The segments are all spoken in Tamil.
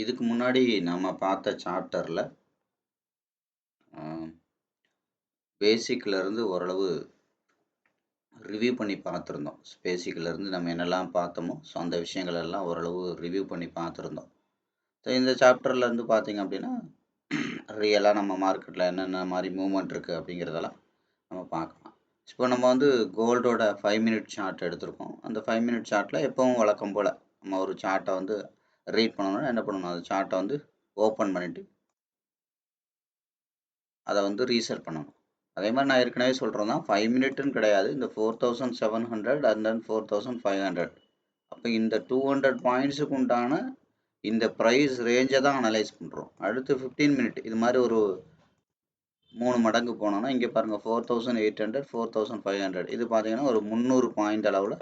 இதுக்கு முன்னாடி நம்ம பார்த்த சாப்டர்ல பேசிக்லேருந்து ஓரளவு ரிவ்யூ பண்ணி பார்த்துருந்தோம். பேசிக்லேருந்து நம்ம என்னெல்லாம் பார்த்தோமோ ஸோ அந்த விஷயங்கள் எல்லாம் ஓரளவு ரிவ்யூ பண்ணி பார்த்துருந்தோம். ஸோ இந்த சாப்டர்லேருந்து பார்த்தீங்க அப்படின்னா ரியலாக நம்ம மார்க்கெட்டில் என்னென்ன மாதிரி மூவ்மெண்ட் இருக்குது அப்படிங்கிறதெல்லாம் நம்ம பார்க்கலாம். இப்போ நம்ம வந்து கோல்டோட 5 மினிட் சார்ட் எடுத்திருக்கோம். அந்த 5 மினிட் சார்ட்டில் எப்பவும் வழக்கம் போல் நம்ம ஒரு சார்ட்டை வந்து ரீட் பண்ணணும்னா என்ன பண்ணணும், அந்த சார்ட்டை வந்து ஓப்பன் பண்ணிவிட்டு அதை வந்து ரீசெட் பண்ணணும். அதே மாதிரி நான் ஏற்கனவே சொல்கிறேன் தான், 5 மினிட்னு கிடையாது, இந்த 4700 அண்ட் தென் 4500. அப்போ இந்த 200 பாயிண்ட்ஸுக்கு உண்டான இந்த ப்ரைஸ் ரேஞ்சை தான் அனலைஸ் பண்ணுறோம். அடுத்து 15 மினிட் இது மாதிரி ஒரு 3 மடங்கு போனோம்னா இங்கே பாருங்கள் 4800 4500 இது பார்த்தீங்கன்னா ஒரு 300 பாயிண்ட் அளவில்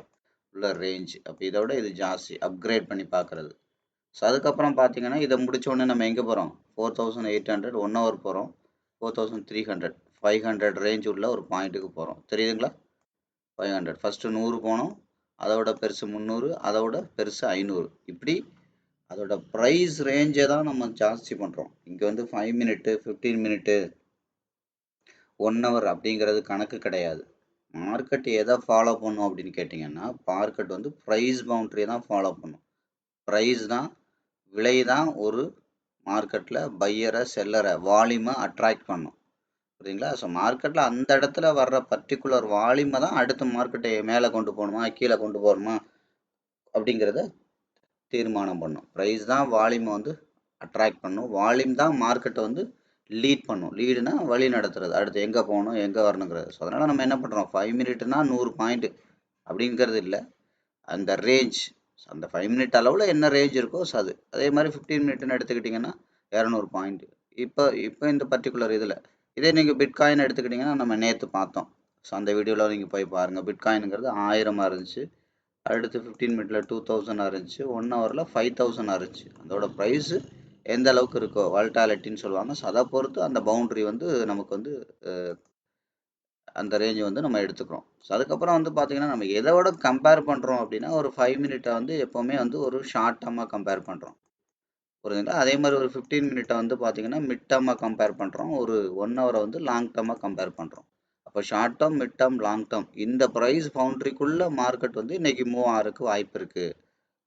உள்ள ரேஞ்ச். அப்போ இதோட இது ஜாஸ்தி அப்கிரேட் பண்ணி பார்க்குறது. ஸோ அதுக்கப்புறம் பார்த்தீங்கன்னா இதை முடித்தோடனே நம்ம எங்கே போகிறோம், 4800 1 ஹவர் போகிறோம், 4300 500 ரேஞ்ச் உள்ள ஒரு பாயிண்ட்டுக்கு போகிறோம். தெரியுதுங்களா? 500 ஃபஸ்ட்டு 100 போனோம், அதோட பெருசு 300, அதோட பெருசு 500. இப்படி அதோட ப்ரைஸ் ரேஞ்சை தான் நம்ம ஜாஸ்தி பண்ணுறோம். இங்கே வந்து 5 மினிட்டு 15 மினிட்டு 1 ஹவர் அப்படிங்கிறது கணக்கு கிடையாது. மார்க்கெட் எதை ஃபாலோ பண்ணும் அப்படின்னு கேட்டிங்கன்னா, மார்க்கெட் வந்து ப்ரைஸ் பவுண்ட்ரியை தான் ஃபாலோ பண்ணும். ப்ரைஸ் தான், விலை தான் ஒரு மார்க்கெட்டில் பையரை செல்லரை வால்யூமை அட்ராக்ட் பண்ணும். புரியுதுங்களா? ஸோ மார்க்கெட்டில் அந்த இடத்துல வர்ற பர்டிகுலர் வால்யூமை தான் அடுத்த மார்க்கெட்டை மேலே கொண்டு போகணுமா கீழே கொண்டு போகணுமா அப்படிங்கிறத தீர்மானம் பண்ணும். ப்ரைஸ் தான் வால்யூமை வந்து அட்ராக்ட் பண்ணும். வால்யூம் தான் மார்க்கெட்டை வந்து லீட் பண்ணும். லீடுனா வழி நடத்துறது, அடுத்து எங்கே போகணும் எங்கே வரணுங்கிறது. ஸோ அதனால் நம்ம என்ன பண்ணுறோம், 5 மினிட்னா 100 பாயிண்ட் அப்படிங்கிறது இல்லை, அந்த ரேஞ்ச் அந்த 5 மினிட் அளவில் என்ன ரேஞ்ச் இருக்கோ ஸோ அது. அதே மாதிரி 15 மினிட்னு எடுத்துக்கிட்டிங்கன்னா 200 பாயிண்ட். இப்போ இந்த பர்டிகுலர் இதில் இதே நீங்கள் பிட்காயின் எடுத்துக்கிட்டிங்கன்னா நம்ம நேற்று பார்த்தோம். ஸோ அந்த வீடியோவில் நீங்கள் போய் பாருங்கள். பிட்காயினுங்கிறது 1000 இருந்துச்சு, அடுத்து 15 மினிட்டில் 2000 இருந்துச்சு, 1 ஹவரில் 5000 இருந்துச்சு. அதோட ப்ரைஸு எந்த அளவுக்கு இருக்கோ வால்டாலிட்டின்னு சொல்லுவாங்க. ஸோ அதை பொறுத்து அந்த பவுண்ட்ரி வந்து நமக்கு வந்து அந்த ரேஞ்ச் வந்து நம்ம எடுத்துக்கிறோம். ஸோ அதுக்கப்புறம் வந்து பார்த்திங்கன்னா நம்ம எதோட கம்பேர் பண்ணுறோம் அப்படின்னா ஒரு 5 மினிட்டை வந்து எப்போவுமே வந்து ஒரு ஷார்ட் டேர்மாக கம்பேர் பண்ணுறோம். புரியுதுங்களா? அதே மாதிரி ஒரு 15 மினிட்டை வந்து பார்த்திங்கன்னா மிட் டேர்மாக கம்பேர் பண்ணுறோம். ஒரு 1 ஹவரை வந்து லாங் டேர்மாக கம்பேர் பண்ணுறோம். அப்போ short term, mid term, long term இந்த ப்ரைஸ் பவுண்ட்ரிக்குள்ளே மார்க்கெட் வந்து இன்றைக்கி மூவ் ஆகிறதுக்கு வாய்ப்பு இருக்குது.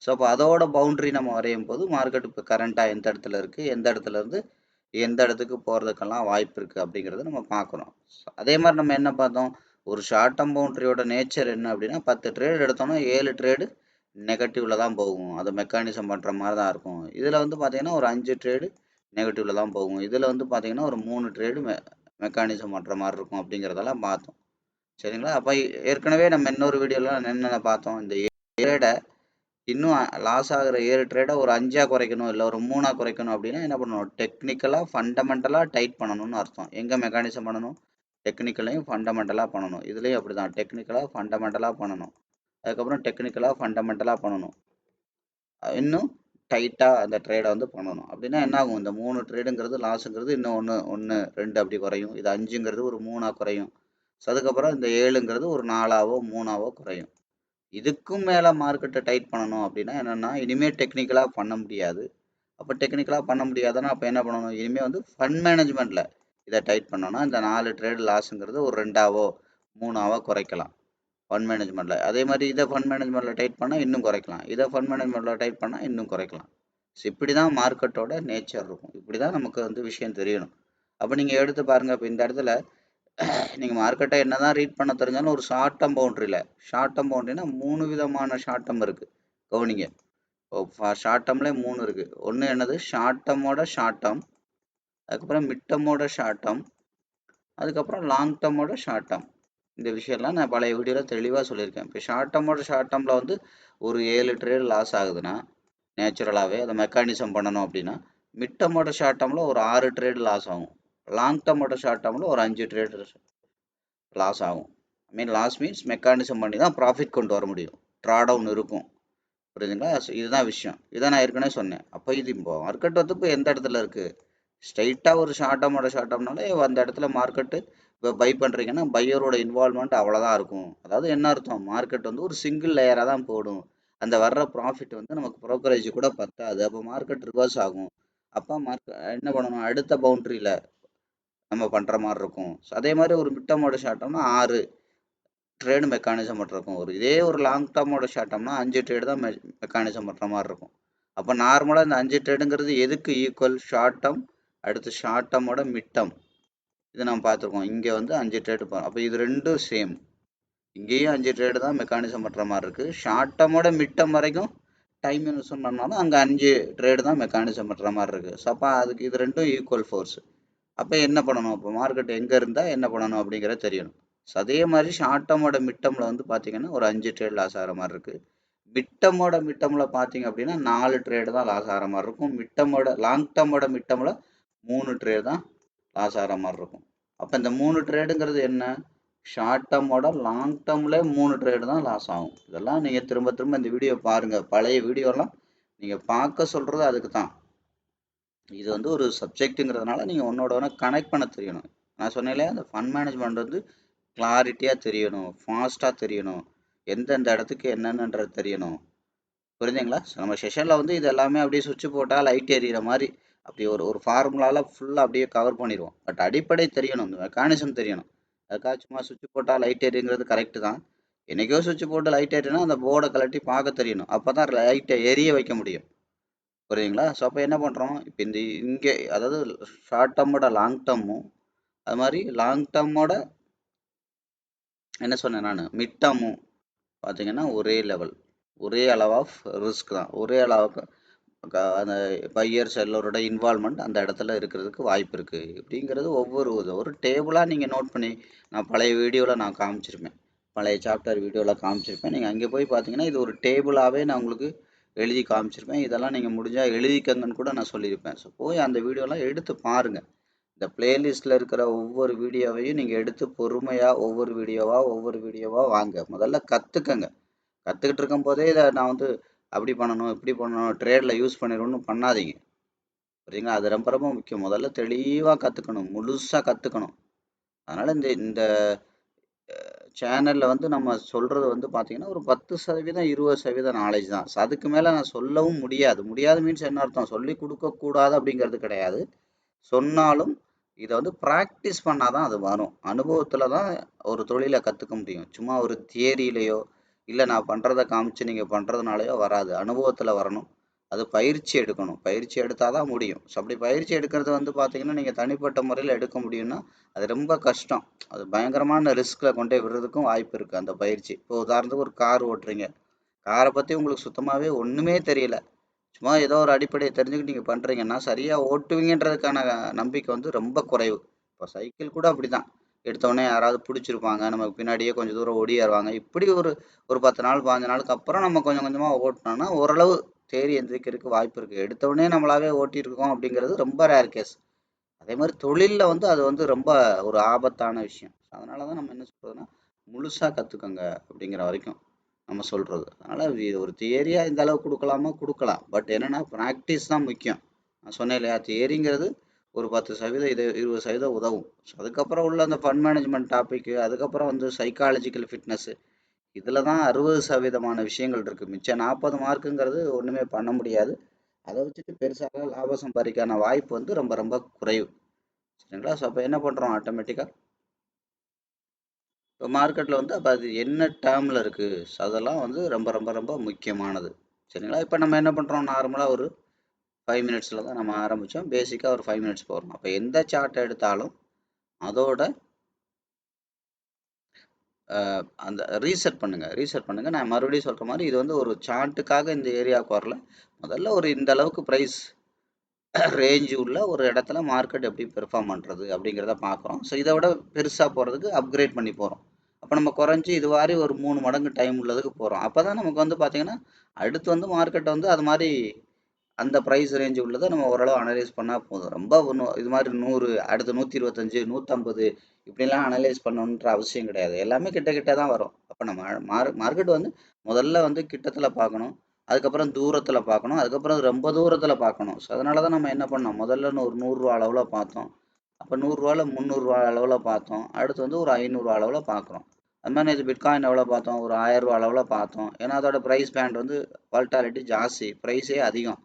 ஸோ அப்போ அதோட பவுண்ட்ரி நம்ம வரையும் போது மார்க்கெட் இப்போ கரண்ட்டாக எந்த இடத்துல இருக்குது, எந்த இடத்துல இருந்து எந்த இடத்துக்கு போகிறதுக்கெல்லாம் வாய்ப்பு இருக்குது அப்படிங்கிறத நம்ம பார்க்குறோம். அதே மாதிரி நம்ம என்ன பார்த்தோம், ஒரு ஷார்ட் டேர்ம் பவுண்ட்ரியோட நேச்சர் என்ன அப்படின்னா 10 ட்ரேடு எடுத்தோம்னா 7 ட்ரேடு நெகட்டிவில் தான் போகும். அது மெக்கானிசம் பண்ணுற மாதிரி தான் இருக்கும். இதில் வந்து பார்த்திங்கன்னா ஒரு 5 ட்ரேடு நெகட்டிவில் தான் போகும். இதில் வந்து பார்த்திங்கன்னா ஒரு 3 ட்ரேடு மெக்கானிசம் பண்ணுற மாதிரி இருக்கும் அப்படிங்கிறதெல்லாம் பார்த்தோம். சரிங்களா? அப்போ ஏற்கனவே நம்ம இன்னொரு வீடியோவில் என்னென்ன பார்த்தோம், இந்த ட்ரேடை இன்னும் லாஸ் ஆகிற 7 ட்ரேடை ஒரு 5ஆக குறைக்கணும், இல்லை ஒரு 3ஆக குறைக்கணும் அப்படின்னா என்ன பண்ணணும், டெக்னிக்கலாக ஃபண்டமெண்டலாக டைட் பண்ணணும்னு அர்த்தம். எங்கே மெக்கானிசம் பண்ணணும், டெக்னிக்கலையும் ஃபண்டமெண்டலாக பண்ணணும். இதுலேயும் அப்படி தான், டெக்னிக்கலாக ஃபண்டமெண்டலாக பண்ணணும், அதுக்கப்புறம் டெக்னிக்கலாக ஃபண்டமெண்டலாக பண்ணணும், இன்னும் டைட்டாக அந்த ட்ரேடை வந்து பண்ணணும். அப்படின்னா என்ன ஆகும், இந்த 3 ட்ரேடுங்கிறது லாஸுங்கிறது இன்னும் 1 2 அப்படி குறையும், இது 5ங்கிறது ஒரு 3ஆக குறையும், ஸோ அதுக்கப்புறம் இந்த 7ங்கிறது ஒரு 4ஆவோ 3ஆவோ குறையும். இதுக்கும் மேலே மார்க்கெட்டை டைட் பண்ணணும் அப்படின்னா என்னென்னா இனிமேல் டெக்னிக்கலாக பண்ண முடியாது. அப்போ டெக்னிக்கலாக பண்ண முடியாதுன்னா அப்போ என்ன பண்ணணும், இனிமேல் வந்து ஃபண்ட் மேனேஜ்மெண்ட்டில் இதை டைட் பண்ணோன்னா இந்த 4 ட்ரேடு லாஸுங்கிறது ஒரு 2ஆவோ 3ஆவோ குறைக்கலாம் ஃபண்ட் மேனேஜ்மெண்ட்டில். அதே மாதிரி இதை ஃபண்ட் மேனேஜ்மெண்ட்டில் டைட் பண்ணால் இன்னும் குறைக்கலாம், இதை ஃபண்ட் மேனேஜ்மெண்ட்டில் டைட் பண்ணால் இன்னும் குறைக்கலாம். ஸோ இப்படி தான் மார்க்கெட்டோட நேச்சர் இருக்கும். இப்படி தான் நமக்கு வந்து விஷயம் தெரியணும். அப்போ நீங்கள் எடுத்து பாருங்கள், இப்போ இந்த இடத்துல நீங்கள் மார்க்கெட்டை என்ன தான் ரீட் பண்ண தெரிஞ்சாலும் ஒரு ஷார்ட் டேர்ம் பவுண்ட்ரியில், ஷார்ட் டேர்ம் பவுண்ட்ரினா 3 விதமான ஷார்ட் டேர்ம் இருக்குது, கவனிங்க. ஷார்ட் டேர்ம்லேயே 3 இருக்குது. ஒன்று என்னது, ஷார்ட் டேர்மோட ஷார்ட் டேர்ம், அதுக்கப்புறம் மிட் டேர்மோட ஷார்ட் டேர்ம், அதுக்கப்புறம் லாங் டேர்மோட ஷார்ட் டேர்ம். இந்த விஷயம்லாம் நான் பழைய வீடியோவில் தெளிவாக சொல்லியிருக்கேன். இப்போ ஷார்ட் டேர்மோட ஷார்ட் டேர்மில் வந்து ஒரு 7 ட்ரேடு லாஸ் ஆகுதுன்னா நேச்சுரலாகவே அதை மெக்கானிசம் பண்ணணும் அப்படின்னா, மிட் டேர்மோட ஷார்ட் டேர்மில் ஒரு 6 ட்ரேடு லாஸ் ஆகும், லாங் டேர்மோட ஷார்ட் டேர்மில் ஒரு 5 ட்ரேடு லாஸ் ஆகும். லாஸ் மீன்ஸ் மெக்கானிசம் பண்ணி தான் ப்ராஃபிட் கொண்டு வர முடியும், ட்ராடவுன் இருக்கும். புரியுதுங்களா? இதுதான் விஷயம். இதை நான் ஏற்கனவே சொன்னேன். அப்போ இது இப்போ மார்க்கெட் வந்து இப்போ எந்த இடத்துல இருக்குது, ஸ்ட்ரைட்டாக ஒரு ஷார்ட் டேர்ம்னாலே அந்த இடத்துல மார்க்கெட்டு இப்போ பை பண்ணுறீங்கன்னா பையரோட இன்வால்மெண்ட் அவ்வளோதான் இருக்கும். அதாவது என்ன அர்த்தம், மார்க்கெட் வந்து ஒரு சிங்கிள் லேயராக தான் போடும், அந்த வர்ற ப்ராஃபிட் வந்து நமக்கு ப்ரோக்கரேஜ் கூட பத்தாது. அப்போ மார்க்கெட் ரிவர்ஸ் ஆகும். அப்போ என்ன பண்ணணும், அடுத்த பவுண்டரியில் நம்ம பண்ணுற மாதிரி இருக்கும். ஸோ அதே மாதிரி ஒரு மிட் டேர்மோட ஷார்ட்டோம்னா 6 ட்ரேடு மெக்கானிசம் மட்டும் இருக்கும். இதே ஒரு லாங் டேர்மோட ஷார்ட்டோம்னா 5 ட்ரேடு தான் மெக்கானிசம் பண்ணுற மாதிரி இருக்கும். அப்போ நார்மலாக இந்த 5 ட்ரேடுங்கிறது எதுக்கு ஈக்குவல்? ஷார்ட் டேர்ம், அடுத்து ஷார்ட் டேர்மோட மிட் டேர்ம், இது நம்ம பார்த்துருக்கோம். இங்கே வந்து 5 ட்ரேடு போகிறோம். அப்போ இது ரெண்டும் சேம். இங்கேயும் 5 ட்ரேடு தான் மெக்கானிசம் பண்ணுற மாதிரி இருக்குது. ஷார்ட் டேர்மோட மிட் டேர்ம் வரைக்கும் டைம் இன்வெஸ்ட் பண்ணாலும் அங்கே 5 ட்ரேடு தான் மெக்கானிசம் பண்ணுற மாதிரி இருக்குது. ஸோ அப்போ அதுக்கு இது ரெண்டும் ஈக்குவல் ஃபோர்ஸ். அப்போ என்ன பண்ணணும், இப்போ மார்க்கெட் எங்கே இருந்தால் என்ன பண்ணணும் அப்படிங்கிறத தெரியணும். ஸோ அதே மாதிரி ஷார்ட் டேர்மோட மிட் டேர்மில் வந்து பார்த்தீங்கன்னா ஒரு 5 ட்ரேட் லாஸ் ஆகிற மாதிரி இருக்குது. மிட் டேர்மில் பார்த்தீங்க அப்படின்னா 4 ட்ரேடு தான் லாஸ் ஆகிற மாதிரி இருக்கும். லாங் டேர்மோட மிட் டேர்மில் 3 ட்ரேடு தான் லாஸ் ஆகிற மாதிரி இருக்கும். அப்போ இந்த 3 ட்ரேடுங்கிறது என்ன? ஷார்ட் டேர்மோட லாங் டேர்மில் 3 ட்ரேடு தான் லாஸ் ஆகும். இதெல்லாம் நீங்கள் திரும்ப திரும்ப இந்த வீடியோ பாருங்கள். பழைய வீடியோலாம் நீங்கள் பார்க்க சொல்கிறது அதுக்கு தான். இது வந்து ஒரு சப்ஜெக்ட்டுங்கிறதுனால நீங்கள் ஒன்று கனெக்ட் பண்ண தெரியணும். நான் சொன்னேன், அந்த ஃபண்ட் மேனேஜ்மெண்ட் வந்து கிளாரிட்டியாக தெரியணும், ஃபாஸ்ட்டாக தெரியணும், எந்தெந்த இடத்துக்கு என்னென்னன்றது தெரியணும். புரிஞ்சுங்களா? நம்ம செஷனில் வந்து இது எல்லாமே அப்படியே சுவிட்ச் போட்டால் லைட் எரியிற மாதிரி அப்படி ஒரு ஃபார்முலாவில் ஃபுல்லாக அப்படியே கவர் பண்ணிடுவோம். பட் அடிப்படை தெரியணும், இந்த மெக்கானிசம் தெரியணும். அதுக்காக சும்மா சுவிட்ச் போட்டால் லைட் எரியுங்கிறது கரெக்டு தான். என்றைக்கோ சுவிட்ச் போட்டு லைட் எரியுனா அந்த போர்டை கலட்டி பார்க்க தெரியணும். அப்போ தான் லைட்டை எரிய வைக்க முடியும். புரியுதுங்களா? ஸோ அப்போ என்ன பண்ணுறோம், இப்போ இங்கே அதாவது ஷார்ட் டேர்மோட லாங் டேர்மும் அது மாதிரி லாங் டேர்மோட என்ன சொன்னேன் நான் மிட் டேர்மும் பார்த்தீங்கன்னா ஒரே லெவல், ஒரே அளவு ஆஃப் ரிஸ்க் தான். ஒரே அளவுக்கு அந்த பையர் செல்லரோட இன்வால்மெண்ட் அந்த இடத்துல இருக்கிறதுக்கு வாய்ப்பு இருக்குது. இப்படிங்கிறது ஒரு டேபிளாக நீங்கள் நோட் பண்ணி, நான் பழைய வீடியோவில் நான் காமிச்சிருப்பேன், பழைய சாப்டர் வீடியோவில் காமிச்சிருப்பேன். நீங்கள் அங்கே போய் பார்த்தீங்கன்னா இது ஒரு டேபிளாகவே நான் உங்களுக்கு எழுதி காமிச்சிருப்பேன். இதெல்லாம் நீங்கள் முடிஞ்சால் எழுதிக்கங்கன்னு கூட நான் சொல்லியிருப்பேன். ஸோ போய் அந்த வீடியோலாம் எடுத்து பாருங்கள். இந்த பிளேலிஸ்ட்டில் இருக்கிற ஒவ்வொரு வீடியோவையும் நீங்கள் எடுத்து பொறுமையாக ஒவ்வொரு வீடியோவாக வாங்க. முதல்ல கற்றுக்கங்க. கற்றுக்கிட்டு இருக்கும் போதே இதை நான் வந்து அப்படி பண்ணணும் இப்படி பண்ணணும் ட்ரேடில் யூஸ் பண்ணிடணும்னு பண்ணாதீங்க. சரிங்களா? அது ரொம்ப ரொம்ப முக்கியம். முதல்ல தெளிவாக கற்றுக்கணும், முழுசாக கற்றுக்கணும். அதனால் இந்த சேனலில் வந்து நம்ம சொல்கிறது வந்து பார்த்தீங்கன்னா ஒரு 10% 20% நாலேஜ் தான். ஸோ அதுக்கு மேலே நான் சொல்லவும் முடியாது மீன்ஸ் என்ன அர்த்தம், சொல்லி கொடுக்கக்கூடாது அப்படிங்கிறது கிடையாது. சொன்னாலும் இதை வந்து ப்ராக்டிஸ் பண்ணால் தான் அது வரும். அனுபவத்தில் தான் ஒரு தொழிலை கற்றுக்க முடியும். சும்மா ஒரு தியரியிலையோ இல்லை நான் பண்ணுறதை காமிச்சு நீங்கள் பண்ணுறதுனாலையோ வராது. அனுபவத்தில் வரணும். அது பயிற்சி எடுக்கணும். பயிற்சி எடுத்தால் தான் முடியும். ஸோ அப்படி பயிற்சி எடுக்கிறது வந்து பார்த்தீங்கன்னா நீங்கள் தனிப்பட்ட முறையில் எடுக்க முடியும்னா அது ரொம்ப கஷ்டம். அது பயங்கரமான ரிஸ்கில் கொண்டு போய் விடுறதுக்கும் வாய்ப்பு இருக்குது அந்த பயிற்சி. இப்போ உதாரணத்துக்கு ஒரு கார் ஓட்டுறீங்க, காரை பற்றி உங்களுக்கு சுத்தமாகவே ஒன்றுமே தெரியல, சும்மா ஏதோ ஒரு அடிப்படையை தெரிஞ்சுக்கிட்டு நீங்கள் பண்ணுறீங்கன்னா சரியாக ஓட்டுவீங்கன்றதுக்கான நம்பிக்கை வந்து ரொம்ப குறைவு. இப்போ சைக்கிள் கூட அப்படி தான். எடுத்தோடனே யாராவது பிடிச்சிருப்பாங்க, நமக்கு பின்னாடியே கொஞ்சம் தூரம் ஓடியாருவாங்க. இப்படி ஒரு 10 நாள் 15 நாளுக்கு அப்புறம் நம்ம கொஞ்சம் கொஞ்சமாக ஓட்டினோம்னா ஓரளவு தேறி எந்திரிக்கிறதுக்கு வாய்ப்பு இருக்குது. எடுத்தோடனே நம்மளாவே ஓட்டியிருக்கோம் அப்படிங்கிறது ரொம்ப ரேர் கேஸ். அதே மாதிரி தொழிலில் வந்து அது வந்து ரொம்ப ஒரு ஆபத்தான விஷயம். அதனால தான் நம்ம என்ன சொல்கிறதுனா முழுசாக கற்றுக்கோங்க அப்படிங்கிற வரைக்கும் நம்ம சொல்கிறது. அதனால் இது ஒரு தியரியாக இந்த அளவு கொடுக்கலாம். பட் என்னென்னா ப்ராக்டிஸ் தான் முக்கியம். நான் சொன்னேன் இல்லையா, தியரிங்கிறது ஒரு 10% 20% உதவும். ஸோ அதுக்கப்புறம் உள்ள அந்த ஃபண்ட் மேனேஜ்மெண்ட் டாப்பிக்கு, அதுக்கப்புறம் வந்து சைக்காலஜிக்கல் ஃபிட்னஸ்ஸு, இதில் தான் 60% விஷயங்கள் இருக்குது. மிச்சம் 40 மார்க்குங்கிறது ஒன்றுமே பண்ண முடியாது. அதை வச்சுட்டு பெருசாக லாபம் சம்பாதிக்கான வாய்ப்பு வந்து ரொம்ப ரொம்ப குறைவு. சரிங்களா? ஸோ அப்போ என்ன பண்ணுறோம், ஆட்டோமேட்டிக்காக இப்போ மார்க்கெட்டில் வந்து அப்போ அது என்ன டேர்மில் இருக்குது, ஸோ அதெல்லாம் வந்து ரொம்ப ரொம்ப ரொம்ப முக்கியமானது. சரிங்களா? இப்போ நம்ம என்ன பண்ணுறோம், நார்மலாக ஒரு 5 மினிட்ஸில் தான் நம்ம ஆரம்பித்தோம். பேசிக்காக ஒரு 5 மினிட்ஸ் போகிறோம். அப்போ எந்த சார்ட் எடுத்தாலும் அதோட அந்த ரீசெட் பண்ணுங்கள். நான் மறுபடியும் சொல்கிற மாதிரி இது வந்து ஒரு சார்ட்டுக்காக இந்த ஏரியாவுக்கு வரல. முதல்ல ஒரு இந்த அளவுக்கு ப்ரைஸ் ரேஞ்சு உள்ள ஒரு இடத்துல மார்க்கெட் எப்படி பெர்ஃபார்ம் பண்ணுறது அப்படிங்கிறத பார்க்குறோம். ஸோ இதை விட பெருசாக போகிறதுக்கு அப்கிரேட் பண்ணி போகிறோம். அப்போ நம்ம குறைஞ்சி இது மாதிரி ஒரு 3 மடங்கு டைம் உள்ளதுக்கு போகிறோம். அப்போ தான் நமக்கு வந்து பார்த்திங்கன்னா அடுத்து வந்து மார்க்கெட்டை வந்து அது மாதிரி அந்த ப்ரைஸ் ரேஞ்சு உள்ளதை நம்ம ஓரளவு அனலைஸ் பண்ணால் போதும். ரொம்ப இது மாதிரி 100 அடுத்து 125 150 இப்படிலாம் அனலைஸ் பண்ணணுன்ற அவசியம் கிடையாது. எல்லாமே கிட்ட தான் வரும். அப்போ நம்ம மார்க்கெட் வந்து முதல்ல வந்து கிட்டத்தில் பார்க்கணும், அதுக்கப்புறம் தூரத்தில் பார்க்கணும், அதுக்கப்புறம் ரொம்ப தூரத்தில் பார்க்கணும். ஸோ அதனால தான் நம்ம என்ன பண்ணோம், முதல்ல ஒரு 100 அளவில் பார்த்தோம். அப்போ 100 300 அளவில் பார்த்தோம். அடுத்து வந்து ஒரு 500 அளவில் பார்க்குறோம். அது மாதிரி நேற்று பிட்காயின் எவ்வளோ பார்த்தோம், ஒரு 1000 ரூபா அளவில் பார்த்தோம். ஏன்னா அதோட ப்ரைஸ் பேண்ட் வந்து வால்டாலிட்டி ஜாஸ்தி, ப்ரைஸே அதிகம்.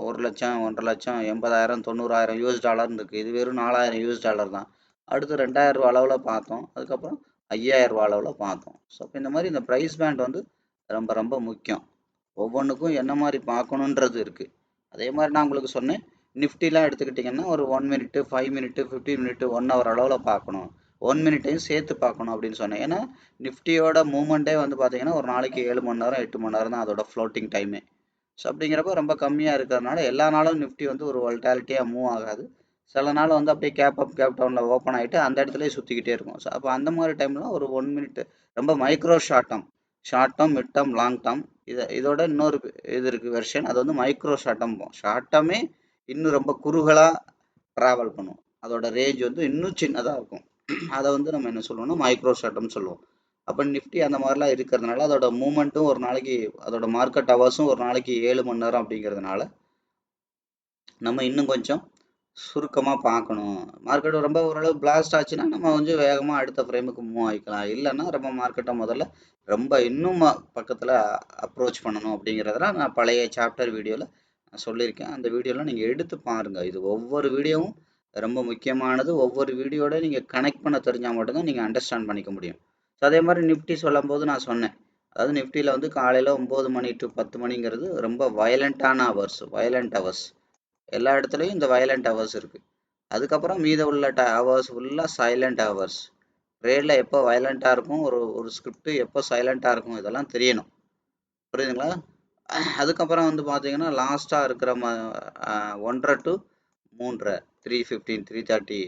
ஒரு லட்சம் 1,50,000 80,000 90,000 US டாலர்னு இருக்குது. இது வெறும் 4,000 US டாலர் தான். அடுத்து 2,000 ரூபா அளவில் பார்த்தோம். அதுக்கப்புறம் 5,000 ரூபா அளவில் பார்த்தோம். ஸோ அப்போ இந்த மாதிரி இந்த ப்ரைஸ் பேண்ட் வந்து ரொம்ப ரொம்ப முக்கியம். ஒவ்வொன்றுக்கும் என்ன மாதிரி பார்க்கணுன்றது இருக்குது. அதே மாதிரி நான் உங்களுக்கு சொன்னேன், நிஃப்டிலாம் எடுத்துக்கிட்டிங்கன்னா ஒரு 1 மினிட்டு 5 மினிட்டு 15 மினிட்டு 1 ஹவர் அளவில் பார்க்கணும். 1 மினிட்டையும் சேர்த்து பார்க்கணும் அப்படின்னு சொன்னேன். ஏன்னா நிஃப்டியோட மூவ்மெண்ட்டே வந்து பார்த்தீங்கன்னா ஒரு நாளைக்கு 7 மணி நேரம் 8 மணி நேரம் தான் அதோட ஃப்ளோட்டிங் டைமே. ஸோ அப்படிங்கிறப்ப ரொம்ப கம்மியாக இருக்கிறதுனால எல்லா நாளும் நிஃப்டி வந்து ஒரு வாலட்டாலிட்டியாக மூவ் ஆகாது. சில நாள் வந்து அப்படியே கேப் அப் கேப் டவுனில் ஓப்பன் ஆகிட்டு அந்த இடத்துலயே சுற்றிக்கிட்டே இருக்கும். ஸோ அப்போ அந்த மாதிரி டைம்லாம் ஒரு 1 மினிட் ரொம்ப micro short term mid term long term இதோட இன்னொரு இது இருக்குது வெர்ஷன், அது வந்து மைக்ரோ ஷார்ட் டேர்மே இன்னும் ரொம்ப குறுகலாக ட்ராவல் பண்ணும். அதோட ரேஞ்ச் வந்து இன்னும் சின்னதாக இருக்கும். அதை வந்து நம்ம என்ன சொல்லுவோம்னா மைக்ரோ ஷார்ட்னு சொல்லுவோம். அப்போ நிஃப்டி அந்த மாதிரிலாம் இருக்கிறதுனால அதோட மூமெண்ட்டும் ஒரு நாளைக்கு, அதோட மார்க்கெட் ஹவர்ஸும் ஒரு நாளைக்கு 7 மணி நேரம் அப்படிங்கிறதுனால நம்ம இன்னும் கொஞ்சம் சுருக்கமாக பார்க்கணும். மார்க்கெட் ரொம்ப ஓரளவு பிளாஸ்ட் ஆச்சுன்னா நம்ம கொஞ்சம் வேகமாக அடுத்த ஃப்ரேமுக்கு மூவ் ஆகிக்கலாம். இல்லைன்னா ரொம்ப மார்க்கெட்டை முதல்ல ரொம்ப இன்னும் பக்கத்தில் அப்ரோச் பண்ணணும் அப்படிங்கிறதெல்லாம் நான் பழைய சாப்டர் வீடியோவில் நான் சொல்லியிருக்கேன். அந்த வீடியோலாம் நீங்கள் எடுத்து பாருங்கள். இது ஒவ்வொரு வீடியோவும் ரொம்ப முக்கியமானது. ஒவ்வொரு வீடியோட நீங்கள் கனெக்ட் பண்ண தெரிஞ்சால் மட்டும்தான் நீங்கள் அண்டர்ஸ்டாண்ட் பண்ணிக்க முடியும். ஸோ அதே மாதிரி நிஃப்டி சொல்லும் போது நான் சொன்னேன், அதாவது நிஃப்டியில் வந்து காலையில் 9 மணி டு 10 மணிங்கிறது ரொம்ப வயலண்ட்டான ஹவர்ஸ். எல்லா இடத்துலையும் இந்த வயலண்ட் ஹவர்ஸ் இருக்குது. அதுக்கப்புறம் மீத உள்ள ஹவர்ஸ் ஃபுல்லாக சைலண்ட் ஹவர்ஸ். ட்ரேடில் எப்போ வயலண்ட்டாக இருக்கும், ஒரு ஸ்கிரிப்ட் எப்போ சைலண்ட்டாக இருக்கும், இதெல்லாம் தெரியணும். புரியுதுங்களா? அதுக்கப்புறம் வந்து பார்த்தீங்கன்னா லாஸ்ட்டாக இருக்கிற 1:30 to 3:30 3:15 3:30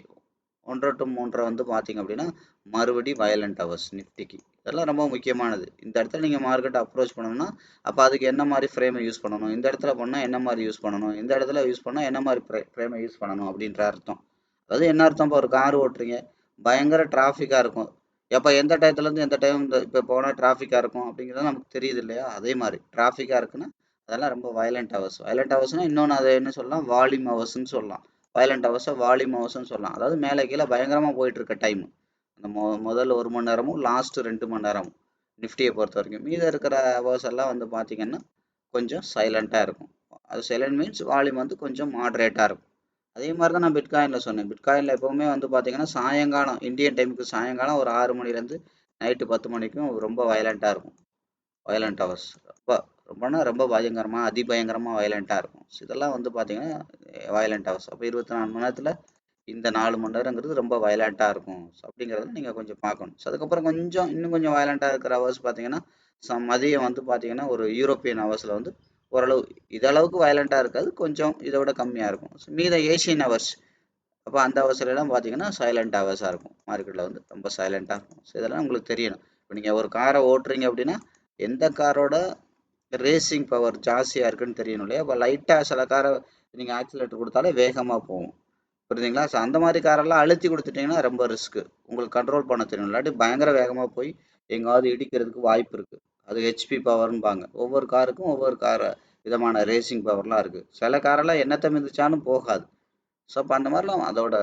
1:30 to 3:30 வந்து பார்த்தீங்க அப்படின்னா மறுபடி வயலண்ட் ஹவர்ஸ் நிஃப்டிக்கு. இதெல்லாம் ரொம்ப முக்கியமானது. இந்த இடத்துல நீங்கள் மார்க்கெட்டை அப்ரோச் பண்ணணும்னா அப்போ அதுக்கு என்ன மாதிரி ஃப்ரேமை யூஸ் பண்ணணும், இந்த இடத்துல பண்ணால் என்ன மாதிரி யூஸ் பண்ணணும், இந்த இடத்துல யூஸ் பண்ணால் என்ன மாதிரி ஃப்ரேமை யூஸ் பண்ணணும் அப்படின்ற அர்த்தம். அதாவது என்ன அர்த்தம், இப்போ ஒரு கார் ஓட்டுறீங்க, பயங்கர டிராஃபிக்காக இருக்கும். எப்போ எந்த டயத்துலேருந்து எந்த டைம் இப்போ போனால் டிராஃபிக்காக இருக்கும் அப்படிங்கிறது நமக்கு தெரியுது இல்லையா? அதே மாதிரி டிராஃபிக்காக இருக்குன்னா அதெல்லாம் ரொம்ப வயலண்ட் ஹவர்ஸ்னால் இன்னொன்று அதை என்ன சொல்லலாம், வால்யூம் ஹவர்ஸ்ன்னு சொல்லலாம். வயலண்ட் ஹவர்ஸை வால்யூம் ஹவர்ஸ்ன்னு சொல்லலாம். அதாவது மேலே கீழே பயங்கரமாக போயிட்டு இருக்க டைம். அந்த முதல் 1 மணி நேரமும் லாஸ்ட் 2 மணி நேரமும் நிஃப்டியை பொறுத்த வரைக்கும். மீதம் இருக்கிற ஹவர்ஸ் எல்லாம் வந்து பார்த்தீங்கன்னா கொஞ்சம் சைலண்ட்டாக இருக்கும். அது சைலண்ட் மீன்ஸ் வால்யூம் வந்து கொஞ்சம் மாட்ரேட்டாக இருக்கும். அதே மாதிரி தான் நான் பிட்காயினில் சொன்னேன். பிட்காயினில் எப்போவுமே வந்து பார்த்தீங்கன்னா சாயங்காலம் இந்தியன் டைமுக்கு சாயங்காலம் ஒரு 6 மணிலேருந்து நைட்டு 10 மணிக்கும் ரொம்ப வயலண்ட்டாக இருக்கும். வயலண்ட் ஹவர்ஸ் ரொம்பனா ரொம்ப பயங்கரமாக அதிபயங்கரமாக வயலண்ட்டாக இருக்கும். ஸோ இதெல்லாம் வந்து பார்த்தீங்கன்னா வயலண்ட் ஹவர்ஸ். அப்போ 24 மணி நேரத்தில் இந்த 4 மணி நேரங்கிறது ரொம்ப வயலண்ட்டாக இருக்கும். ஸோ அப்படிங்கிறத நீங்கள் கொஞ்சம் பார்க்கணும். ஸோ அதுக்கப்புறம் இன்னும் கொஞ்சம் வயலண்ட்டாக இருக்கிற ஹவர்ஸ் பார்த்தீங்கன்னா மதியம் வந்து பார்த்தீங்கன்னா ஒரு யூரோப்பியன் ஹவர்ஸில் வந்து ஓரளவு இதளவுக்கு வயலண்ட்டாக இருக்காது, கொஞ்சம் இதை விட கம்மியாக இருக்கும். ஸோ மீத ஏஷியன் ஹவர்ஸ் அப்போ அந்த ஹவர்ஸ்லாம் பார்த்தீங்கன்னா சைலண்ட் ஹவர்ஸாக இருக்கும். மார்க்கெட்டில் வந்து ரொம்ப சைலண்ட்டாக இருக்கும். ஸோ இதெல்லாம் உங்களுக்கு தெரியணும். இப்போ நீங்கள் ஒரு காரை ஓட்டுறீங்க அப்படின்னா எந்த காரோட ரேசிங் பவர் ஜாஸ்தியாக இருக்குன்னு தெரியணும் இல்லையா? இப்போ லைட்டாக சில காரை நீங்கள் ஆக்சிலேட்டர் கொடுத்தாலே வேகமாக போகும். புரியுதுங்களா? ஸோ அந்த மாதிரி காரெல்லாம் அழுத்தி கொடுத்துட்டிங்கன்னா ரொம்ப ரிஸ்க்கு. உங்களுக்கு கண்ட்ரோல் பண்ண தெரியணும். இல்லாட்டி பயங்கர வேகமாக போய் எங்காவது இடிக்கிறதுக்கு வாய்ப்பு இருக்குது. அது ஹெச்பி பவர்னுபாங்க. ஒவ்வொரு காருக்கும் ஒவ்வொரு விதமான ரேசிங் பவர்லாம் இருக்குது. சில காரெல்லாம் என்னத்தை மிதிச்சாலும் போகாது. ஸோ அப்போ அந்த மாதிரிலாம் அதோட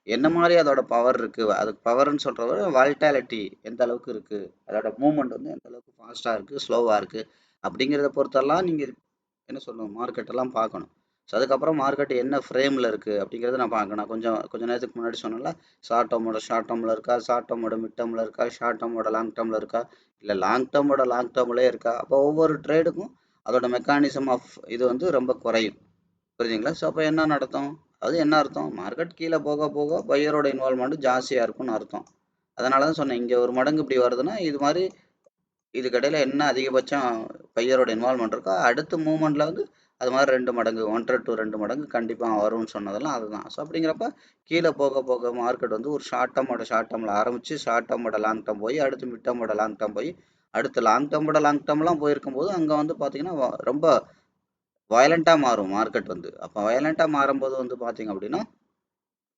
என்ன மாதிரி அதோட பவர் இருக்குது, அதுக்கு பவர்னு சொல்கிறத விட வால்டாலிட்டி எந்த அளவுக்கு இருக்குது, அதோட மூவ்மெண்ட் வந்து எந்த அளவுக்கு ஃபாஸ்ட்டாக இருக்குது ஸ்லோவாக இருக்குது அப்படிங்கிறத பொறுத்தெல்லாம் நீங்கள் என்ன சொல்லணும், மார்க்கெட்டெல்லாம் பார்க்கணும். ஸோ அதுக்கப்புறம் மார்க்கெட் என்ன ஃப்ரேமில் இருக்குது அப்படிங்கிறத நான் பார்க்கணும். கொஞ்சம் நேரத்துக்கு முன்னாடி சொன்னல, ஷார்ட் டேர்மில் இருக்கா, ஷார்ட் டேர்மோட மிட் டேர்மில் இருக்கா, ஷார்ட் டேர்மோட லாங் டேர்மில் இருக்கா, இல்லை லாங் டேர்ம்லேயே இருக்கா. அப்போ ஒவ்வொரு ட்ரேடுக்கும் அதோட மெக்கானிசம் ஆஃப் இது வந்து ரொம்ப குறையும். புரியுதுங்களா? ஸோ அப்போ என்ன நடத்தும், அது என்ன அர்த்தம், மார்க்கெட் கீழே போக போக பையரோட இன்வால்மெண்ட் ஜாஸ்தியாக இருக்கும்னு அர்த்தம். அதனால தான் சொன்னேன், இங்கே ஒரு மடங்கு இப்படி வருதுன்னா இது மாதிரி இதுக்கடையில் என்ன அதிகபட்சம் பையரோட இன்வால்மெண்ட் இருக்கோ அடுத்த மூவ்மெண்ட்டில் வந்து அது மாதிரி 2 மடங்கு 1.5 to 2 மடங்கு கண்டிப்பாக வரும்னு சொன்னதெல்லாம் அதுதான். ஸோ அப்படிங்கிறப்ப கீழே போக போக மார்க்கெட் வந்து ஒரு ஷார்ட் டேர்மில் ஆரம்பித்து ஷார்ட் டேர்மோட லாங் டேர்ம் போய் அடுத்து மிட் டேர்மோட லாங் டேர்ம் போய் அடுத்து லாங் டேர்ம்லாம் போயிருக்கும்போது அங்கே வந்து பார்த்தீங்கன்னா ரொம்ப வயலண்ட்டாக மாறும் மார்க்கெட் வந்து. அப்போ வயலண்ட்டாக மாறும்போது வந்து பார்த்தீங்க அப்படின்னா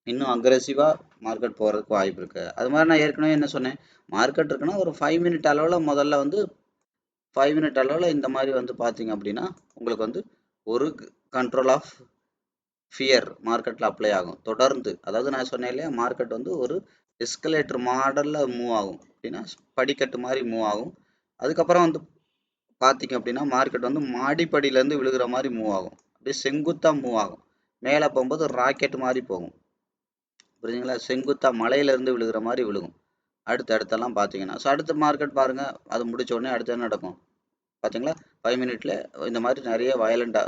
இன்னும் அக்ரெசிவாக மார்க்கெட் போகிறதுக்கு வாய்ப்பு இருக்குது. அது மாதிரி நான் ஏற்கனவே என்ன சொன்னேன், மார்க்கெட் இருக்குன்னா ஒரு 5 மினிட் அளவில் முதல்ல வந்து 5 மினிட் அளவில் இந்த மாதிரி வந்து பார்த்தீங்க அப்படின்னா உங்களுக்கு வந்து ஒரு கண்ட்ரோல் ஆஃப் ஃபியர் மார்க்கெட்டில் அப்ளை ஆகும் தொடர்ந்து. அதாவது நான் சொன்னேன் இல்லையா, மார்க்கெட் வந்து ஒரு எஸ்கலேட்டர் மாடலில் மூவ் ஆகும் அப்படின்னா படிக்கட்டு மாதிரி மூவ் ஆகும். அதுக்கப்புறம் வந்து பார்த்தீங்க அப்படின்னா மார்க்கெட் வந்து மாடிப்படியிலேருந்து விழுகிற மாதிரி மூவ் ஆகும். அப்படியே செங்குத்தாக மூவ் ஆகும். மேலே போகும்போது ராக்கெட் மாதிரி போகும். புரியுதுங்களா? செங்குத்தாக மலையிலேருந்து விழுகிற மாதிரி விழுகும். அடுத்தெல்லாம் பார்த்தீங்கன்னா ஸோ அடுத்த மார்க்கெட் பாருங்கள், அது முடிச்ச உடனே அடுத்து என்ன நடக்கும் பார்த்தீங்களா? 5 மினிட்ல இந்த மாதிரி நிறைய வயலண்ட்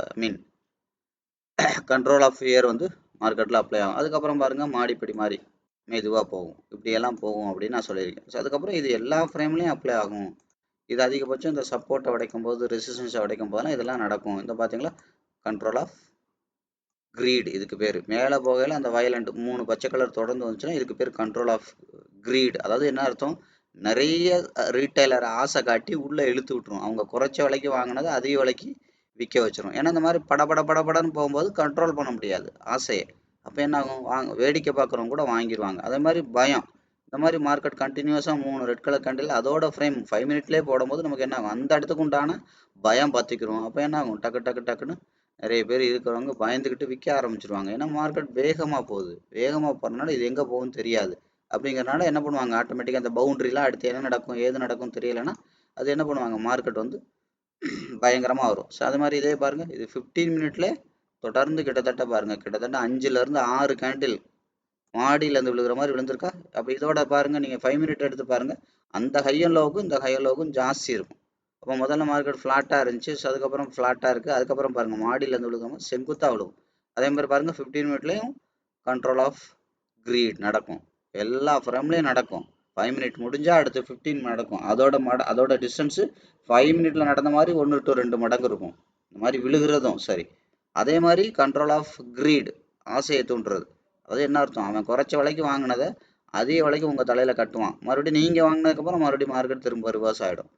கண்ட்ரோல் ஆஃப் ஃபியர் வந்து மார்க்கெட்டில் அப்ளை ஆகும். அதுக்கப்புறம் பாருங்கள் மாடிப்படி மாதிரி மெதுவாக போகும். இப்படியெல்லாம் போகும் அப்படின்னு நான் சொல்லியிருக்கேன். ஸோ அதுக்கப்புறம் இது எல்லா ஃப்ரேம்லேயும் அப்ளை ஆகும். இது அதிகபட்சம் இந்த சப்போர்ட்டை உடைக்கும் போது, ரெசிஸ்டன்ஸை உடைக்கும் போதெல்லாம் இதெல்லாம் நடக்கும். இந்த பார்த்தீங்களா கண்ட்ரோல் ஆஃப் கிரீட் இதுக்கு பேர். மேலே போகையில் அந்த வயலண்ட் 3 பச்சை கலர் தொடர்ந்து வந்துச்சுன்னா இதுக்கு பேர் கண்ட்ரோல் ஆஃப் கிரீட். அதாவது என்ன அர்த்தம், நிறைய ரீட்டைலர் ஆசை காட்டி உள்ளே இழுத்து விட்டுரும். அவங்க குறைச்ச விலைக்கு வாங்கினதை அதிக விலைக்கு விற்க வச்சிரும். ஏன்னா இந்த மாதிரி படபடன்னு போகும்போது கண்ட்ரோல் பண்ண முடியாது ஆசையை. அப்போ என்ன ஆகும், வேடிக்கை பார்க்குறவங்க கூட வாங்கிடுவாங்க. அதே மாதிரி பயம், இந்த மாதிரி மார்க்கெட் கண்டினியூஸாக 3 ரெட் கலர் கண்டில் அதோட ஃப்ரேம் 5 மினிட்லேயே போடும்போது நமக்கு என்ன ஆகும், அந்த இடத்துக்கு உண்டான பயம் பற்றிக்கிறோம். அப்போ என்ன ஆகும், டக்குன்னு நிறைய பேர் இருக்கிறவங்க பயந்துக்கிட்டு விற்க ஆரம்பிச்சிருவாங்க. ஏன்னா மார்க்கெட் வேகமாக போகுது. வேகமாக போகிறதுனால இது எங்கே போகும்னு தெரியாது. அப்படிங்கிறனால என்ன பண்ணுவாங்க, ஆட்டோமேட்டிக்காக அந்த பவுண்டரிலாம் அடுத்து என்ன நடக்கும் ஏது நடக்கும் தெரியலைன்னா அது என்ன பண்ணுவாங்க, மார்க்கெட் வந்து பயங்கரமாக வரும். ஸோ அது மாதிரி இதே பாருங்கள், இது 15 மினிட்ல தொடர்ந்து கிட்டத்தட்ட பாருங்கள், கிட்டத்தட்ட 5லேருந்து 6 கேண்டில் மாடியிலேருந்து விழுகிற மாதிரி விழுந்திருக்கா. அப்போ இதோட பாருங்கள், நீங்கள் 5 மினிட் எடுத்து பாருங்கள், அந்த ஹையன் லோவுக்கும் இந்த ஹையன் லோவுக்கும் ஜாஸ்தி இருக்கும். அப்போ முதல்ல மார்க்கெட் ஃப்ளாட்டாக இருந்துச்சு. ஸோ அதுக்கப்புறம் ஃப்ளாட்டாக இருக்குது. அதுக்கப்புறம் பாருங்கள் மாடியிலேருந்து விழுகாமல் செங்குத்தாக விழுகும். அதே மாதிரி பாருங்கள் 15 மினிட்லேயும் கண்ட்ரோல் ஆஃப் கிரீட் நடக்கும். எல்லா ஃப்ரேம்லேயும் நடக்கும். 5 மினிட் முடிஞ்சால் அடுத்து 15 நடக்கும். அதோட டிஸ்டன்ஸு 5 மினிட்ல நடந்த மாதிரி 1 to 2 மடங்கு இருக்கும். இந்த மாதிரி விழுகிறதும் சரி. அதே மாதிரி கண்ட்ரோல் ஆஃப் கிரீட், ஆசையை தூண்டுறது. அது என்ன அர்த்தம், அவன் குறைச்ச விலைக்கு வாங்கினதை அதிக விலைக்கு உங்கள் தலையில் கட்டுவான். மறுபடியும் நீங்கள் வாங்கினதுக்கப்புறம் மறுபடியும் மார்க்கெட் திரும்ப ரிவர்ஸ் ஆகிடும்.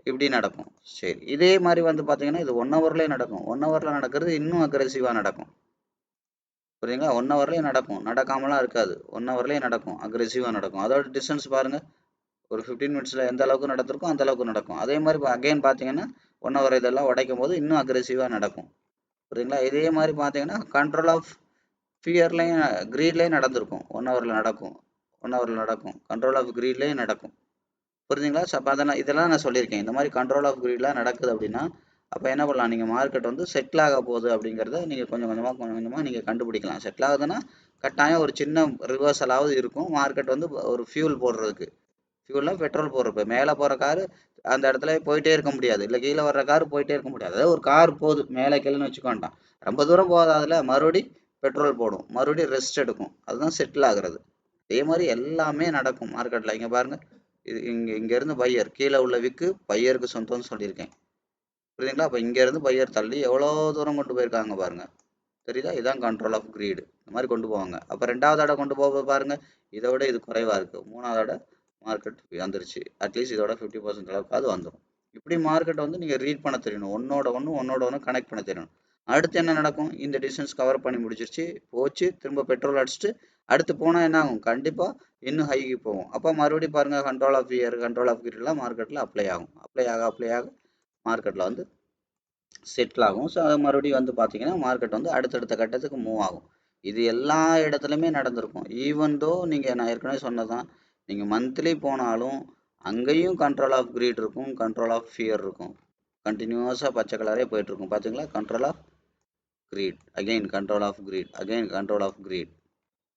இப்படி நடக்கும். சரி, இதே மாதிரி வந்து பார்த்தீங்கன்னா இது 1 ஹவர்லேயே நடக்கும். 1 ஹவரில் நடக்கிறது இன்னும் அக்ரெசிவாக நடக்கும். புரியுதுங்களா? 1 ஹவர்லேயே நடக்கும், நடக்காமலாம் இருக்காது. 1 ஹவர்லேயே நடக்கும், அக்ரெசிவாக நடக்கும். அதோட டிஸ்டன்ஸ் பாருங்கள், ஒரு 15 மினிட்ஸில் எந்த அளவுக்கு நடந்திருக்கும் அந்த அளவுக்கு நடக்கும். அதே மாதிரி அகைன் பார்த்தீங்கன்னா 1 ஹவர் இதெல்லாம் உடைக்கும் போது இன்னும் அக்ரெசிவாக நடக்கும். புரியுதுங்களா? இதே மாதிரி பார்த்தீங்கன்னா கண்ட்ரோல் ஆஃப் ஃபியர்லையும் கிரீட்லேயும் நடந்திருக்கும். 1 ஹவரில் நடக்கும், 1 ஹவரில் நடக்கும். கண்ட்ரோல் ஆஃப் கிரீட்லேயும் நடக்கும். புரிஞ்சுங்களா? ஸோ அப்போ இதெல்லாம் நான் சொல்லியிருக்கேன். இந்த மாதிரி கண்ட்ரோல் ஆஃப் கிரீட்லாம் நடக்குது அப்படின்னா அப்போ என்ன பண்ணலாம், நீங்கள் மார்க்கெட் வந்து செட்டில் ஆக போகுது அப்படிங்கிறத நீங்கள் கொஞ்சம் கொஞ்சமாக நீங்கள் கண்டுபிடிக்கலாம். செட்டில் ஆகுதுன்னா கட்டாயம் ஒரு சின்ன ரிவர்சலாவது இருக்கும். மார்க்கெட் வந்து ஒரு ஃபியூல் போடுறதுக்கு, ஃபியூலில் பெட்ரோல் போடுறப்ப மேலே போகிற காரு அந்த இடத்துல போயிட்டே இருக்க முடியாது, இல்லை கீழே வர்ற கார் போயிட்டே இருக்க முடியாது. அதாவது ஒரு கார் போகுது மேலே கீழேன்னு வச்சுக்கோண்டான், ரொம்ப தூரம் போகாத, அதில் மறுபடி பெட்ரோல் போடும், மறுபடியும் ரெஸ்ட் எடுக்கும். அதுதான் செட்டில் ஆகுறது. அதே மாதிரி எல்லாமே நடக்கும் மார்க்கெட்டில். இங்கே பாருங்கள், இது இங்கேருந்து பையர் கீழே உள்ள விக்கு பையருக்கு சொந்தம்னு சொல்லியிருக்கேன். புரியுதுங்களா? அப்போ இங்கேருந்து பையர் தள்ளி எவ்வளோ தூரம் கொண்டு போயிருக்காங்க பாருங்கள். தெரியுதா? இதுதான் கண்ட்ரோல் ஆஃப் கிரீடு. இந்த மாதிரி கொண்டு போவாங்க. அப்போ 2வது இடம் கொண்டு போக பாருங்கள், இதை விட இது குறைவாக இருக்குது. 3வது இடம் மார்க்கெட் வந்துருச்சு. அட்லீஸ்ட் இதோட 50% அளவுக்கு அது வந்துடும். இப்படி மார்க்கெட்டை வந்து நீங்கள் ரீட் பண்ண தெரியணும். ஒன்னோட ஒன்று கனெக்ட் பண்ண தெரியணும். அடுத்து என்ன நடக்கும், இந்த டிஸ்டன்ஸ் கவர் பண்ணி முடிச்சிருச்சு, போச்சு, திரும்ப பெட்ரோல் அடிச்சுட்டு அடுத்து போனால் என்ன ஆகும், கண்டிப்பாக இன்னும் ஹைக்கு போகும். அப்போ மறுபடியும் பாருங்கள் control of fear, control of கிரீட்லாம் மார்க்கெட்டில் அப்ளை ஆகும். அப்ளை ஆக மார்க்கெட்டில் வந்து செட்டில் ஆகும். ஸோ அது மறுபடியும் வந்து பார்த்தீங்கன்னா மார்க்கெட் வந்து அடுத்தடுத்த கட்டத்துக்கு மூவ் ஆகும். இது எல்லா இடத்துலையுமே நடந்திருக்கும். ஈவன் தோ நீங்கள் நான் ஏற்கனவே சொன்னதான், நீங்கள் மந்த்லி போனாலும் அங்கேயும் கண்ட்ரோல் ஆஃப் கிரீட் இருக்கும், கண்ட்ரோல் ஆஃப் ஃபியர் இருக்கும். கண்டினியூஸாக பச்சை கலரே போயிட்டுருக்கும். பார்த்தீங்களா? Control of greed, again control of greed, again control of greed.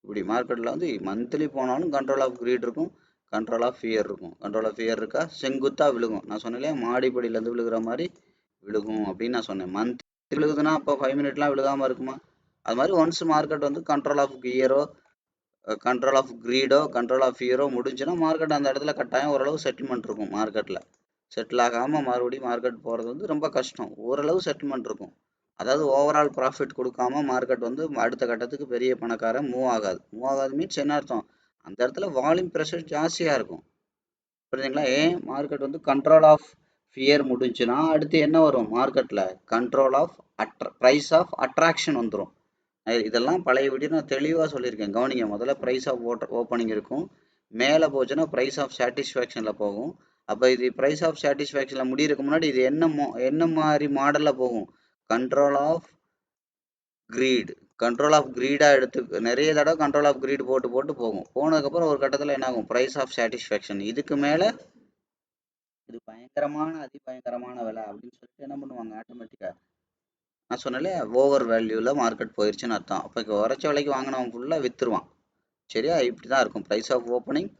இப்படி மார்க்கெட்டில் வந்து மந்த்லி போனாலும் கண்ட்ரோல் ஆஃப் கிரீட் இருக்கும், கண்ட்ரோல் ஆஃப் ஃபியர் இருக்கும். கண்ட்ரோல் ஆஃப் ஃபியர் இருக்கா, செங்குத்தாக விழுகும். நான் சொன்னேன் இல்லையா, மாடிப்படியிலேருந்து விழுகிற மாதிரி விழுகும் அப்படின்னு நான் சொன்னேன். மந்த் விழுகுதுன்னா அப்போ 5 மினிட்லாம் விழுகாமல் இருக்குமா? அது மாதிரி ஒன்ஸ் மார்க்கெட் வந்து கண்ட்ரோல் ஆஃப் கியரோ, கண்ட்ரோல் ஆஃப் கிரீடோ, கண்ட்ரோல் ஆஃப் ஃபியரோ முடிஞ்சுன்னா மார்க்கெட் அந்த இடத்துல கட்டாயம் ஓரளவு செட்டில்மெண்ட் இருக்கும். மார்க்கெட்டில் செட்டில் ஆகாமல் மறுபடியும் மார்க்கெட் போகிறது வந்து ரொம்ப கஷ்டம். ஓரளவு செட்டில்மெண்ட் இருக்கும். அதாவது ஓவரால் ப்ராஃபிட் கொடுக்காம மார்க்கெட் வந்து அடுத்த கட்டத்துக்கு பெரிய பணக்காரன் மூவ் ஆகாது மீன்ஸ் என்ன அர்த்தம், அந்த இடத்துல வால்யூம் ப்ரெஷர் ஜாஸ்தியாக இருக்கும். புரியுதுங்களா? ஏன் மார்க்கெட் வந்து கண்ட்ரோல் ஆஃப் ஃபியர் முடிஞ்சுன்னா அடுத்து என்ன வரும், மார்க்கெட்டில் control of price of attraction வந்துடும். இதெல்லாம் பழைய வீடியோ நான் தெளிவாக சொல்லியிருக்கேன், கவனிங்க. முதல்ல ப்ரைஸ் ஆஃப் ஓப்பனிங் இருக்கும், மேலே போச்சுன்னா ப்ரைஸ் ஆஃப் சாட்டிஸ்ஃபேக்ஷனில் போகும். அப்போ இது ப்ரைஸ் ஆஃப் சாட்டிஸ்ஃபேக்ஷனில் முடியறதுக்கு முன்னாடி இது என்ன மாதிரி மாடலில் போகும், control of greed, control of க்ரீடாக நிறைய தடவை கண்ட்ரோல் ஆஃப் க்ரீட் போட்டு போட்டு போகும். போனதுக்கப்புறம் ஒரு கட்டத்தில் என்ன ஆகும், ப்ரைஸ் ஆஃப் சாட்டிஸ்ஃபேக்ஷன், இதுக்கு மேலே இது பயங்கரமான அதிபயங்கரமான விலை அப்படின்னு சொல்லிட்டு என்ன பண்ணுவாங்க ஆட்டோமேட்டிக்காக. நான் சொன்னாலே ஓவர் வேல்யூவில் மார்க்கெட் போயிடுச்சுன்னு அர்த்தம். அப்போ குறைச்ச விலைக்கு வாங்கினவன் ஃபுல்லாக விற்றுருவான். சரியா? இப்படி தான் இருக்கும். Price of opening,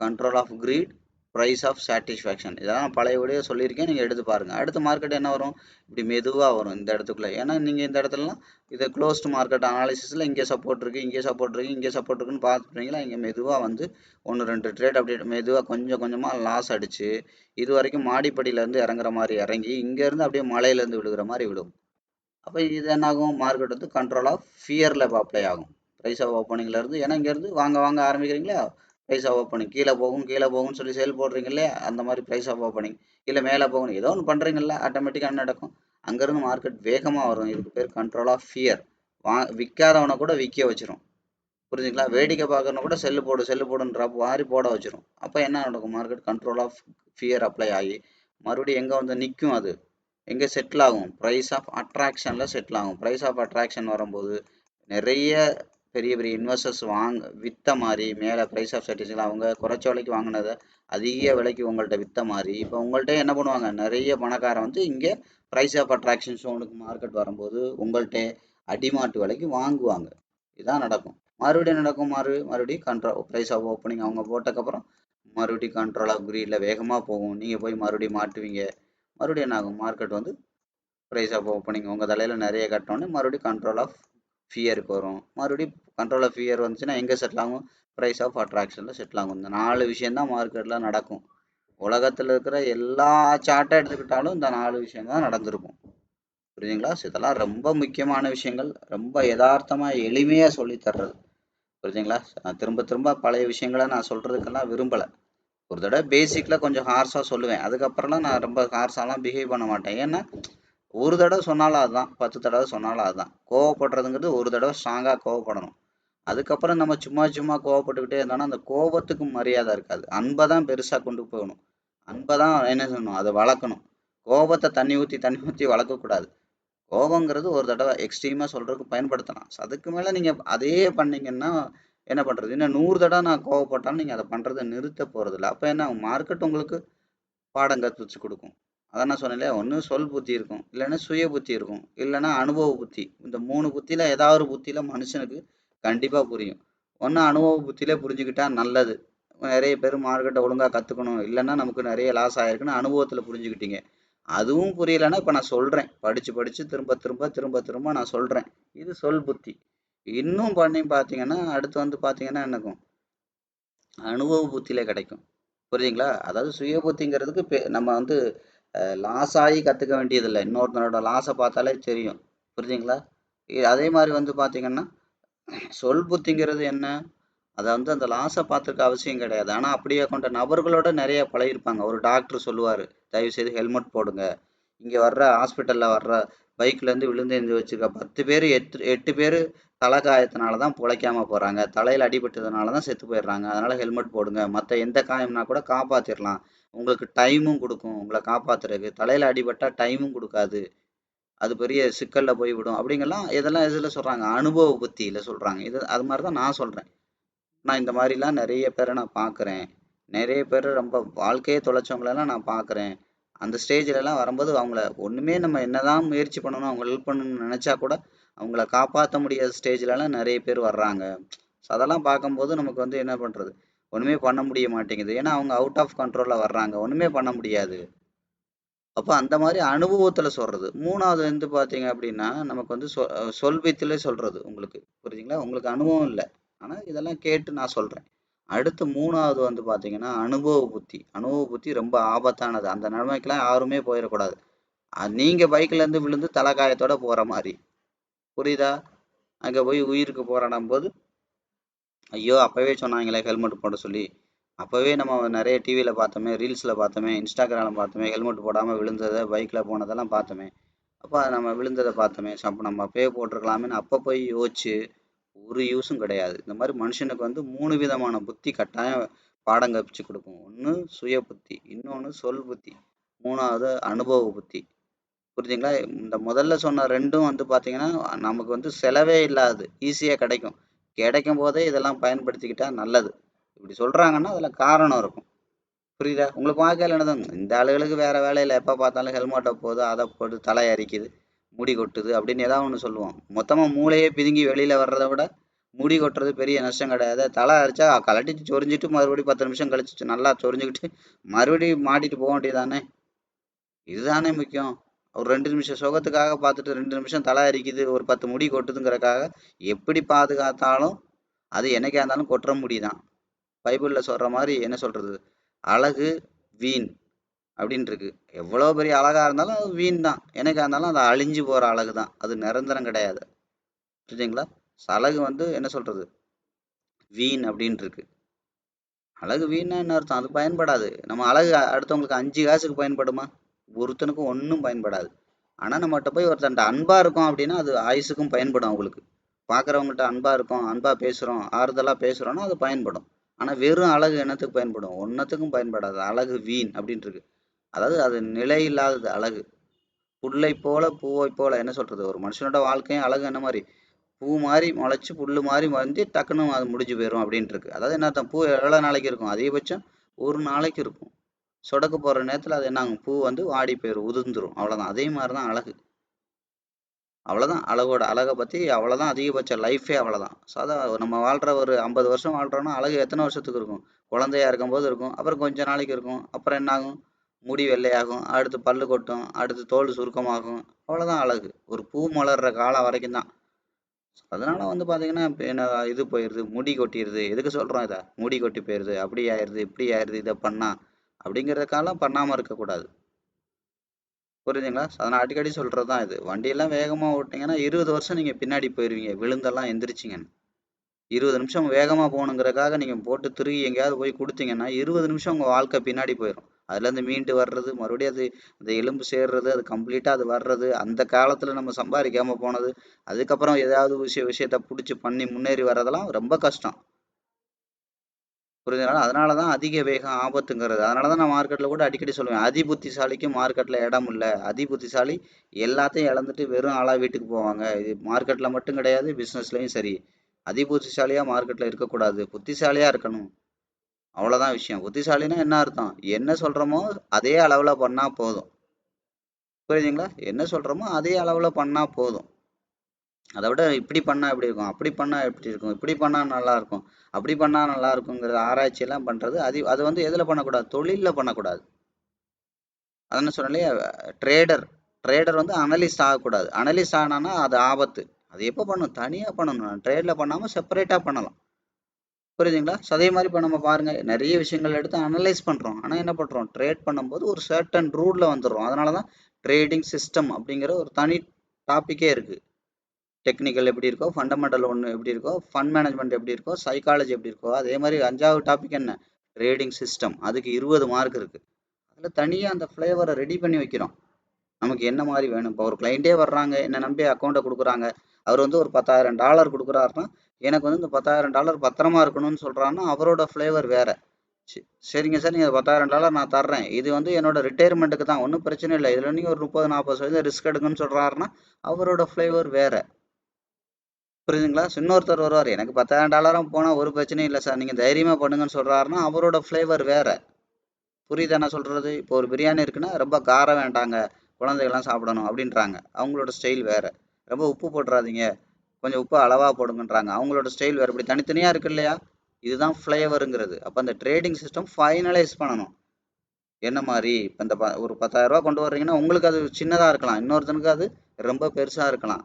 control of greed, price of satisfaction. இதெல்லாம் பழைய வீடியோ சொல்லியிருக்கேன், நீங்கள் எடுத்து பாருங்கள். அடுத்த மார்க்கெட் என்ன வரும், இப்படி மெதுவாக வரும் இந்த இடத்துக்குள்ளே. ஏன்னா நீங்கள் இந்த இடத்துலலாம் இதை க்ளோஸ்டு மார்க்கெட் அனாலிசிஸில் இங்கே சப்போர்ட் இருக்குது, இங்கே சப்போர்ட் இருக்குது, இங்கே சப்போர்ட் இருக்குன்னு பார்த்துட்டீங்களா. இங்கே மெதுவாக வந்து 1-2 ட்ரேட் அப்படி மெதுவாக கொஞ்சம் கொஞ்சமாக லாஸ் அடிச்சு இது வரைக்கும் மாடிப்படியிலேருந்து இறங்குற மாதிரி இறங்கி இங்கேருந்து அப்படியே மலையிலேருந்து விழுகிற மாதிரி விடும். அப்போ இது என்ன ஆகும், மார்க்கெட் வந்து கண்ட்ரோல் ஆஃப் ஃபியரில் அப்ளை ஆகும். ப்ரைஸ் ஆஃப் ஓப்பனிங்லேருந்து, ஏன்னா இங்கேருந்து வாங்க ஆரம்பிக்கிறீங்களா, ப்ரைஸ் ஆஃப் ஓப்பனிங் கீழே போகும்னு சொல்லி சேல் போடுறீங்க இல்லையா, அந்த மாதிரி ப்ரைஸ் ஆஃப் ஓப்பனிங் இல்லை மேலே போகணும் ஏதோ ஒன்று பண்ணுறீங்களா, ஆட்டோமேட்டிக்காக என்ன நடக்கும், அங்கேருந்து மார்க்கெட் வேகமாக வரும். இதுக்கு பேர் கண்ட்ரோல் ஆஃப் ஃபியர். விற்காதவனை கூட விற்க வச்சிரும். புரிஞ்சுங்களா? வேடிக்கை பார்க்கறவன கூட செல்லு போடுன்ற மாதிரி போட வச்சிரும். அப்போ என்ன நடக்கும், market control of fear apply ஆகி மறுபடியும் எங்கே வந்து நிற்கும், அது எங்கே செட்டில் ஆகும், ப்ரைஸ் ஆஃப் அட்ராக்ஷனில் செட்டில் ஆகும். ப்ரைஸ் ஆஃப் அட்ராக்ஷன் வரும்போது நிறைய பெரிய பெரிய இன்வெஸ்டர்ஸ் விற்ற மாதிரி மேலே ப்ரைஸ் ஆஃப் சாட்டிஸ்ஃபேக்ஷன் அவங்க குறைச்ச விலைக்கு வாங்கினதை அதிக விலைக்கு உங்கள்கிட்ட விற்ற மாதிரி இப்போ உங்கள்கிட்ட என்ன பண்ணுவாங்க, நிறைய பணக்காரன் வந்து இங்கே ப்ரைஸ் ஆஃப் அட்ராக்ஷன் ஸோனுக்கு மார்க்கெட் வரும்போது உங்கள்கிட்ட அடிமாட்டு விலைக்கு வாங்குவாங்க. இதுதான் நடக்கும். மறுபடியும் நடக்கும், மறுபடியும் கண்ட்ரோல் ப்ரைஸ் ஆஃப் ஓப்பனிங் அவங்க போட்டதுக்கப்புறம் மறுபடியும் கண்ட்ரோல் ஆஃப் க்ரீடில் வேகமாக போகும். நீங்கள் போய் மறுபடியும் மாட்டுவீங்க. மறுபடியும் என்ன ஆகும், மார்க்கெட் வந்து ப்ரைஸ் ஆஃப் ஓப்பனிங் உங்கள் தலையில் நிறைய கட்டணுன்னு மறுபடியும் கண்ட்ரோல் ஆஃப் ஃபியருக்கு வரும். மறுபடியும் கண்ட்ரோல் ஆஃப் ஃபியர் வந்துச்சுன்னா எங்கே செட்டில் ஆகும், ப்ரைஸ் ஆஃப் அட்ராக்ஷனில் செட்டில் ஆகும். இந்த 4 விஷயந்தான் மார்க்கெட்டில் நடக்கும். உலகத்தில் இருக்கிற எல்லா சார்ட்டை எடுத்துக்கிட்டாலும் இந்த 4 விஷயந்தான் நடந்திருக்கும். புரியுதுங்களா? இதெல்லாம் ரொம்ப முக்கியமான விஷயங்கள், ரொம்ப யதார்த்தமாக எளிமையாக சொல்லி தர்றது. புரியுதுங்களா? நான் திரும்ப திரும்ப பழைய விஷயங்களை நான் சொல்கிறதுக்கெல்லாம் விரும்பலை. ஒரு தடவை பேசிக்கில் கொஞ்சம் ஹார்ஸாக சொல்லுவேன், அதுக்கப்புறம்லாம் நான் ரொம்ப ஹார்ஸாலாம் பிஹேவ் பண்ண மாட்டேன். ஏன்னா ஒரு தடவை சொன்னாலும் அதுதான், 10 தடவை சொன்னாலும் அதுதான். கோவப்படுறதுங்கிறது ஒரு தடவை ஸ்ட்ராங்காக கோவப்படணும். அதுக்கப்புறம் நம்ம சும்மா கோவப்பட்டுக்கிட்டே இருந்தோம்னா அந்த கோபத்துக்கு மரியாதை இருக்காது. அன்பை தான் பெருசாக கொண்டு போகணும். அன்பை தான் என்ன சொல்லணும், அதை வளர்க்கணும். கோபத்தை தண்ணி ஊற்றி வளர்க்கக்கூடாது. கோபங்கிறது ஒரு தடவை எக்ஸ்ட்ரீமாக சொல்கிறதுக்கு பயன்படுத்தலாம். அதுக்கு மேலே நீங்கள் அதே பண்ணீங்கன்னா என்ன பண்ணுறது, இன்னும் 100 தடவை நான் கோவப்பட்டாலும் நீங்கள் அதை பண்ணுறதை நிறுத்த போகிறதில்ல. அப்போ என்ன, மார்க்கெட் உங்களுக்கு பாடம் கற்பிச்சு கொடுக்கும். அதான் நான் சொன்னேன் இல்லையா, ஒன்று சொல் புத்தி இருக்கும், இல்லைன்னா சுய புத்தி இருக்கும், இல்லைன்னா அனுபவ புத்தி. இந்த 3 புத்தியில் ஏதாவது ஒரு புத்தியில் மனுஷனுக்கு கண்டிப்பாக புரியும். ஒன்று அனுபவ புத்தியிலே புரிஞ்சுக்கிட்டா நல்லது. நிறைய பேர் மார்க்கெட்டை ஒழுங்காக கற்றுக்கணும், இல்லைன்னா நமக்கு நிறைய லாஸ் ஆகிருக்குன்னு அனுபவத்தில் புரிஞ்சுக்கிட்டீங்க. அதுவும் புரியலைன்னா இப்போ நான் சொல்கிறேன், படித்து திரும்ப நான் சொல்கிறேன். இது சொல் புத்தி. இன்னும் பண்ணி பார்த்தீங்கன்னா அடுத்து வந்து பார்த்தீங்கன்னா என்னக்கும், அனுபவ புத்தியிலே கிடைக்கும். புரியுதுங்களா? அதாவது சுய புத்திங்கிறதுக்கு நம்ம வந்து லாஸ் ஆகி கற்றுக்க வேண்டியதில்லை, இன்னொருத்தனோட லாஸை பார்த்தாலே தெரியும். புரியுதுங்களா? அதே மாதிரி வந்து பார்த்தீங்கன்னா சொல் புத்திங்கிறது என்ன, அதை வந்து அந்த லாஸை பார்த்துருக்க அவசியம் கிடையாது. ஆனால் அப்படியே கொண்ட நபர்களோட நிறைய பழகிருப்பாங்க. ஒரு டாக்டர் சொல்லுவார், தயவுசெய்து ஹெல்மெட் போடுங்க. இங்கே வர்ற ஹாஸ்பிட்டலில் வர்ற பைக்லேருந்து விழுந்து எழுந்து வச்சுருக்க 10 பேர் 8 பேர் தலை காயத்தினால தான் பிழைக்காம போகிறாங்க, தலையில் அடிபட்டதுனால தான் செத்து போயிடுறாங்க. அதனால் ஹெல்மெட் போடுங்க. மற்ற எந்த காயம்னா கூட காப்பாற்றிடலாம், உங்களுக்கு டைமும் கொடுக்கும் உங்களை காப்பாற்றுறதுக்கு. தலையில் அடிபட்டால் டைமும் கொடுக்காது, அது பெரிய சிக்கலில் போய் விடும் அப்படிங்கலாம். இதெல்லாம் இதில் சொல்கிறாங்க, அனுபவ புத்தியில் சொல்கிறாங்க. இது அது மாதிரி தான் நான் சொல்கிறேன். நான் இந்த மாதிரிலாம் நிறைய பேரை நான் பார்க்குறேன். நிறைய பேர் ரொம்ப வாழ்க்கையே தொலைச்சவங்களெல்லாம் நான் பார்க்குறேன். அந்த ஸ்டேஜ்லலாம் வரும்போது அவங்கள ஒன்றுமே நம்ம என்னதான் முயற்சி பண்ணணும், அவங்க ஹெல்ப் பண்ணணும்னு நினச்சா கூட அவங்கள காப்பாற்ற முடியாத ஸ்டேஜ்லலாம் நிறைய பேர் வர்றாங்க. ஸோ அதெல்லாம் பார்க்கும்போது நமக்கு வந்து என்ன பண்ணுறது, ஒன்றுமே பண்ண முடிய மாட்டேங்குது. ஏன்னா அவங்க அவுட் ஆஃப் கண்ட்ரோலில் வர்றாங்க, ஒன்றுமே பண்ண முடியாது. அப்போ அந்த மாதிரி அனுபவத்தில் சொல்கிறது. 3வது வந்து பார்த்தீங்க அப்படின்னா நமக்கு வந்து சொல்வித்திலே சொல்கிறது. உங்களுக்கு புரியுதுங்களா? உங்களுக்கு அனுபவம் இல்லை, ஆனால் இதெல்லாம் கேட்டு நான் சொல்கிறேன். அடுத்து 3வது வந்து பார்த்தீங்கன்னா அனுபவ புத்தி. அனுபவ புத்தி ரொம்ப ஆபத்தானது. அந்த நிலைமைக்கெல்லாம் யாருமே போயிடக்கூடாது. நீங்கள் பைக்லேருந்து விழுந்து தலைக்காயத்தோட போகிற மாதிரி, புரியுதா? அங்கே போய் உயிருக்கு போராடும் போது ஐயோ அப்போவே சொன்னாங்களே ஹெல்மெட் போட சொல்லி, அப்போவே நம்ம நிறைய டிவியில் பார்த்தோமே, ரீல்ஸில் பார்த்தோமே, இன்ஸ்டாகிராமில் பார்த்தோமே, ஹெல்மெட் போடாமல் விழுந்ததை, பைக்கில் போனதெல்லாம் பார்த்தோமே, அப்போ நம்ம விழுந்ததை பார்த்தோமே, அப்போ நம்ம அப்போயே போட்டிருக்கலாமேன்னு அப்போ போய் யோசிச்சு ஒரு யூஸும் கிடையாது. இந்த மாதிரி மனுஷனுக்கு வந்து 3 விதமான புத்தி கட்டாயம் பாடம் கற்பிச்சு கொடுக்கும். ஒன்று சுய புத்தி, இன்னொன்று சொல் புத்தி, 3வது அனுபவ புத்தி. புரியுதுங்களா? இந்த முதல்ல சொன்ன 2ம் வந்து பார்த்தீங்கன்னா, நமக்கு வந்து செலவே இல்லாதது. ஈஸியா கிடைக்கும். கிடைக்கும் போதே இதெல்லாம் பயன்படுத்திக்கிட்டா நல்லது. இப்படி சொல்றாங்கன்னா, அதுல காரணம் இருக்கும். புரியுதா? உங்களுக்கு பார்க்கையில என்னது, இந்த ஆளுகளுக்கு வேற வேலை இல்ல. எப்ப பார்த்தாலும் ஹெல்மெட்ட போது, அத போட்டு தலை அரிக்குது, முடி கொட்டுது அப்படின்னு ஏதாவது ஒண்ணு சொல்லுவோம். மொத்தமா மூளையே பிதுங்கி வெளியில வர்றத விட, முடி கொட்டுறது பெரிய நஷ்டம் கிடையாது. தலை அரிச்சா கழட்டிட்டு சொரிஞ்சிட்டு மறுபடியும் 10 நிமிஷம் கழிச்சு நல்லா சொரிஞ்சுக்கிட்டு மறுபடியும் மாட்டிட்டு போக வேண்டியதுதானே. இதுதானே முக்கியம். ஒரு 2 நிமிஷம் சுகத்துக்காக பார்த்துட்டு 2 நிமிஷம் தலை அரிக்குது, ஒரு 10 முடி கொட்டுதுங்கிறக்காக எப்படி பாதுகாத்தாலும் அது என்னைக்கா இருந்தாலும் கொட்டுற முடிதான். பைபிள்ல சொல்ற மாதிரி என்ன சொல்றது, அழகு வீண் அப்படின்னு இருக்கு. எவ்வளவு பெரிய அழகா இருந்தாலும் அது வீண் தான். என்னைக்கா இருந்தாலும் அது அழிஞ்சு போற அழகு தான். அது நிரந்தரம் கிடையாது. புரியுதுங்களா? அழகு வந்து என்ன சொல்றது, வீண் அப்படின்னு இருக்கு. அழகு வீணா என்ன அர்த்தம்? அது பயன்படாது. நம்ம அழகு அடுத்தவங்களுக்கு 5 காசுக்கு பயன்படுமா? ஒருத்தனுக்கும் ஒன்றும் பயன்படாது. ஆனா நம்மகிட்ட போய் ஒருத்தன்ட்ட அன்பா இருக்கோம் அப்படின்னா அது ஆயுசுக்கும் பயன்படும் அவங்களுக்கு. பார்க்குறவங்ககிட்ட அன்பா இருக்கோம், அன்பா பேசுறோம், ஆறுதலா பேசுறோம்னா அது பயன்படும். ஆனா வெறும் அழகு என்னத்துக்கு பயன்படும்? ஒன்னத்துக்கும் பயன்படாது. அழகு வீண் அப்படின்னு இருக்கு. அதாவது அது நிலை இல்லாதது அழகு. புல்லை போல பூவை போல என்ன சொல்றது, ஒரு மனுஷனோட வாழ்க்கையும் அழகு என்ன மாதிரி, பூ மாதிரி முளைச்சு புல்லு மாதிரி வந்து டக்குன்னு அது முடிஞ்சு போயிடும் அப்படின்ட்டு இருக்கு. அதாவது என்ன அர்த்தம், பூ எவ்வளவு நாளைக்கு இருக்கும்? அதிகபட்சம் ஒரு நாளைக்கு இருக்கும். சொடக்கு போற நேரத்துல அது என்ன ஆகும், பூ வந்து வாடி போயிடும், உதிர்ந்துரும், அவ்வளவுதான். அதே மாதிரிதான் அழகு. அவ்வளவுதான். அழகோட அழகை பத்தி அவ்வளவுதான். அதிகபட்ச லைஃபே அவ்வளவுதான். சாதா நம்ம வாழ்ற ஒரு 50 வருஷம் வாழ்றோம்னா அழகு எத்தனை வருஷத்துக்கு இருக்கும்? குழந்தையா இருக்கும் போது இருக்கும், அப்புறம் கொஞ்ச நாளைக்கு இருக்கும், அப்புறம் என்ன ஆகும், முடி வெள்ளையாகும், அடுத்து பல்லு கொட்டும், அடுத்து தோல் சுருக்கமாகும். அவ்வளவுதான் அழகு. ஒரு பூ மலர்ற காலம் வரைக்கும் தான். அதனால வந்து பாத்தீங்கன்னா இப்ப என்ன, இது போயிருது, முடி கொட்டிடுது. எதுக்கு சொல்றோம் இத, முடி கொட்டி போயிருது, அப்படி ஆயிருது, இப்படி ஆயிருது, இதை பண்ணா அப்படிங்கறதுக்காக பண்ணாம இருக்க கூடாது. புரியுதுங்களா? நான் அடிக்கடி சொல்றதுதான் இது. வண்டியெல்லாம் வேகமா ஓட்டுனீங்கன்னா 20 வருஷம் நீங்க பின்னாடி போயிருவீங்க. விழுந்தெல்லாம் எந்திரிச்சிங்கன்னு. 20 நிமிஷம் வேகமா போகணுங்கிறதுக்காக நீங்க போட்டு திருகி எங்கேயாவது போய் கொடுத்தீங்கன்னா 20 நிமிஷம் உங்க வாழ்க்கை பின்னாடி போயிடும். அதுல இருந்து மீண்டு வர்றது, மறுபடியும் அது அந்த எலும்பு சேர்றது, அது கம்ப்ளீட்டா அது வர்றது, அந்த காலத்துல நம்ம சம்பாதிக்காம போனது, அதுக்கப்புறம் ஏதாவது விஷயத்த புடிச்சு பண்ணி முன்னேறி வர்றதெல்லாம் ரொம்ப கஷ்டம். புரியுதுங்களா? அதனாலதான் அதிக வேகம் ஆபத்துங்கிறது. அதனாலதான் நான் மார்க்கெட்ல கூட அடிக்கடி சொல்லுவேன், அதி புத்திசாலிக்கு மார்க்கெட்ல இடம் இல்ல. அதி புத்திசாலி எல்லாத்தையும் இழந்துட்டு வெறும் ஆளா வீட்டுக்கு போவாங்க. இது மார்க்கெட்ல மட்டும் கிடையாது, பிசினஸ்லயும் சரி. அதி புத்திசாலியா மார்க்கெட்ல இருக்கக்கூடாது, புத்திசாலியா இருக்கணும். அவ்வளவுதான் விஷயம். புத்திசாலின்னா என்ன அர்த்தம், என்ன சொல்றோமோ அதே அளவுல பண்ணா போதும். புரியுதுங்களா? என்ன சொல்றோமோ அதே அளவுல பண்ணா போதும். அதை விட இப்படி பண்ணா எப்படி இருக்கும், அப்படி பண்ணா எப்படி இருக்கும், இப்படி பண்ணா நல்லா இருக்கும், அப்படி பண்ணா நல்லா இருக்குங்கிற ஆராய்ச்சி எல்லாம் பண்றது அது வந்து எதுல பண்ணக்கூடாது, தொழில்ல பண்ணக்கூடாது. அதான் சொன்னேன் இல்லையா, ட்ரேடர் ட்ரேடர் வந்து அனலிஸ்ட் ஆகக்கூடாது. அனலிஸ்ட் ஆனானா அது ஆபத்து. அது எப்போ பண்ணணும், தனியா பண்ணணும். ட்ரேட்ல பண்ணாம செப்பரேட்டா பண்ணலாம். புரியுதுங்களா? அதே மாதிரி இப்போ நம்ம பாருங்க, நிறைய விஷயங்கள் எடுத்து அனலைஸ் பண்றோம். ஆனா என்ன பண்றோம், ட்ரேட் பண்ணும்போது ஒரு சர்டன் ரூல்ல வந்துடுறோம். அதனாலதான் ட்ரேடிங் சிஸ்டம் அப்படிங்கிற ஒரு தனி டாபிக்கே இருக்கு. டெக்னிக்கல் எப்படி இருக்கோ, ஃபண்டமெண்டல் ஒன்று எப்படி இருக்கோ, ஃபண்ட் மேனேஜ்மெண்ட் எப்படி இருக்கோ, சைக்காலஜி எப்படி இருக்கோ, அதே மாதிரி 5வது டாபிக் என்ன, ட்ரேடிங் சிஸ்டம். அதுக்கு 20 மார்க் இருக்கு. அதுல தனியா அந்த ஃபிளேவரை ரெடி பண்ணி வைக்கிறோம். நமக்கு என்ன மாதிரி வேணும். இப்போ ஒரு கிளைண்டே வர்றாங்க, என்ன நம்பி அக்கௌண்ட்டை கொடுக்குறாங்க. அவர் வந்து ஒரு $10,000 கொடுக்குறாருன்னா, எனக்கு வந்து இந்த $10,000 பத்திரமா இருக்கணும்னு சொல்றாருன்னா அவரோட ஃபிளேவர் வேற. சரிங்க சார், நீங்க $10,000 நான் தர்றேன், இது வந்து என்னோட ரிட்டையர்மெண்ட்டுக்கு தான், ஒன்றும் பிரச்சனை இல்லை, இதுல நீங்க ஒரு 30-40% ரிஸ்க் எடுக்குன்னு சொல்றாருன்னா அவரோட ஃபிளேவர் வேற. புரியுதுங்களா? இன்னொருத்தர் வருவார், எனக்கு $10,000 போனா ஒரு பிரச்சனையும் இல்லை சார், நீங்க தைரியமா பண்ணுங்கன்னு சொல்றாருன்னா அவரோட ஃபிளேவர் வேற. புரியுதா நான் சொல்றது? இப்போ ஒரு பிரியாணி இருக்குன்னா ரொம்ப காரம் வேண்டாங்க, குழந்தைகள்லாம் சாப்பிடணும் அப்படின்றாங்க, அவங்களோட ஸ்டைல் வேற. ரொம்ப உப்பு போட்டுறாதீங்க, கொஞ்சம் உப்பு அளவா போடுங்கன்றாங்க, அவங்களோட ஸ்டைல் வேற. இப்படி தனித்தனியா இருக்கு இல்லையா? இதுதான் ஃபிளேவருங்கிறது. அப்ப அந்த ட்ரேடிங் சிஸ்டம் ஃபைனலைஸ் பண்ணணும். என்ன மாதிரி இப்போ இந்த ஒரு $10,000 கொண்டு வர்றீங்கன்னா உங்களுக்கு அது சின்னதா இருக்கலாம், இன்னொருத்தனுக்கு அது ரொம்ப பெருசா இருக்கலாம்.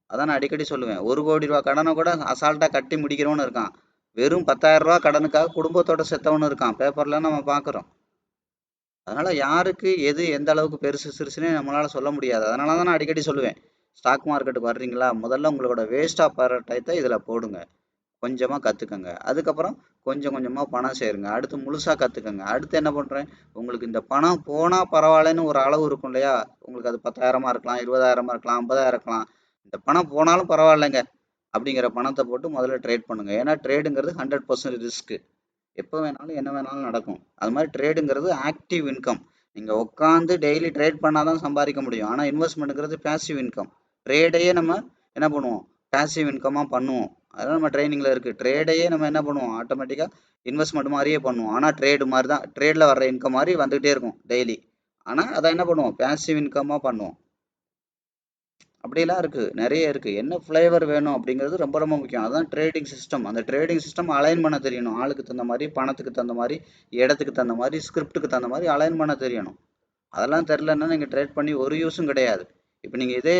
அதான் நான் அடிக்கடி சொல்லுவேன், 1 கோடி ரூபா கடனை கூட அசால்ட்டா கட்டி முடிக்கிறவனு இருக்கான். வெறும் $10,000 கடனுக்காக குடும்பத்தோட செத்தவனு இருக்கான். பேப்பர்ல நம்ம பாக்குறோம். அதனால யாருக்கு எது எந்த அளவுக்கு பெருசு சிறுசுன்னு நம்மளால சொல்ல முடியாது. அதனாலதான் நான் அடிக்கடி சொல்லுவேன், ஸ்டாக் மார்க்கெட்டுக்கு வர்றீங்களா, முதல்ல உங்களோட வேஸ்ட் ஆஃப் டயத்தை இதுல போடுங்க, கொஞ்சமா கத்துக்கங்க, அதுக்கப்புறம் கொஞ்சம் கொஞ்சமா பணம் சேருங்க, அடுத்து முழுசா கத்துக்கங்க, அடுத்து என்ன பண்றேன், உங்களுக்கு இந்த பணம் போனா பரவாயில்லன்னு ஒரு அளவு இருக்கும் இல்லையா, உங்களுக்கு அது 10,000 இருக்கலாம், 20,000 இருக்கலாம், 50,000 இருக்கலாம். இந்த பணம் போனாலும் பரவாயில்லைங்க அப்படிங்கிற பணத்தை போட்டு முதல்ல ட்ரேட் பண்ணுங்க. ஏன்னா ட்ரேடுங்கிறது 100% ரிஸ்க். எப்போ வேணாலும் என்ன வேணாலும் நடக்கும். அது மாதிரி ட்ரேடுங்கிறது ஆக்டிவ் இன்கம். நீங்கள் உட்காந்து டெய்லி ட்ரேட் பண்ணால் தான் சம்பாதிக்க முடியும். ஆனால் இன்வெஸ்ட்மெண்ட்டுங்கிறது பேசிவ் இன்கம். ட்ரேடையே நம்ம என்ன பண்ணுவோம், பேசிவ் இன்கமாக பண்ணுவோம். அதெல்லாம் நம்ம ட்ரைனிங்கில் இருக்குது. ட்ரேடையே நம்ம என்ன பண்ணுவோம், ஆட்டோமேட்டிக்காக இன்வெஸ்ட்மெண்ட் மாதிரியே பண்ணுவோம். ஆனால் ட்ரேடு மாதிரி தான், ட்ரேடில் வர்ற இன்கம் மாதிரி வந்துகிட்டே இருக்கும் டெய்லி. ஆனால் அதை என்ன பண்ணுவோம், பேசிவ் இன்கமாக பண்ணுவோம். அப்படிலாம் இருக்குது, நிறைய இருக்குது. என்ன ஃப்ளேவர் வேணும் அப்படிங்கிறது ரொம்ப ரொம்ப முக்கியம். அதுதான் ட்ரேடிங் சிஸ்டம். அந்த ட்ரேடிங் சிஸ்டம் அலைன் பண்ண தெரியணும். ஆளுக்கு தகுந்த மாதிரி, பணத்துக்கு தகுந்த மாதிரி, இடத்துக்கு தகுந்த மாதிரி, ஸ்கிரிப்டுக்கு தகுந்த மாதிரி அலைன் பண்ண தெரியணும். அதெல்லாம் தெரிலன்னா நீங்கள் ட்ரேட் பண்ணி ஒரு யூஸும் கிடையாது. இப்போ நீங்கள் இதே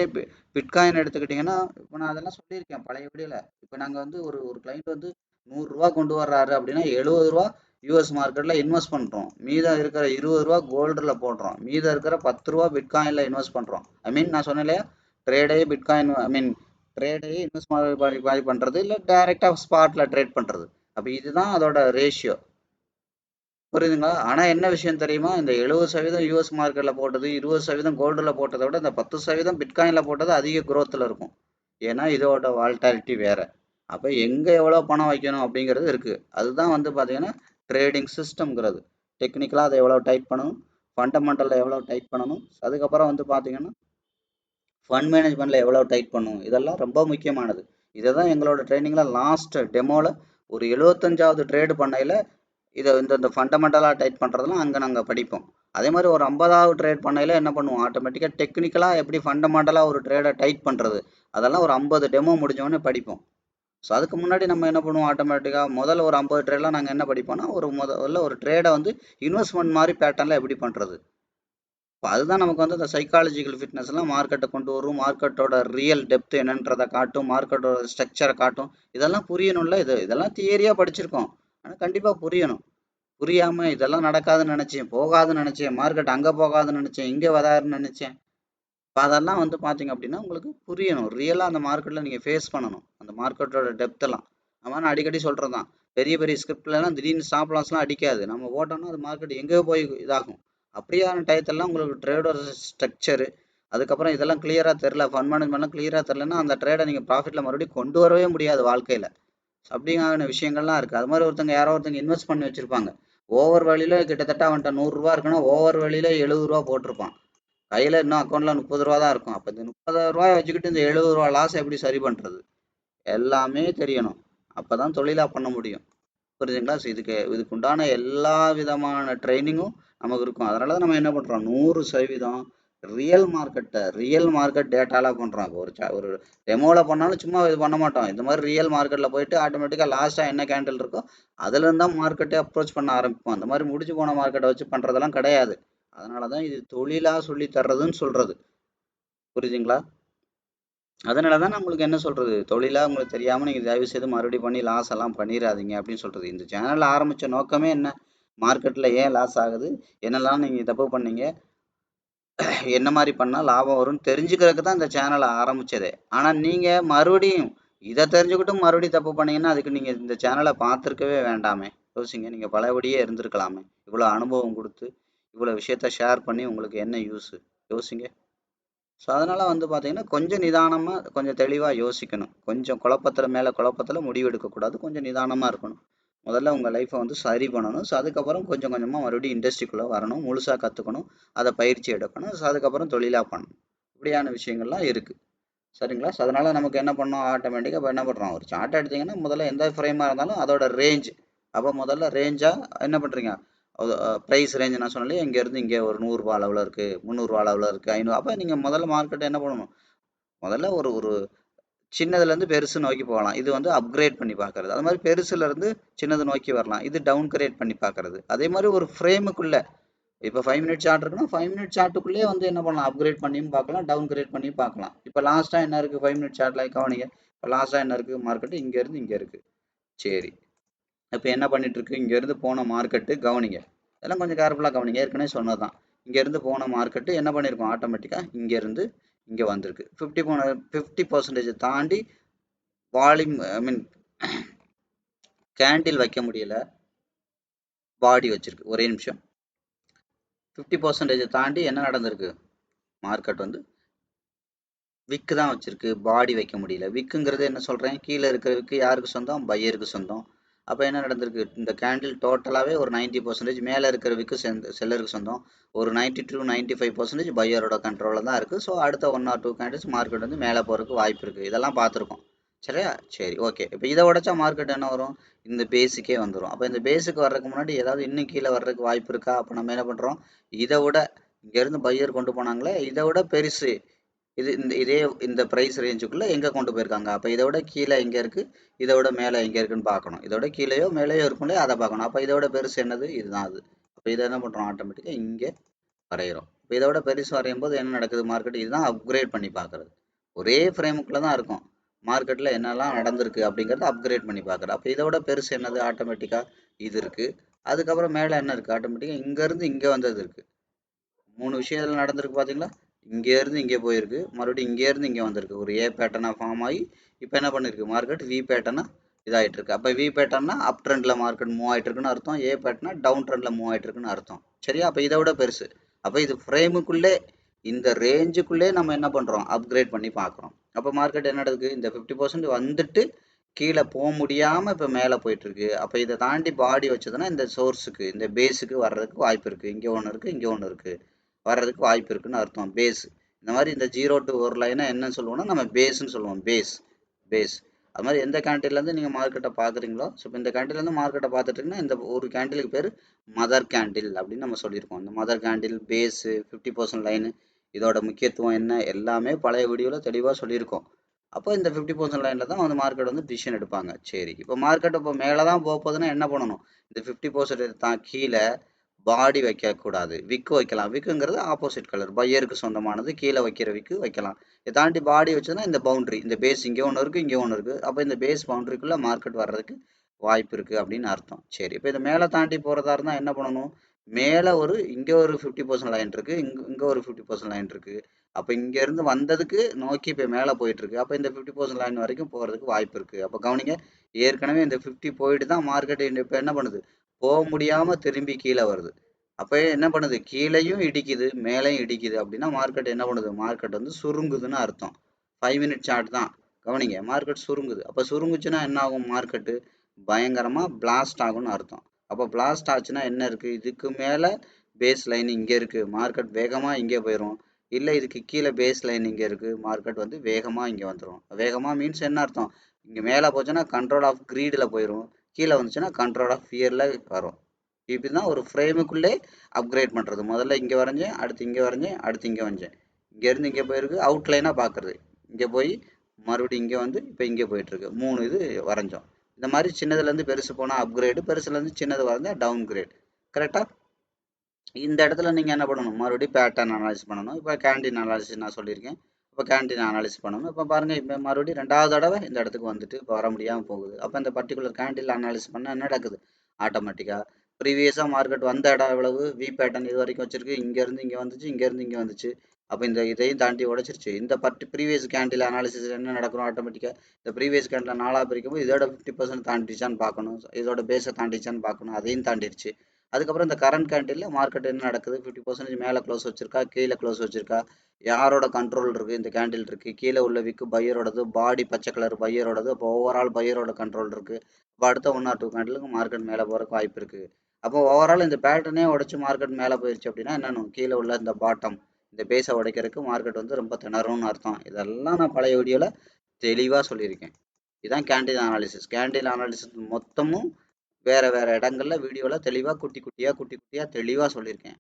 பிட்காயின் எடுத்துக்கிட்டிங்கன்னா, இப்போ நான் அதெல்லாம் சொல்லியிருக்கேன் பழைய வீடியோவில். இப்போ நாங்கள் வந்து ஒரு ஒரு கிளைண்ட் வந்து 100 ரூபா கொண்டு வர்றாரு அப்படின்னா 70 ரூபா யூஎஸ் மார்க்கெட்டில் இன்வெஸ்ட் பண்ணுறோம். மீதம் இருக்கிற 20 ரூபா கோல்டில் போடுறோம். மீதம் இருக்கிற 10 ரூபா பிட்காயினில் இன்வெஸ்ட் பண்ணுறோம். ஐ மீன் நான் சொன்னேன் இல்லையா, ட்ரேடே பிட்காயின், ஐ மீன் ட்ரேடே இன்வெஸ்ட் மாதிரி பண்ணுறது, இல்லை டைரெக்டாக ஸ்பாட்டில் ட்ரேட் பண்ணுறது. அப்போ இதுதான் அதோட ரேஷியோ. புரியுதுங்களா? ஆனால் என்ன விஷயம் தெரியுமா, இந்த 70% யூஎஸ் மார்க்கெட்டில் போட்டது, 20% கோல்டில் போட்டதை விட இந்த 10% பிட்காயினில் போட்டது அதிக குரோத்தில் இருக்கும். ஏன்னா இதோட வால்டாலிட்டி வேறு. அப்போ எங்கே எவ்வளோ பணம் வைக்கணும் அப்படிங்கிறது இருக்குது. அதுதான் வந்து பார்த்தீங்கன்னா ட்ரேடிங் சிஸ்டம்ங்கிறது. டெக்னிக்கலாக அதை எவ்வளோ டைட் பண்ணணும், ஃபண்டமெண்டலில் எவ்வளோ டைட் பண்ணணும், அதுக்கப்புறம் வந்து பார்த்தீங்கன்னா ஃபண்ட் மேனேஜ்மெண்ட்டில் எவ்வளோ டைட் பண்ணணும், இதெல்லாம் ரொம்ப முக்கியமானது. இதை தான் எங்களோட ட்ரைனிங்கில் லாஸ்ட் டெமோவில் ஒரு 75வது ட்ரேடு பண்ணையில் இதை இந்த ஃபண்டமெண்டலாக டைட் பண்ணுறதுலாம் அங்கே நாங்கள் படிப்போம். அதே மாதிரி ஒரு 50வது ட்ரேட் பண்ணையில் என்ன பண்ணுவோம், ஆட்டோமேட்டிக்காக டெக்னிக்கலாக எப்படி ஃபண்டமெண்டலாக ஒரு ட்ரேடை டைட் பண்ணுறது, அதெல்லாம் ஒரு 50 டெமோ முடிஞ்சோடனே படிப்போம். ஸோ அதுக்கு முன்னாடி நம்ம என்ன பண்ணுவோம், ஆட்டோமேட்டிக்காக முதல்ல ஒரு 50 ட்ரேட்லாம் நாங்கள் என்ன படிப்போம்னா, முதல்ல ஒரு ட்ரேடை வந்து இன்வெஸ்ட்மெண்ட் மாதிரி பேட்டர்னில் எப்படி பண்ணுறது. இப்போ அதுதான் நமக்கு வந்து இந்த சைக்காலஜிக்கல் ஃபிட்னஸ்லாம் மார்க்கெட்டை கொண்டு வரும். மார்க்கெட்டோட ரியல் டெப்த் என்னன்றதை காட்டும், மார்க்கெட்டோட ஸ்ட்ரக்சரை காட்டும். இதெல்லாம் புரியணும்ல. இதெல்லாம் தியரியாக படிச்சிருக்கோம், ஆனால் கண்டிப்பாக புரியணும். புரியாமல் இதெல்லாம் நடக்காதுன்னு நினச்சேன், போகாதுன்னு நினச்சேன், மார்க்கெட் அங்கே போகாதுன்னு நினச்சேன், இங்கே வராதுன்னு நினச்சேன். இப்போ அதெல்லாம் வந்து பார்த்தீங்க அப்படின்னா உங்களுக்கு புரியணும். ரியலாக அந்த மார்க்கெட்டில் நீங்கள் ஃபேஸ் பண்ணணும், அந்த மார்க்கெட்டோட டெப்த்தெல்லாம். நம்ம நான் அடிக்கடி சொல்கிறது தான், பெரிய பெரிய ஸ்கிரிப்ட்லாம் திடீர்னு ஸ்டாப் லாஸ்லாம் அடிக்காது. நம்ம ஓட்டோம்னா அது மார்க்கெட் எங்கேயோ போய் இதாகும். அப்படியான டயத்தெல்லாம் உங்களுக்கு ட்ரேடோட ஸ்ட்ரக்சரு, அதுக்கப்புறம் இதெல்லாம் கிளியராக தெரில, ஃபண்ட் மேனேஜ்மெண்ட்லாம் கிளியராக தெரிலன்னா அந்த ட்ரேடை நீங்கள் ப்ராஃபிட்டில் மறுபடியும் கொண்டு வரவே முடியாது வாழ்க்கையில். அப்படிங்கிற விஷயங்கள்லாம் இருக்குது. அது மாதிரி யாரோ ஒருத்தங்க இன்வெஸ்ட் பண்ணி வச்சுருப்பாங்க. ஓவர் வழியில் கிட்டத்தட்ட அவன்கிட்ட 100 ரூபா இருக்குன்னா ஓவர் வழியில் 70 ரூபா போட்டிருப்பான். கையில் இன்னும் அக்கௌண்ட்டில் 30 ரூபா தான் இருக்கும். அப்போ இந்த 30 ரூபாயை வச்சுக்கிட்டு இந்த 70 ரூபா லாஸ் எப்படி சரி பண்ணுறது, எல்லாமே தெரியணும். அப்போ தான் தொழிலாக பண்ண முடியும். புரியுதுங்களா? ஸோ இதுக்கு உண்டான எல்லா விதமான ட்ரைனிங்கும் நமக்கு இருக்கும். அதனால தான் நம்ம என்ன பண்ணுறோம், 100% ரியல் மார்க்கெட் டேட்டாலாம் பண்ணுறோம். இப்போ ஒரு டெமோவில் பண்ணாலும் சும்மா இது பண்ண மாட்டோம். இந்த மாதிரி ரியல் மார்க்கெட்டில் போயிட்டு ஆட்டோமேட்டிக்காக லாஸ்ட்டாக என்ன கேண்டில் இருக்கோ அதுலேருந்து தான் மார்க்கெட்டை அப்ரோச் பண்ண ஆரம்பிப்போம். அந்த மாதிரி முடிச்சு போன மார்க்கெட்டை வச்சு பண்ணுறதெல்லாம் கிடையாது. அதனால தான் இது தொழிலாக சொல்லி தர்றதுன்னு சொல்கிறது. புரியுதுங்களா? அதனால தான் நான் உங்களுக்கு என்ன சொல்கிறது, தொழிலாக உங்களுக்கு தெரியாமல் நீங்கள் தயவு செய்து மறுபடியும் பண்ணி லாஸ் எல்லாம் பண்ணிடாதீங்க அப்படின்னு சொல்கிறது. இந்த சேனலில் ஆரம்பித்த நோக்கமே என்ன, மார்க்கெட்டில் ஏன் லாஸ் ஆகுது, என்னெல்லாம் நீங்கள் தப்பு பண்ணீங்க, என்ன மாதிரி பண்ணால் லாபம் வரும்னு தெரிஞ்சுக்கிறதுக்கு தான் இந்த சேனலை ஆரம்பித்ததே. ஆனால் நீங்கள் மறுபடியும் இதை தெரிஞ்சுக்கிட்டும் மறுபடியும் தப்பு பண்ணீங்கன்னா அதுக்கு நீங்கள் இந்த சேனலை பார்த்துருக்கவே வேண்டாமே. யோசிங்க, நீங்கள் பழையபடியே இருந்திருக்கலாமே. இவ்வளோ அனுபவம் கொடுத்து இவ்வளோ விஷயத்த ஷேர் பண்ணி உங்களுக்கு என்ன யூஸு, யோசிங்க. ஸோ அதனால் வந்து பார்த்தீங்கன்னா கொஞ்சம் நிதானமாக கொஞ்சம் தெளிவாக யோசிக்கணும். கொஞ்சம் குழப்பத்தில் முடிவு எடுக்கக்கூடாது. கொஞ்சம் நிதானமாக இருக்கணும். முதல்ல உங்கள் லைஃப்பை வந்து சரி பண்ணணும். ஸோ அதுக்கப்புறம் கொஞ்சம் கொஞ்சமாக மறுபடியும் இண்டஸ்ட்ரிக்குள்ளே வரணும், முழுசாக கற்றுக்கணும், அதை பயிற்சி எடுக்கணும். ஸோ அதுக்கப்புறம் தொழிலாக பண்ணணும். இப்படியான விஷயங்கள்லாம் இருக்குது. சரிங்களா? ஸோ அதனால் நமக்கு என்ன பண்ணோம், ஆட்டோமேட்டிக்காக இப்போ என்ன பண்ணுறோம், ஒரு சார்ட் எடுத்திங்கன்னா முதல்ல எந்த ஃப்ரேமாக இருந்தாலும் அதோட ரேஞ்ச், அப்போ முதல்ல ரேஞ்சாக என்ன பண்ணுறீங்க, ப்ரைஸ் ரேஞ்ச் நான் சொன்னாலே இங்கேருந்து இங்கே ஒரு 100 ரூபா அளவில் இருக்குது, 300 ரூபா அளவில் இருக்குது, 500. அப்போ நீங்கள் முதல்ல மார்க்கெட்டை என்ன பண்ணணும், முதல்ல ஒரு ஒரு சின்னதுலேருந்து பெருசு நோக்கி போகலாம். இது வந்து அப்கிரேட் பண்ணி பார்க்குறது. அது மாதிரி பெருசுலேருந்து சின்னது நோக்கி வரலாம். இது டவுன் கிரேட் பண்ணி பார்க்குறது. அதே மாதிரி ஒரு ஃப்ரேமுக்குள்ளே இப்போ 5 மினிட் சார்ட் இருக்குன்னா 5 மினிட் சார்ட்டுக்குள்ளேயே வந்து என்ன பண்ணலாம், அப்கிரேட் பண்ணியும் பார்க்கலாம், டவுன் கிரேட் பண்ணியும் பார்க்கலாம். இப்போ லாஸ்ட்டாக என்ன இருக்குது 5 மினிட் சார்ட்டில் கவனிங்க. இப்போ லாஸ்ட்டாக என்ன இருக்குது, மார்க்கெட்டு இங்கேருந்து இங்கே இருக்குது. சரி, இப்போ என்ன பண்ணிட்டு இருக்கு, இங்கேருந்து போன மார்க்கெட்டு கவனிங்க. இதெல்லாம் கொஞ்சம் கேர்ஃபுல்லாக கவனிங்க. ஏற்கனவே சொன்னது தான். இங்கேருந்து போன மார்க்கெட்டு என்ன பண்ணியிருக்கோம், ஆட்டோமேட்டிக்காக இங்கேருந்து இங்கே வந்திருக்கு. 50% தாண்டி வால்யூம், ஐ மீன் கேண்டில் வைக்க முடியல, பாடி வச்சிருக்கு. ஒரே நிமிஷம். 50% தாண்டி என்ன நடந்திருக்கு, மார்க்கெட் வந்து விக்கு தான் வச்சிருக்கு, பாடி வைக்க முடியல. விக்குங்கிறது என்ன சொல்கிறேன், கீழே இருக்கிற விக்கு யாருக்கு சொந்தம், பையருக்கு சொந்தம். அப்போ என்ன நடந்திருக்கு, இந்த கேண்டில் டோட்டலாகவே ஒரு 90% மேலே இருக்கிற விக்கு செல்லருக்கு சொந்தம், ஒரு 90 to 95% பையரோட கண்ட்ரோலில் தான் இருக்குது. ஸோ அடுத்த 1 or 2 கேண்டில்ஸ் மார்க்கெட் வந்து மேலே போகிறதுக்கு வாய்ப்பு இருக்குது. இதெல்லாம் பார்த்துருக்கோம். சரியா? சரி, ஓகே. இப்போ இதை உடைச்சா மார்க்கெட் என்ன வரும், இந்த பேஸுக்கே வந்துடும். அப்போ இந்த பேஸுக்கு வர்றதுக்கு முன்னாடி ஏதாவது இன்னும் கீழே வர்றதுக்கு வாய்ப்பு இருக்கா? அப்போ நம்ம என்ன பண்ணுறோம், இதை விட இங்கேருந்து பையர் கொண்டு போனாங்களே, இதை விட பெருசு இது, இந்த ப்ரைஸ் ரேஞ்சுக்குள்ளே எங்கே கொண்டு போயிருக்காங்க, அப்போ இதை விட கீழே எங்கே இருக்குது, இதை விட மேலே எங்கே இருக்குன்னு பார்க்கணும். இதோட கீழேயோ மேலேயோ இருக்கும்லே அதை பார்க்கணும். அப்போ இதை விட பெருசு என்னது, இதுதான் அது. அப்போ இதை என்ன பண்ணுறோம், ஆட்டோமேட்டிக்காக இங்கே வரைகிறோம். இப்போ இதை விட பெருசு வரையும் போது என்ன நடக்குது, மார்க்கெட் இதுதான் அப்கிரேட் பண்ணி பார்க்குறது. ஒரே ஃப்ரேமுக்குள்ளே தான் இருக்கும், மார்க்கெட்டில் என்னெல்லாம் நடந்திருக்கு அப்படிங்கிறத அப்கிரேட் பண்ணி பார்க்குறது. அப்போ இதை விட பெருசு என்னது, ஆட்டோமேட்டிக்காக இது இருக்குது. அதுக்கப்புறம் மேலே என்ன இருக்குது, ஆட்டோமேட்டிக்காக இங்கேருந்து இங்கே வந்தது இருக்குது. 3 விஷயங்கள் நடந்திருக்கு பார்த்தீங்களா. இங்கேருந்து இங்கே போயிருக்கு, மறுபடியும் இங்கேருந்து இங்கே வந்திருக்கு. ஒரு ஏ பேட்டர்னாக ஃபார்ம் ஆகி இப்போ என்ன பண்ணிருக்கு, மார்க்கெட் வி பேட்டர்னாக இதாகிட்டு இருக்கு. அப்போ வி பேட்டர்னா அப் ட்ரெண்டில் மார்க்கெட் மூவ் ஆகிட்டு இருக்குன்னு அர்த்தம், ஏ பேட்டர்னா டவுன் ட்ரெண்டில் மூவ் ஆகிட்டு இருக்குன்னு அர்த்தம். சரியா? அப்போ இதை விட பெருசு. அப்போ இது ஃப்ரேமுக்குள்ளே, இந்த ரேஞ்சுக்குள்ளே நம்ம என்ன பண்ணுறோம், அப்கிரேட் பண்ணி பார்க்குறோம். அப்போ மார்க்கெட் என்ன நடக்குது, இந்த 50% வந்துட்டு கீழே போக முடியாமல் இப்போ மேலே போயிட்டுருக்கு. அப்போ இதை தாண்டி பாடி வச்சதுன்னா இந்த சோர்ஸுக்கு, இந்த பேஸுக்கு வர்றதுக்கு வாய்ப்பு இருக்குது. இங்கே ஒன்று இருக்குது, இங்கே ஒன்று இருக்குது, வர்றதுக்கு வாய்ப்பு இருக்குன்னு அர்த்தம். பேஸ் இந்த மாதிரி இந்த 0 to ஒரு லைனை என்ன சொல்லுவோம்னா நம்ம பேஸ்ன்னு சொல்லுவோம். பேஸ் அது மாதிரி எந்த கேண்டில்லேருந்து நீங்கள் மார்க்கெட்டை பார்க்குறீங்களோ, ஸோ இப்போ இந்த கேண்டில்லேருந்து மார்க்கெட்டை பார்த்துட்டிங்கன்னா இந்த ஒரு கேண்டிலுக்கு பேர் மதர் கேண்டில் அப்படின்னு நம்ம சொல்லியிருக்கோம். இந்த மதர் கேண்டில், பேஸு, 50% லைனு, இதோட முக்கியத்துவம் என்ன எல்லாமே பழைய வீடியோவில் தெளிவாக சொல்லியிருக்கோம். அப்போ இந்த 50% லைனில் தான் வந்து மார்க்கெட் வந்து டிசிஷன் எடுப்பாங்க. சரி, இப்போ மார்க்கெட் இப்போ மேலே தான் போக போகுதுன்னா என்ன பண்ணணும், இந்த 50% தான் கீழே பாடி வைக்கக்கூடாது, விக்கு வைக்கலாம். விக்குங்கிறது ஆப்போசிட் கலர், பையருக்கு சொந்தமானது, கீழே வைக்கிற விக்கு வைக்கலாம். இதை தாண்டி பாடி வச்சதுன்னா இந்த பவுண்டரி, இந்த பேஸ் இங்கே ஒன்று இருக்குது, இங்கே ஒன்று இருக்குது. அப்போ இந்த பேஸ் பவுண்டரிக்குள்ளே மார்க்கெட் வர்றதுக்கு வாய்ப்பு இருக்குது அப்படின்னு அர்த்தம். சரி, இப்போ இதை மேலே தாண்டி போகிறதா இருந்தால் என்ன பண்ணணும், மேலே இங்கே ஒரு 50% லைன் இருக்குது, இங்கே ஒரு 50% லைன் இருக்குது. அப்போ இங்கேருந்து வந்ததுக்கு நோக்கி இப்போ மேலே போயிட்டுருக்கு. அப்போ இந்த 50% லைன் வரைக்கும் போகிறதுக்கு வாய்ப்பு இருக்குது. அப்போ கவனிங்க, ஏற்கனவே இந்த 50 போயிட்டு தான் மார்க்கெட் இப்போ என்ன பண்ணுது, போக முடியாமல் திரும்பி கீழே வருது. அப்போ என்ன பண்ணுது, கீழேயும் இடிக்குது மேலேயும் இடிக்குது. அப்படின்னா மார்க்கெட் என்ன பண்ணுது, மார்க்கெட் வந்து சுருங்குதுன்னு அர்த்தம். 5 மினிட் சார்ட் தான், கவனிங்க, மார்க்கெட் சுருங்குது. அப்போ சுருங்குச்சுன்னா என்ன ஆகும், மார்க்கெட்டு பயங்கரமாக பிளாஸ்ட் ஆகும்னு அர்த்தம். அப்போ பிளாஸ்ட் ஆச்சுன்னா என்ன இருக்குது, இதுக்கு மேலே பேஸ் லைன் இங்கே இருக்குது, மார்க்கெட் வேகமாக இங்கே போயிடும். இல்லை இதுக்கு கீழே பேஸ் லைன் இங்கே இருக்குது, மார்க்கெட் வந்து வேகமாக இங்கே வந்துடும். வேகமாக மீன்ஸ் என்ன அர்த்தம், இங்கே மேலே போச்சுன்னா கண்ட்ரோல் ஆஃப் க்ரீடில் போயிடும், கீழே வந்துச்சுன்னா கண்ட்ரோல் ஆஃப் ஃபியரில் வரும். இப்படி தான் ஒரு ஃப்ரேமுக்குள்ளே அப்கிரேட் பண்ணுறது. முதல்ல இங்கே வரைஞ்சேன், அடுத்து இங்கே வரைஞ்சேன், அடுத்து இங்கே வரைஞ்சேன், இங்கேருந்து இங்கே போயிருக்கு, அவுட்லைனாக பார்க்குறது, இங்கே போய் மறுபடியும் இங்கே வந்து இப்போ இங்கே போயிட்டுருக்கு. 3 இது வரைஞ்சோம். இந்த மாதிரி சின்னதுலேருந்து பெருசு போனால் அப்கிரேடு, பெருசுலேருந்து சின்னது வரைஞ்சால் டவுன் கிரேட். கரெக்டாக? இந்த இடத்துல நீங்கள் என்ன பண்ணணும், மறுபடியும் பேட்டர்ன் அனாலிசிஸ் பண்ணணும். இப்போ கேண்டீன் அனாலிசிஸ் நான் சொல்லியிருக்கேன். இப்போ கேண்டீன் அனாலிசிஸ் பண்ணணும். இப்போ பாருங்கள், இப்போ மறுபடியும் 2வது தடவை இந்த இடத்துக்கு வந்துட்டு இப்போ வர முடியாமல் போகுது. அப்போ இந்த பர்டிகுலர் கேண்டில் அனாலிசிஸ் பண்ணால் என்ன நடக்குது, ஆட்டோமேட்டிக்காக ப்ரீவியஸாக மார்க்கெட் வந்த இடம் எவ்வளவு, வி பேட்டர்ன் இது வரைக்கும் வச்சிருக்கு, இங்கேருந்து இங்கே வந்துச்சு, இங்கேருந்து இங்கே வந்துச்சு. அப்போ இதையும் தாண்டி உடச்சிருச்சு. இந்த ப்ரீவியஸ் கேண்டில் அனாலிசிஸ் என்ன நடக்கணும், ஆட்டோமேட்டிக்காக இந்த ப்ரீவியஸ் கேண்டில் 4ஆக பிரிக்கும்போது இதோட 50% தாண்டிச்சான்னு பார்க்கணும், இதோட பேஸை தாண்டிச்சான்னு பார்க்கணும், அதையும் தாண்டிடுச்சு. அதுக்கப்புறம் இந்த கரண்ட் கேண்டில் மார்க்கெட் என்ன நடக்குது, 50% மேலே க்ளோஸ் வச்சிருக்கா, கீழே க்ளோஸ் வச்சிருக்கா, யாரோட கண்ட்ரோல் இருக்குது, இந்த கேண்டில் இருக்குது, கீழே உள்ள விக்கு பையரோடது, பாடி பச்சை கலர் பையரோடது. அப்போ ஓவரால் பையரோட கண்ட்ரோல் இருக்குது. இப்போ அடுத்த 1 or 2 கேண்டிலுக்கு மார்க்கெட் மேலே போகிறதுக்கு வாய்ப்பு இருக்குது. அப்போ ஓவரால் இந்த பேட்டர்னே உடச்சி மார்க்கெட் மேலே போயிடுச்சு அப்படின்னா என்னன்னு, கீழே உள்ள இந்த பாட்டம், இந்த பேஸை உடைக்கிறதுக்கு மார்க்கெட் வந்து ரொம்ப திணறும்னு அர்த்தம். இதெல்லாம் நான் பழைய வீடியோவில் தெளிவாக சொல்லியிருக்கேன். இதுதான் கேண்டில் அனாலிசிஸ். கேண்டில் அனாலிசிஸ் மொத்தமும் வேறு வேறு இடங்களில் வீடியோவில் தெளிவாக குட்டி குட்டியாக தெளிவாக சொல்லியிருக்கேன்.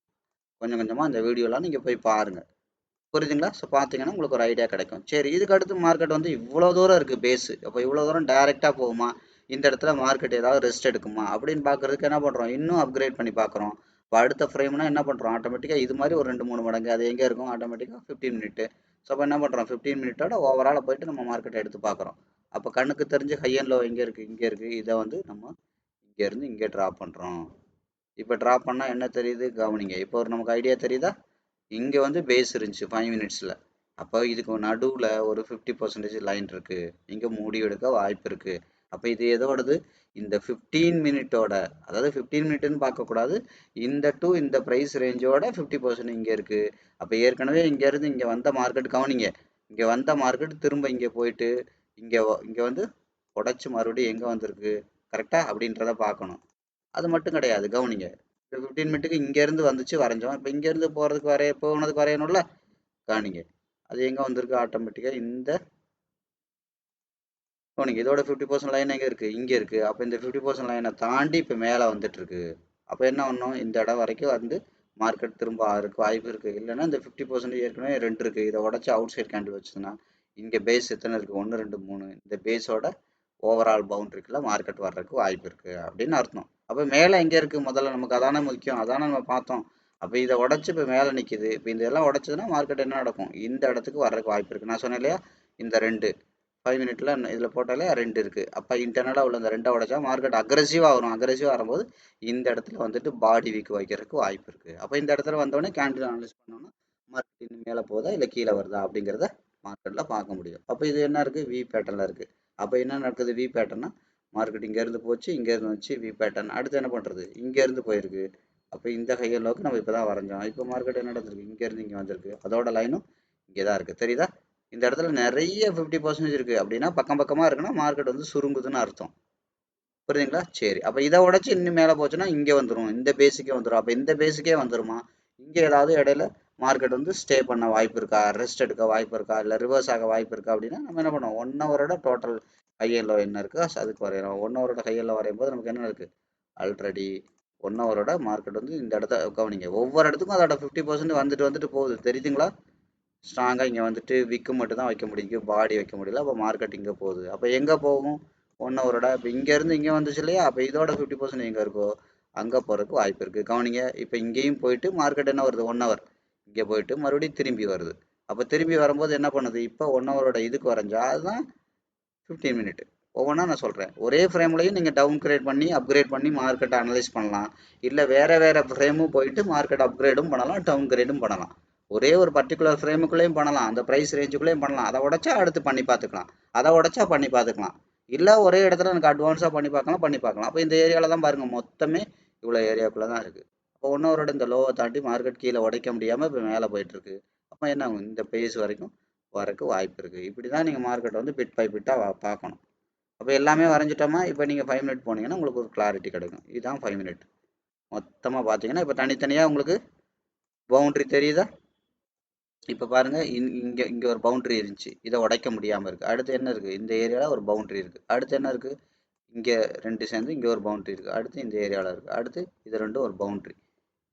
கொஞ்சம் கொஞ்சமாக அந்த வீடியோலாம் நீங்கள் போய் பாருங்கள். புரியுதுங்களா? ஸோ பார்த்தீங்கன்னா உங்களுக்கு ஒரு ஐடியா கிடைக்கும். சரி, இதுக்கு அடுத்து மார்க்கெட் வந்து இவ்வளோ தூரம் இருக்குது பேஸு. அப்போ இவ்வளோ தூரம் டைரெக்டாக போகுமா, இந்த இடத்துல மார்க்கெட் ஏதாவது ரெஸ்ட் எடுக்குமா அப்படின்னு பார்க்குறதுக்கு என்ன பண்ணுறோம், இன்னும் அப்கிரேட் பண்ணி பார்க்குறோம். இப்போ அடுத்த ஃப்ரேம்னா என்ன பண்ணுறோம், ஆட்டோமேட்டிக்காக இது மாதிரி ஒரு 2-3 மடங்கு அது எங்கே இருக்கும், ஆட்டோமேட்டிக்காக 15 மினிட்டு. ஸோ அப்போ என்ன பண்ணுறோம், 15 மினிட்டோட ஓவராலாக போயிட்டு நம்ம மார்க்கெட்டை எடுத்து பார்க்குறோம். அப்போ கண்ணுக்கு தெரிஞ்சு ஹை அண்ட் லோ எங்கே இருக்குது, இங்கே இருக்குது, இதை வந்து நம்ம இங்கேருந்து இங்கே ட்ராப் பண்ணுறோம். இப்போ ட்ராப் பண்ணால் என்ன தெரியுது, கவனிங்க. இப்போ ஒரு நமக்கு ஐடியா தெரியுதா, இங்கே வந்து பேஸ் இருந்துச்சு 5 மினிட்ஸில். அப்போ இதுக்கு நடுவில் ஒரு 50% லைன் இருக்குது, இங்கே மூடி எடுக்க வாய்ப்பு இருக்குது. அப்போ இது எதோடது, இந்த 15 மினிட்டோட, அதாவது 15 மினிட்னு பார்க்கக்கூடாது, இந்த இந்த ப்ரைஸ் ரேஞ்சோட 50% இங்கே இருக்குது. அப்போ ஏற்கனவே இங்கேருந்து இங்கே வந்த மார்க்கெட், கவனிங்க, இங்கே வந்த மார்க்கெட் திரும்ப இங்கே போயிட்டு இங்கே வந்து உடச்சி மறுபடியும் எங்கே வந்திருக்கு, கரெக்டா அப்படின்றத பார்க்கணும். அது மட்டும் கிடையாது, கவனிங்க. இப்போ 15 மினிட்டுக்கு இங்கேருந்து வந்துச்சு வரைஞ்சோம். இப்போ இங்கேருந்து போகிறதுக்கு போனதுக்கு வரையணும்ல, கவனிங்க. அது எங்கே வந்திருக்கு ஆட்டோமேட்டிக்காக இந்த கவனிங்க. இதோட 50% லைன் எங்கே இருக்குது? இங்கே இருக்குது. அப்போ இந்த 50% லைனை தாண்டி இப்போ மேலே வந்துட்டு இருக்கு. அப்போ என்ன பண்ணணும்? இந்த இடம் வரைக்கும் வந்து மார்க்கெட் திரும்ப ஆறுக்கு வாய்ப்பு இருக்குது. இல்லைன்னா இந்த 50% ஏற்கனவே 2 இருக்குது. இதை உடச்சி அவுட் சைட் கேண்டில் வச்சுதுன்னா இங்கே பேஸ் எத்தனை இருக்குது? 1 2 3. இந்த பேஸோட ஓவரால் பவுண்டரிக்குள்ள மார்க்கெட் வர்றதுக்கு வாய்ப்பு இருக்குது அப்படின்னு அர்த்தம். அப்போ மேலே எங்கே இருக்குது? முதல்ல நமக்கு அதானே முக்கியம், அதானே நம்ம பார்த்தோம். அப்போ இதை உடச்சி இப்போ மேலே நிற்கிது. இப்போ இதெல்லாம் உடச்சதுன்னா மார்க்கெட் என்ன நடக்கும்? இந்த இடத்துக்கு வர்றதுக்கு வாய்ப்பு இருக்குது. நான் சொன்னேன் இல்லையா, இந்த 2 5 மினிட்ல இதில் போட்டாலே 2 இருக்குது. அப்போ இன்டர்னலாக உள்ள இந்த 2 உடச்சா மார்க்கெட் அக்ரெசிவாக வரும். அக்ரெசிவாக வரும்போது இந்த இடத்துல வந்துட்டு பாடி வீக் வைக்கிறதுக்கு வாய்ப்பு இருக்குது. அப்போ இந்த இடத்துல வந்தோடனே கேண்டில் அனலைஸ் பண்ணோம்னா மார்க்கெட் இன்னும் மேலே போதா இல்லை கீழே வருதா அப்படிங்கிறத மார்க்கெட்டில் பார்க்க முடியும். அப்போ இது என்ன இருக்குது? வி பேட்டர்னில் இருக்குது. அப்போ என்ன நடக்குது? வி பேட்டர்னா மார்க்கெட் இங்கேருந்து போச்சு, இங்கேருந்து வச்சு வி பேட்டர்ன். அடுத்து என்ன பண்ணுறது? இங்கேருந்து போயிருக்கு. அப்போ இந்த ஹையர் லோக்கு நம்ம இப்போ தான் வரைஞ்சோம். இப்போ மார்க்கெட் என்ன நடந்திருக்கு? இங்கேருந்து இங்கே வந்திருக்கு. அதோட லைனும் இங்கே தான் இருக்குது. தெரியுதா? இந்த இடத்துல நிறைய 50% இருக்குது அப்படின்னா பக்கம் பக்கமாக இருக்குன்னா மார்க்கெட் வந்து சுருங்குதுன்னு அர்த்தம். புரியுதுங்களா? சரி, அப்போ இதை உடச்சி இன்னும் மேலே போச்சுன்னா இங்கே வந்துடும், இந்த பேஸுக்கே வந்துடும். அப்போ இந்த பேஸுக்கே வந்துருமா? இங்கே ஏதாவது இடையில மார்க்கெட் வந்து ஸ்டே பண்ண வாய்ப்பு இருக்கா? ரெஸ்ட் எடுக்க வாய்ப்பு இருக்கா? இல்லை ரிவர்ஸ் ஆக வாய்ப்பு இருக்கா? அப்படின்னா நம்ம என்ன பண்ணுவோம்? 1 ஹவரோட டோட்டல் ஹையர்லோ என்ன இருக்கோ அதுக்கு வரைகிறோம். 1 ஹவரோட ஹையர்லோ வரையும் போது நமக்கு என்ன இருக்குது? ஆல்ரெடி 1 ஹவரோட மார்க்கெட் வந்து இந்த இடத்த கவனிங்க. ஒவ்வொரு இடத்துக்கும் அதோட 50% வந்துட்டு வந்துட்டு போகுது. தெரியுதுங்களா? ஸ்ட்ராங்காக இங்கே வந்துட்டு விக்கு மட்டும் தான் வைக்க முடியும், பாடி வைக்க முடியல. அப்போ மார்க்கெட் இங்கே போகுது. அப்போ எங்கே போகும்? 1 ஹவரோட. இப்போ இங்கேருந்து இங்கே வந்துச்சு இல்லையா? அப்போ இதோட 50% எங்கே இருக்கோ அங்கே போகிறதுக்கு வாய்ப்பு இருக்குது. கவனிங்க. இப்போ இங்கேயும் போயிட்டு மார்க்கெட் என்ன வருது? 1 ஹவர் இங்கே போயிட்டு மறுபடியும் திரும்பி வருது. அப்போ திரும்பி வரும்போது என்ன பண்ணுது? இப்போ 1 ஹவரோட இதுக்கு வரைஞ்சா அதுதான் 15 மினிட். ஒவ்வொன்றா நான் சொல்கிறேன். ஒரே ஃப்ரேம்லையும் நீங்கள் டவுன் கிரேட் பண்ணி அப்கிரேட் பண்ணி மார்க்கெட்டை அனலைஸ் பண்ணலாம். இல்லை வேறு ஃப்ரேமும் போயிட்டு மார்க்கெட் அப்கிரேடும் பண்ணலாம், டவுன் கிரேடும் பண்ணலாம். ஒரே ஒரு பர்டிகுலர் ஃப்ரேமுக்குள்ளேயும் பண்ணலாம், அந்த ப்ரைஸ் ரேஞ்சுக்குள்ளேயும் பண்ணலாம். அதை உடச்சா அடுத்து பண்ணி பார்த்துக்கலாம், அதை உடச்சா பண்ணி பார்த்துக்கலாம். இல்லை ஒரே இடத்துல எனக்கு அட்வான்ஸாக பண்ணி பார்க்கலாம். அப்போ இந்த ஏரியாவில் தான் பாருங்கள், மொத்தமே இவ்வளோ ஏரியாக்குள்ளே தான் இருக்குது. அப்போ 1 ஹவரோட இந்த லோவை தாண்டி மார்க்கெட் கீழே உடைக்க முடியாமல் இப்போ மேலே போயிட்டுருக்கு. அப்போ என்ன ஆகும்? இந்த பேஸ் வரைக்கும் வரக்கு வாய்ப்பு இருக்குது. இப்படி தான் நீங்கள் மார்க்கெட்டை வந்து பிட் பை பிட்டாக பார்க்கணும். அப்போ எல்லாமே வரைஞ்சிட்டோமா? இப்போ நீங்கள் 5 மினிட் போனீங்கன்னா உங்களுக்கு ஒரு கிளாரிட்டி கிடைக்கும். இதுதான் 5 மினிட். மொத்தமாக பார்த்தீங்கன்னா இப்போ தனித்தனியாக உங்களுக்கு பவுண்ட்ரி தெரியுதா? இப்போ பாருங்கள், இங்கே இங்கே ஒரு பவுண்ட்ரி இருந்துச்சு, இதை உடைக்க முடியாமல் இருக்குது. அடுத்து என்ன இருக்குது? இந்த ஏரியாவில் ஒரு பவுண்ட்ரி இருக்குது. அடுத்து என்ன இருக்குது? இங்கே 2 சேர்ந்து இங்கே ஒரு பவுண்ட்ரி இருக்குது. அடுத்து இந்த ஏரியாவில் இருக்குது. அடுத்து இது ரெண்டும் ஒரு பவுண்ட்ரி.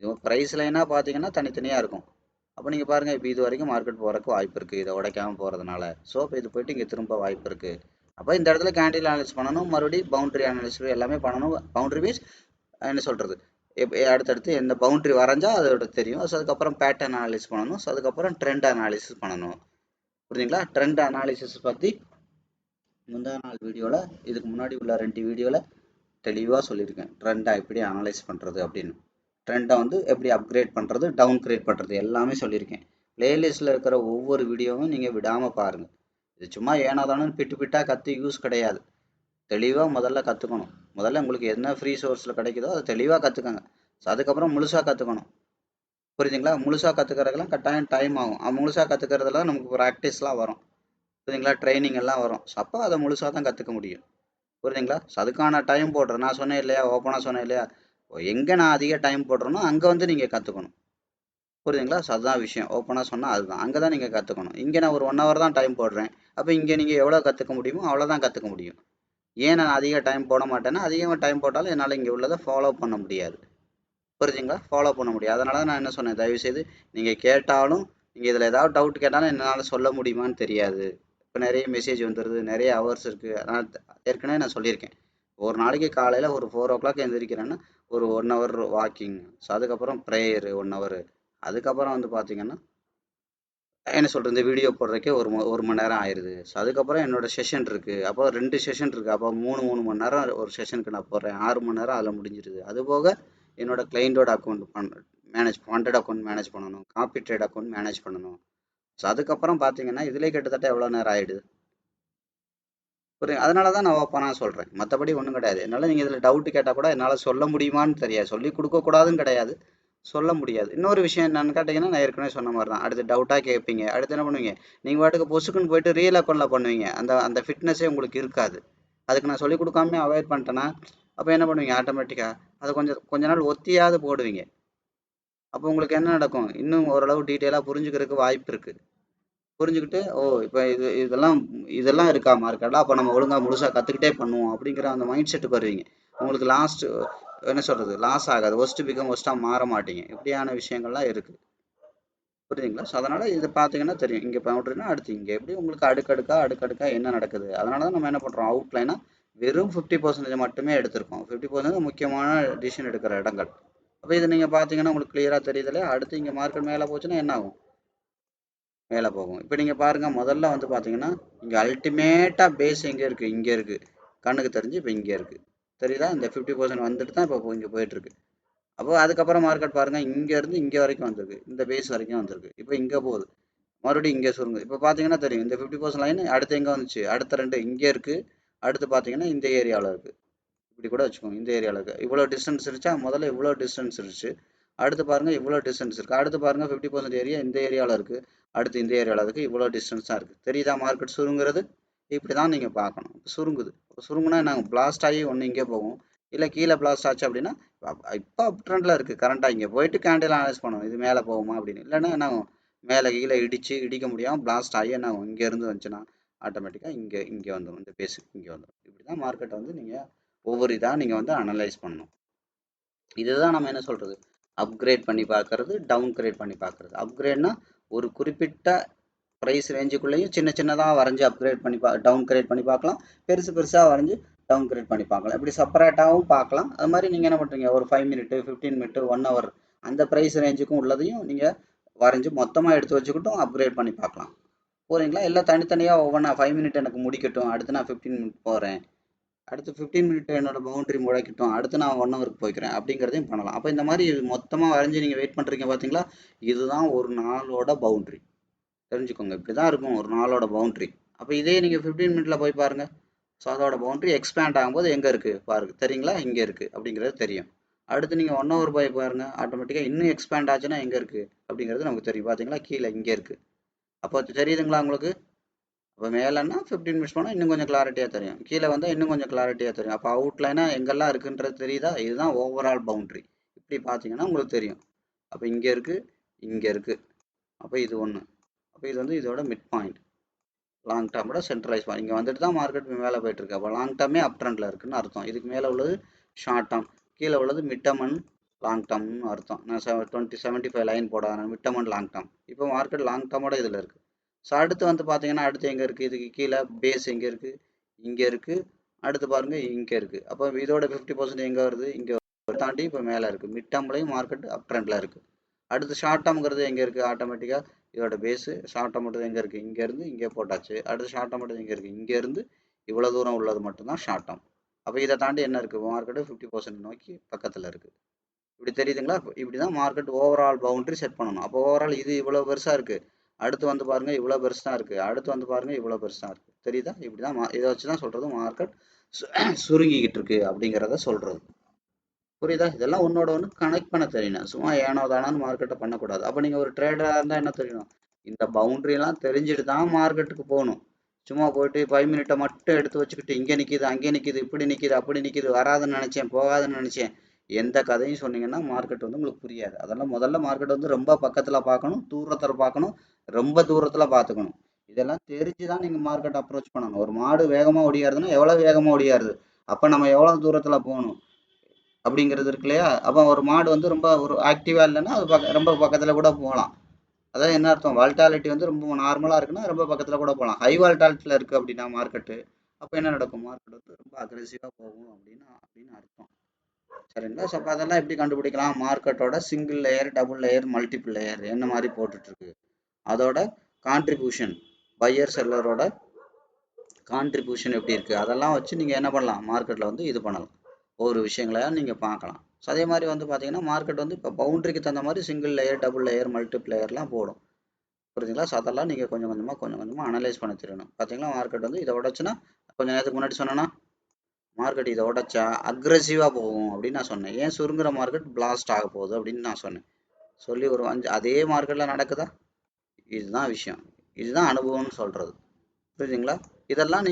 இது ப்ரைஸ் லைனாக பார்த்தீங்கன்னா தனித்தனியாக இருக்கும். அப்போ நீங்கள் பாருங்கள், இப்போ இது வரைக்கும் மார்க்கெட் போகிறக்கு வாய்ப்பு இருக்குது இதை உடைக்காமல் போகிறதுனால. ஸோ இப்போ இது போயிட்டு இங்கே திரும்ப வாய்ப்பு இருக்குது. அப்போ இந்த இடத்துல கேண்டில் அனலைஸ் பண்ணணும், மறுபடியும் பவுண்டரி அனலைஸ் எல்லாமே பண்ணணும். பவுண்டரி மீன்ஸ் என்ன சொல்கிறது? அடுத்தடுத்து எந்த பவுண்டரி வரைஞ்சா அதோட தெரியும். ஸோ அதுக்கப்புறம் பேட்டர்ன் அனலைஸ் பண்ணணும். ஸோ அதுக்கப்புறம் ட்ரெண்ட் அனாலிசிஸ் பண்ணணும். புரியுதுங்களா? ட்ரெண்ட் அனாலிசிஸ் பற்றி முந்தா நாள் வீடியோவில், இதுக்கு முன்னாடி உள்ள 2 வீடியோவில் தெளிவாக சொல்லியிருக்கேன். ட்ரெண்டை எப்படி அனலைஸ் பண்ணுறது அப்படின்னு. ட்ரெண்டை வந்து எப்படி அப்கிரேட் பண்ணுறது, டவுன் கிரேட் பண்ணுறது எல்லாமே சொல்லியிருக்கேன். பிளேலிஸ்ட்டில் இருக்கிற ஒவ்வொரு வீடியோவும் நீங்கள் விடாமல் பாருங்கள். இது சும்மா ஏனாதானு பிட்டு பிட்டாக கற்று யூஸ் கிடையாது. தெளிவாக முதல்ல கற்றுக்கணும். முதல்ல உங்களுக்கு என்ன ஃப்ரீ சோர்ஸில் கிடைக்குதோ அதை தெளிவாக கற்றுக்கங்க. ஸோ அதுக்கப்புறம் முழுசாக கற்றுக்கணும். புரியுதுங்களா? முழுசாக கற்றுக்கிறதுக்கெல்லாம் கட்டாயம் டைம் ஆகும். முழுசாக கற்றுக்கிறதுல தான் நமக்கு ப்ராக்டிஸ்லாம் வரும். புரியுதுங்களா? ட்ரைனிங் எல்லாம் வரும். ஸோ அப்போ அதை முழுசாக தான் கற்றுக்க முடியும். புரியுதுங்களா? ஸோ அதுக்கான டைம் போடுறேன். நான் சொன்னேன் இல்லையா, ஓப்பனாக சொன்னேன் இல்லையா, எங்கே நான் அதிக டைம் போடுறேனோ அங்கே வந்து நீங்கள் கற்றுக்கணும். புரியுதுங்களா? ஸோ அதுதான் விஷயம். ஓப்பனாக சொன்னால் அதுதான், அங்கே தான் நீங்கள் கற்றுக்கணும். இங்கே நான் ஒரு 1 ஹவர் தான் டைம் போடுறேன். அப்போ இங்கே நீங்கள் எவ்வளோ கற்றுக்க முடியுமோ அவ்வளோதான் கற்றுக்க முடியும். ஏன் நான் அதிக டைம் போட மாட்டேன்னா, அதிகமாக டைம் போட்டாலும் என்னால் இங்கே உள்ளதை ஃபாலோ பண்ண முடியாது. புரியுதுங்களா? ஃபாலோ பண்ண முடியாது. அதனால தான் நான் என்ன சொன்னேன், தயவுசெய்து நீங்கள் கேட்டாலும், நீங்கள் இதில் ஏதாவது டவுட் கேட்டாலும் என்னால் சொல்ல முடியுமான்னு தெரியாது. இப்போ நிறைய மெசேஜ் வந்துடுது, நிறைய ஹவர்ஸ் இருக்குது. நான் ஏற்கனவே நான் சொல்லியிருக்கேன், ஒரு நாளைக்கு காலையில் ஒரு 4 o'clock எழுந்திரிக்கிறேன்னா ஒரு 1 ஹவர் வாக்கிங். ஸோ அதுக்கப்புறம் ப்ரேயரு 1 ஹவர். அதுக்கப்புறம் வந்து பார்த்தீங்கன்னா என்ன சொல்கிறது, இந்த வீடியோ போடுறதுக்கே ஒரு மணி நேரம் ஆயிடுது. ஸோ அதுக்கப்புறம் என்னோட செஷன் இருக்குது. அப்போ 2 செஷன் இருக்குது. அப்போ 3 மணி நேரம் ஒரு செஷனுக்கு நான் போடுறேன். 6 மணி நேரம் அதில் முடிஞ்சிருது. அதுபோக என்னோட கிளைண்டோட அக்கௌண்ட் வாண்டட் அக்கௌண்ட் மேனேஜ் பண்ணணும், காப்பி ட்ரேட் அக்கௌண்ட் மேனேஜ் பண்ணணும். ஸோ அதுக்கப்புறம் பார்த்தீங்கன்னா இதிலே கிட்டத்தட்ட எவ்வளோ நேரம் ஆகிடுது. புரியுது? அதனால தான் நான் ஓப்பனாக சொல்கிறேன். மற்றபடி ஒன்றும் கிடையாது. என்னால் நீங்கள் இதில் டவுட்டு கேட்டால் கூட என்னால் சொல்ல முடியுமான்னு தெரியாது. சொல்லி கொடுக்கக்கூடாதுன்னு கிடையாது, சொல்ல முடியாது. இன்னொரு விஷயம் என்னன்னு கேட்டிங்கன்னா, நான் ஏற்கனவே சொன்ன மாதிரி தான். அடுத்து டவுட்டாக கேட்பீங்க. அடுத்து என்ன பண்ணுவீங்க? நீங்கள் பாட்டுக்கு பொசுக்குன்னு போயிட்டு ரியல் அக்கௌண்ட்டில் பண்ணுவீங்க. அந்த அந்த ஃபிட்னஸே உங்களுக்கு இருக்காது. அதுக்கு நான் சொல்லிக் கொடுக்காம அவாய்ட் பண்ணிட்டேன்னா அப்போ என்ன பண்ணுவீங்க ஆட்டோமேட்டிக்காக அதை கொஞ்ச நாள் ஒத்தியாவது போடுவீங்க. அப்போ உங்களுக்கு என்ன நடக்கும், இன்னும் ஓரளவு டீட்டெயிலாக புரிஞ்சுக்கிறதுக்கு வாய்ப்பு இருக்குது. புரிஞ்சுக்கிட்டு ஓ இப்போ இதெல்லாம் இருக்கா மார்க்கெட்டில், அப்போ நம்ம ஒழுங்காக முழுசாக கற்றுக்கிட்டே பண்ணுவோம் அப்படிங்கிற அந்த மைண்ட் செட்டுக்கு வருவீங்க. உங்களுக்கு என்ன சொல்கிறது, லாஸ் ஆகாது, ஒஸ்ட்டு பிகம் ஒஸ்ட்டாக மாற மாட்டீங்க. இப்படியான விஷயங்கள்லாம் இருக்குது. புரியுதுங்களா? ஸோ அதனால் இது பார்த்தீங்கன்னா தெரியும், இங்கே பவுண்டரினா அடுத்து இங்கே எப்படி உங்களுக்கு அடுக்கடுக்கா என்ன நடக்குது. அதனால தான் நம்ம என்ன பண்ணுறோம், அவுட்லைனாக வெறும் 50% மட்டுமே எடுத்திருக்கோம். 50% முக்கியமான டிசிஷன் எடுக்கிற இடங்கள். அப்போ இது நீங்கள் பார்த்தீங்கன்னா உங்களுக்கு கிளியராக தெரியுது இல்லையா? அடுத்து இங்கே மார்க்கெட் மேலே போச்சுன்னா என்ன ஆகும், மேலே போகும். இப்போ நீங்கள் பாருங்கள், முதல்ல வந்து பார்த்தீங்கன்னா இங்கே அல்டிமேட்டாக பேஸ் எங்கே இருக்குது, இங்கே இருக்குது, கண்ணுக்கு தெரிஞ்சு இப்போ இங்கே இருக்குது. தெரியுதா? இந்த 50% வந்துட்டு தான் இப்போ இங்கே போயிட்டுருக்கு. அப்போ அதுக்கப்புறம் மார்க்கெட் பாருங்கள், இங்கேருந்து இங்கே வரைக்கும் வந்திருக்கு, இந்த பேஸ் வரைக்கும் வந்திருக்கு. இப்போ இங்கே போகுது, மறுபடியும் இங்கே சுருங்குது. இப்போ பார்த்தீங்கன்னா தெரியும், இந்த 50% லைன் அடுத்து எங்கே வந்துச்சு, அடுத்த ரெண்டு இங்கே இருக்குது, அடுத்து பார்த்தீங்கன்னா இந்த ஏரியாவில் இருக்குது. இப்படி கூட வச்சுக்கோங்க, இந்த ஏரியாவில் இருக்குது. இவ்வளோ டிஸ்டன்ஸ் இருந்துச்சா, முதல்ல இவ்வளோ டிஸ்டன்ஸ் இருந்துச்சு, அடுத்து பாருங்கள் இவ்வளோ டிஸ்டன்ஸ் இருக்குது, அடுத்து பாருங்கள் 50% ஏரியா இந்த ஏரியாவில் இருக்குது, அடுத்து இந்த ஏரியாவில் இருக்குது, இவ்வளோ டிஸ்டன்ஸ் தான் இருக்குது. தெரியுதா மார்க்கெட் சுருங்குறது? இப்படி தான் நீங்கள் பார்க்கணும். சுருங்குது, சுருங்குனா நாங்கள் பிளாஸ்ட் ஆகி ஒன்று இங்கே போகும், இல்லை கீழே பிளாஸ்ட் ஆச்சு அப்படின்னா இப்போ அப் ட்ரெண்டில் இருக்குது கரண்ட்டாக, இங்கே போயிட்டு கேண்டில் அனலைஸ் பண்ணுவோம் இது மேலே போகுமா அப்படின்னு. இல்லைன்னா என்ன ஆகும், மேலே கீழே இடிக்க முடியாமல் பிளாஸ்ட் ஆகி என்ன ஆகும், இங்கேருந்து வந்துச்சுன்னா ஆட்டோமேட்டிக்காக இங்கே வந்துடும், இந்த பேஸுக்கு இங்கே வந்துடும். இப்படி தான் மார்க்கெட்டை வந்து நீங்கள் ஒவ்வொரு இதாக நீங்கள் வந்து அனலைஸ் பண்ணணும். இதுதான் நம்ம என்ன சொல்கிறது, அப்கிரேட் பண்ணி பார்க்கறது, டவுன் கிரேட் பண்ணி பார்க்கறது. அப்கிரேட்னா ஒரு குறிப்பிட்ட ப்ரைஸ் ரேஞ்சுக்குள்ளேயும் சின்னதாக வரைஞ்சி அப்கிரேட் பண்ணி டவுன் கிரேட் பண்ணி பார்க்கலாம், பெருசாக வரைஞ்சி டவுன் கிரேட் பண்ணி பார்க்கலாம். இப்படி செப்பரேட்டாகவும் பார்க்கலாம். அது மாதிரி நீங்கள் என்ன பண்ணுறீங்க, ஒரு 5 மினிட்டு 15 மினிட்டு 1 ஹவர் அந்த ப்ரைஸ் ரேஞ்சுக்கும் உள்ளதையும் நீங்கள் வரைஞ்சி மொத்தமாக எடுத்து வச்சுக்கிட்டும் அப்கிரேட் பண்ணி பார்க்கலாம். போகிறீங்களா? எல்லாம் தனித்தனியாக ஒவ்வொன்றா 5 மினிட் எனக்கு முடிக்கட்டும், அடுத்து நான் 15 மினிட் போகிறேன், அடுத்து 15 மினிட் என்னோட பவுண்டரி முளைக்கட்டும், அடுத்து நான் 1 ஹவருக்கு போய்க்கிறேன் அப்படிங்கிறதையும் பண்ணலாம். அப்போ இந்த மாதிரி மொத்தமாக வரைஞ்சி நீங்கள் வெயிட் பண்ணுறீங்க பார்த்தீங்களா, இதுதான் ஒரு நாளோட பவுண்டரி. தெரிஞ்சுக்கோங்க, இப்படி தான் இருக்கும் ஒரு நாளோட பவுண்ட்ரி. அப்போ இதே நீங்கள் 15 மினிட்ல போய் பாருங்கள், ஸோ அதோட பவுண்ட்ரி எக்ஸ்பேண்ட் ஆகும்போது எங்கே இருக்குது பாருங்க, தெரியுங்களா, இங்கே இருக்குது அப்படிங்கிறது தெரியும். அடுத்து நீங்கள் 1 ஹவர் போய் பாருங்கள், ஆட்டோமேட்டிக்காக இன்னும் எக்ஸ்பேண்ட் ஆச்சுன்னா எங்கே இருக்குது அப்படிங்கிறது நமக்கு தெரியும். பார்த்தீங்களா, கீழே இங்கே இருக்குது. அப்போ தெரியுதுங்களா உங்களுக்கு? அப்போ மேலேன்னா 15 மினிட்ஸ் போனால் இன்னும் கொஞ்சம் கிளாரிட்டியாக தெரியும், கீழே வந்தால் இன்னும் கொஞ்சம் கிளாரிட்டியாக தெரியும். அப்போ அவுட்லைனாக எங்கெல்லாம் இருக்குன்றது தெரியுதா? இதுதான் ஓவரால் பவுண்ட்ரி. இப்படி பார்த்தீங்கன்னா உங்களுக்கு தெரியும். அப்போ இங்கே இருக்குது, இங்கே இருக்குது, அப்போ இது ஒன்று, அப்போ இது வந்து இதோட மிட் பாயிண்ட், லாங் டேர்மோட சென்ட்ரலைஸ் பாயிண்ட். இங்கே வந்துட்டு தான் மார்க்கெட் மேலே போயிட்டு இருக்கு. அப்போ லாங் டேர்மே அப் ட்ரெண்டில் இருக்குன்னு அர்த்தம். இதுக்கு மேலே உள்ளது ஷார்ட் டேர்ம், கீழே உள்ளது மிட் டேர்ம் அண்ட் லாங் டேர்ம்னு அர்த்தம். நான் 75 லைன் போட mid term and long term. இப்போ மார்க்கெட் லாங் டேர்மோட இதில் இருக்குது. ஸோ அடுத்து வந்து பார்த்தீங்கன்னா அடுத்து எங்கே இருக்குது, இதுக்கு கீழே பேஸ் எங்கே இருக்குது, இங்கே இருக்குது, அடுத்து பாருங்கள் இங்கே இருக்குது. அப்போ இதோட 50% எங்கே வருது, இங்கே தாண்டி இப்போ மேலே இருக்குது. மிட் டேர்ம்லையும் மார்க்கெட் அப் ட்ரெண்டில் இருக்குது. அடுத்து ஷார்ட் டேர்ம்ங்கிறது எங்கே இருக்குது, ஆட்டோமேட்டிக்காக இதோட பேஸு ஷார்ட் டேர்ம் மட்டும் எங்கே இருக்குது, இங்கேருந்து இங்கே போட்டாச்சு. அடுத்து ஷார்ட் டேர்ம் மட்டும் எங்கே இருக்குது, இங்கேருந்து இவ்வளோ தூரம் உள்ளது மட்டும்தான் ஷார்ட் டேர்ம். அப்போ இதை தாண்டி என்ன இருக்குது, மார்க்கெட்டு 50% நோக்கி பக்கத்தில் இருக்குது. இப்படி தெரியுதுங்களா? இப்படி தான் மார்க்கெட் ஓவரால் பவுண்டரி செட் பண்ணணும். அப்போ ஓவரால் இது இவ்வளோ பெருசாக இருக்குது, அடுத்து வந்து பாருங்கள் இவ்வளோ பெருசு தான் இருக்குது, அடுத்து வந்து பாருங்கள் இவ்வளோ பெருசு தான் இருக்குது. தெரியுதா? இப்படி தான் இதை வச்சு தான் சொல்கிறது மார்க்கெட் சுருங்கிக்கிட்டு இருக்கு அப்படிங்கிறத சொல்கிறது. புரியுதா? இதெல்லாம் ஒன்னோட ஒன்று கனெக்ட் பண்ண தெரியணும். சும்மா ஏனோ தானான்னு மார்க்கெட்டை பண்ணக்கூடாது. அப்போ நீங்கள் ஒரு ட்ரேடராக இருந்தால் என்ன தெரியணும், இந்த பவுண்டரிலாம் தெரிஞ்சுட்டு தான் மார்க்கெட்டுக்கு போகணும். சும்மா போயிட்டு 5 மினிட்டை மட்டும் எடுத்து வச்சுக்கிட்டு இங்கே நிற்கிது, அங்கே நிற்கிது, இப்படி நிற்கிது, அப்படி நிற்கிது, வராதுன்னு நினச்சேன், போகாதுன்னு நினச்சேன், எந்த கதையும் சொன்னீங்கன்னா மார்க்கெட் வந்து உங்களுக்கு புரியாது. அதெல்லாம் முதல்ல மார்க்கெட் வந்து ரொம்ப பக்கத்தில் பார்க்கணும், தூரத்தில் பார்க்கணும், ரொம்ப தூரத்தில் பார்த்துக்கணும். இதெல்லாம் தெரிஞ்சு தான் நீங்கள் மார்க்கெட் அப்ரோச் பண்ணணும். ஒரு மாடு வேகமாக ஓடியாருதுன்னா எவ்வளோ வேகமாக ஓடியாருது, அப்போ நம்ம எவ்வளோ தூரத்தில் போகணும் அப்படிங்கிறது இருக்கு இல்லையா? அப்போ ஒரு மாடு வந்து ரொம்ப ஒரு ஆக்டிவாக இல்லைன்னா அது ரொம்ப பக்கத்தில் கூட போகலாம். அதான் என்ன அர்த்தம், வால்டாலிட்டி வந்து ரொம்ப நார்மலாக இருக்குன்னா ரொம்ப பக்கத்தில் கூட போகலாம். ஹை வால்டாலிட்டியில் இருக்குது அப்படின்னா மார்க்கெட்டு, அப்போ என்ன நடக்கும், மார்க்கெட் வந்து ரொம்ப அக்ரெசிவாக போகும் அப்படின்னு அர்த்தம். சரிங்களா? ஸோ அப்போ அதெல்லாம் எப்படி கண்டுபிடிக்கலாம், மார்க்கெட்டோட single layer, double layer, multiple layer என்ன மாதிரி போட்டுட்ருக்கு, அதோட கான்ட்ரிபியூஷன், பையர் செல்லரோட கான்ட்ரிபியூஷன் எப்படி இருக்குது, அதெல்லாம் வச்சு நீங்கள் என்ன பண்ணலாம், மார்க்கெட்டில் வந்து இது பண்ணலாம், ஒவ்வொரு விஷயங்களையா நீங்கள் பார்க்கலாம். ஸோ அதே மாதிரி வந்து பார்த்தீங்கன்னா மார்க்கெட் வந்து இப்போ பவுண்டரிக்கு தகுந்த மாதிரி single layer, double layer, multiple லேயர்லாம் போடும். புரியுதுங்களா? ஸோ அதெல்லாம் நீங்கள் கொஞ்சம் கொஞ்சமாக அனலைஸ் பண்ண தெரியணும். பார்த்தீங்களா, மார்க்கெட் வந்து இதை உடச்சுன்னா, கொஞ்சம் நேரத்துக்கு முன்னாடி சொன்னேன்னா மார்க்கெட் இதை உடச்சா அக்ரெசிவாக போகும் அப்படின்னு நான் சொன்னேன். ஏன் சுருங்குற மார்க்கெட் பிளாஸ்ட் ஆக போகுது அப்படின்னு நான் சொன்னேன். சொல்லி ஒரு அதே மார்க்கெட்டில் நடக்குதா? இதுதான் விஷயம், இதுதான் அனுபவம்னு சொல்கிறது. புரியுதுங்களா? இதெல்லாம்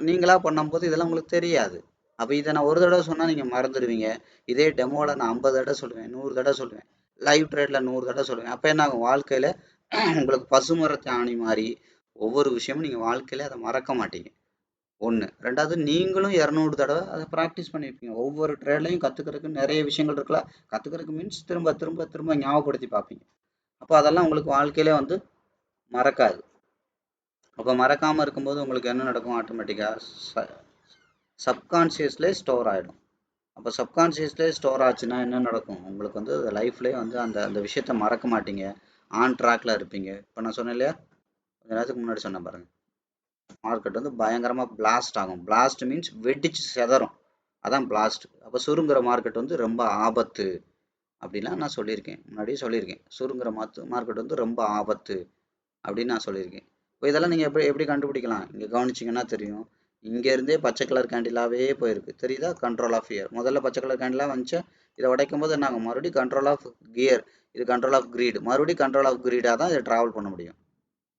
நீங்களா பண்ணும்போது இதெல்லாம் உங்களுக்கு தெரியாது. அப்ப இதை நான் ஒரு தடவை சொன்னா நீங்க மறந்துடுவீங்க. இதே டெமோல நான் 50 தடவை சொல்லுவேன், 100 தடவை சொல்லுவேன், லைவ் ட்ரேட்ல 100 தடவை சொல்லுவேன். அப்ப என்ன ஆகும்? வாழ்க்கையில உங்களுக்கு பசுமரத்து ஆணி மாதிரி ஒவ்வொரு விஷயமும் நீங்க வாழ்க்கையில அதை மறக்க மாட்டீங்க. ஒண்ணு. 2வது நீங்களும் 200 தடவை அதை ப்ராக்டிஸ் பண்ணியிருப்பீங்க. ஒவ்வொரு ட்ரேட்லையும் கத்துக்கிறதுக்கு நிறைய விஷயங்கள் இருக்குல்ல. கத்துக்கிறதுக்கு மீன்ஸ் திரும்ப திரும்ப திரும்ப ஞாபகப்படுத்தி பார்ப்பீங்க. அப்ப அதெல்லாம் உங்களுக்கு வாழ்க்கையிலே வந்து மறக்காது. அப்ப மறக்காம இருக்கும்போது உங்களுக்கு என்ன நடக்கும்? ஆட்டோமேட்டிக்கா சப்கான்சியஸ்லேயே ஸ்டோர் ஆயிடும். அப்போ சப்கான்சியஸ்லேயே ஸ்டோர் ஆச்சுன்னா என்ன நடக்கும்? உங்களுக்கு வந்து லைஃப்லேயே வந்து அந்த அந்த விஷயத்த மறக்க மாட்டீங்க. ஆன் ட்ராக்ல இருப்பீங்க. இப்போ நான் சொன்னேன் இல்லையா, கொஞ்ச நேரத்துக்கு முன்னாடி சொன்னேன் பாருங்க, மார்க்கெட் வந்து பயங்கரமாக பிளாஸ்ட் ஆகும். பிளாஸ்ட் மீன்ஸ் வெடிச்சு செதறும், அதான் பிளாஸ்ட். அப்போ சுருங்குற மார்க்கெட் வந்து ரொம்ப ஆபத்து அப்படின்லாம் நான் சொல்லியிருக்கேன், முன்னாடியே சொல்லியிருக்கேன். சுருங்குற மார்க்கெட் வந்து ரொம்ப ஆபத்து அப்படின்னு நான் சொல்லியிருக்கேன். இப்போ இதெல்லாம் நீங்கள் எப்படி எப்படி கண்டுபிடிக்கலாம்? இங்கே கவனிச்சிங்கன்னா தெரியும். இங்கேருந்தே பச்சை கலர் கேண்டிலாகவே போயிருக்கு, தெரியுதா? Control of fear. முதல்ல பச்சை கலர் கேண்டிலாக வந்துச்சு, இதை உடைக்கும் போது என்ன ஆகும்? மறுபடியும் கண்ட்ரோல் ஆஃப் கியர், இது கண்ட்ரோல் ஆஃப் கிரீட், மறுபடியும் கண்ட்ரோல் ஆஃப் கிரீடாக தான் இதை ட்ராவல் பண்ண முடியும்.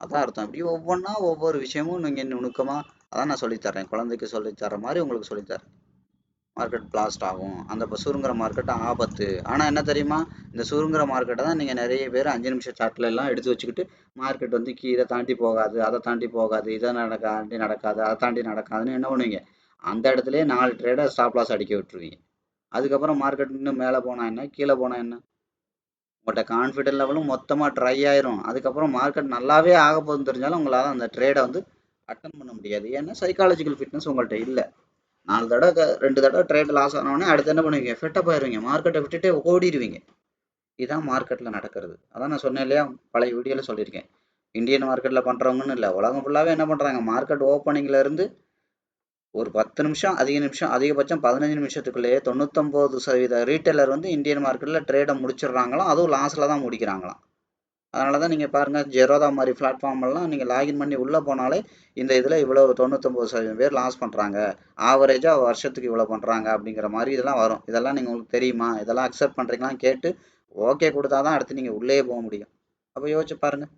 அதான் அர்த்தம். இப்படி ஒவ்வொன்றா ஒவ்வொரு விஷயமும் நீங்கள் நுணுக்கமாக, அதான் நான் சொல்லித்தரேன், குழந்தைக்கு சொல்லித்தர மாதிரி உங்களுக்கு சொல்லித்தரேன். மார்க்கெட் பிளாஸ்ட் ஆகும், அந்த சுருங்குற மார்க்கெட் ஆபத்து. ஆனால் என்ன தெரியுமா? இந்த சுருங்குற மார்க்கெட்டை தான் நீங்கள் நிறைய பேர் 5 நிமிஷம் சார்ட்ல எல்லாம் எடுத்து வச்சுக்கிட்டு மார்க்கெட் வந்து இதை தாண்டி போகாது, அதை தாண்டி போகாது, இதை நடக்காது, அதை தாண்டி நடக்காதுன்னு என்ன பண்ணுவீங்க? அந்த இடத்துலயே 4 ட்ரேடை ஸ்டாப் லாஸ் அடிக்க விட்டுருவீங்க. அதுக்கப்புறம் மார்க்கெட் இன்னும் மேலே போனால் என்ன, கீழே போனால் என்ன, உங்கள்கிட்ட கான்ஃபிடென்ட் லெவலும் மொத்தமாக ட்ரை ஆயிரும். அதுக்கப்புறம் மார்க்கெட் நல்லாவே ஆக போகுதுன்னு தெரிஞ்சாலும் உங்களால் அந்த ட்ரேடை வந்து அட்டன் பண்ண முடியாது. ஏன்னா சைக்காலஜிக்கல் ஃபிட்னஸ் உங்கள்கிட்ட இல்லை. 4 தடவை 2 தடவை ட்ரேட் லாஸ் ஆனோடனே அடுத்து என்ன பண்ணுவீங்க? ஃபெட்டப் ஆயிருவீங்க, மார்க்கெட்டை விட்டுட்டே ஓடிடுவீங்க. இதுதான் மார்க்கெட்டில் நடக்கிறது. அதான் நான் சொன்னேன் இல்லையா, பழைய வீடியோவில் சொல்லியிருக்கேன். இந்தியன் மார்க்கெட்டில் பண்ணுறவங்கன்னு இல்லை, உலகம் ஃபுல்லாகவே என்ன பண்ணுறாங்க? மார்க்கெட் ஓப்பனிங்கில் இருந்து ஒரு 10 நிமிஷம், அதிகபட்சம் 15 நிமிஷத்துக்குள்ளேயே 99% ரீட்டைலர் வந்து இந்தியன் மார்க்கெட்டில் ட்ரேடை முடிச்சிடுறாங்களாம். அதுவும் லாஸில் தான் முடிக்கிறாங்களாம். அதனால தான் நீங்கள் பாருங்கள், ஜெரோதா மாதிரி பிளாட்ஃபார்மெல்லாம் நீங்கள் லாகின் பண்ணி உள்ளே போனாலே இந்த இதில் இவ்வளோ 99% பேர் லாஸ் பண்ணுறாங்க, ஆவரேஜாக வருஷத்துக்கு இவ்வளோ பண்ணுறாங்க அப்படிங்கிற மாதிரி இதெல்லாம் வரும். இதெல்லாம் நீங்கள் உங்களுக்கு தெரியுமா? இதெல்லாம் அக்செப்ட் பண்ணுறீங்களான்னு கேட்டு ஓகே கொடுத்தா தான் அடுத்து நீங்கள் உள்ளே போக முடியும். அப்போ யோசிச்சு பாருங்கள்.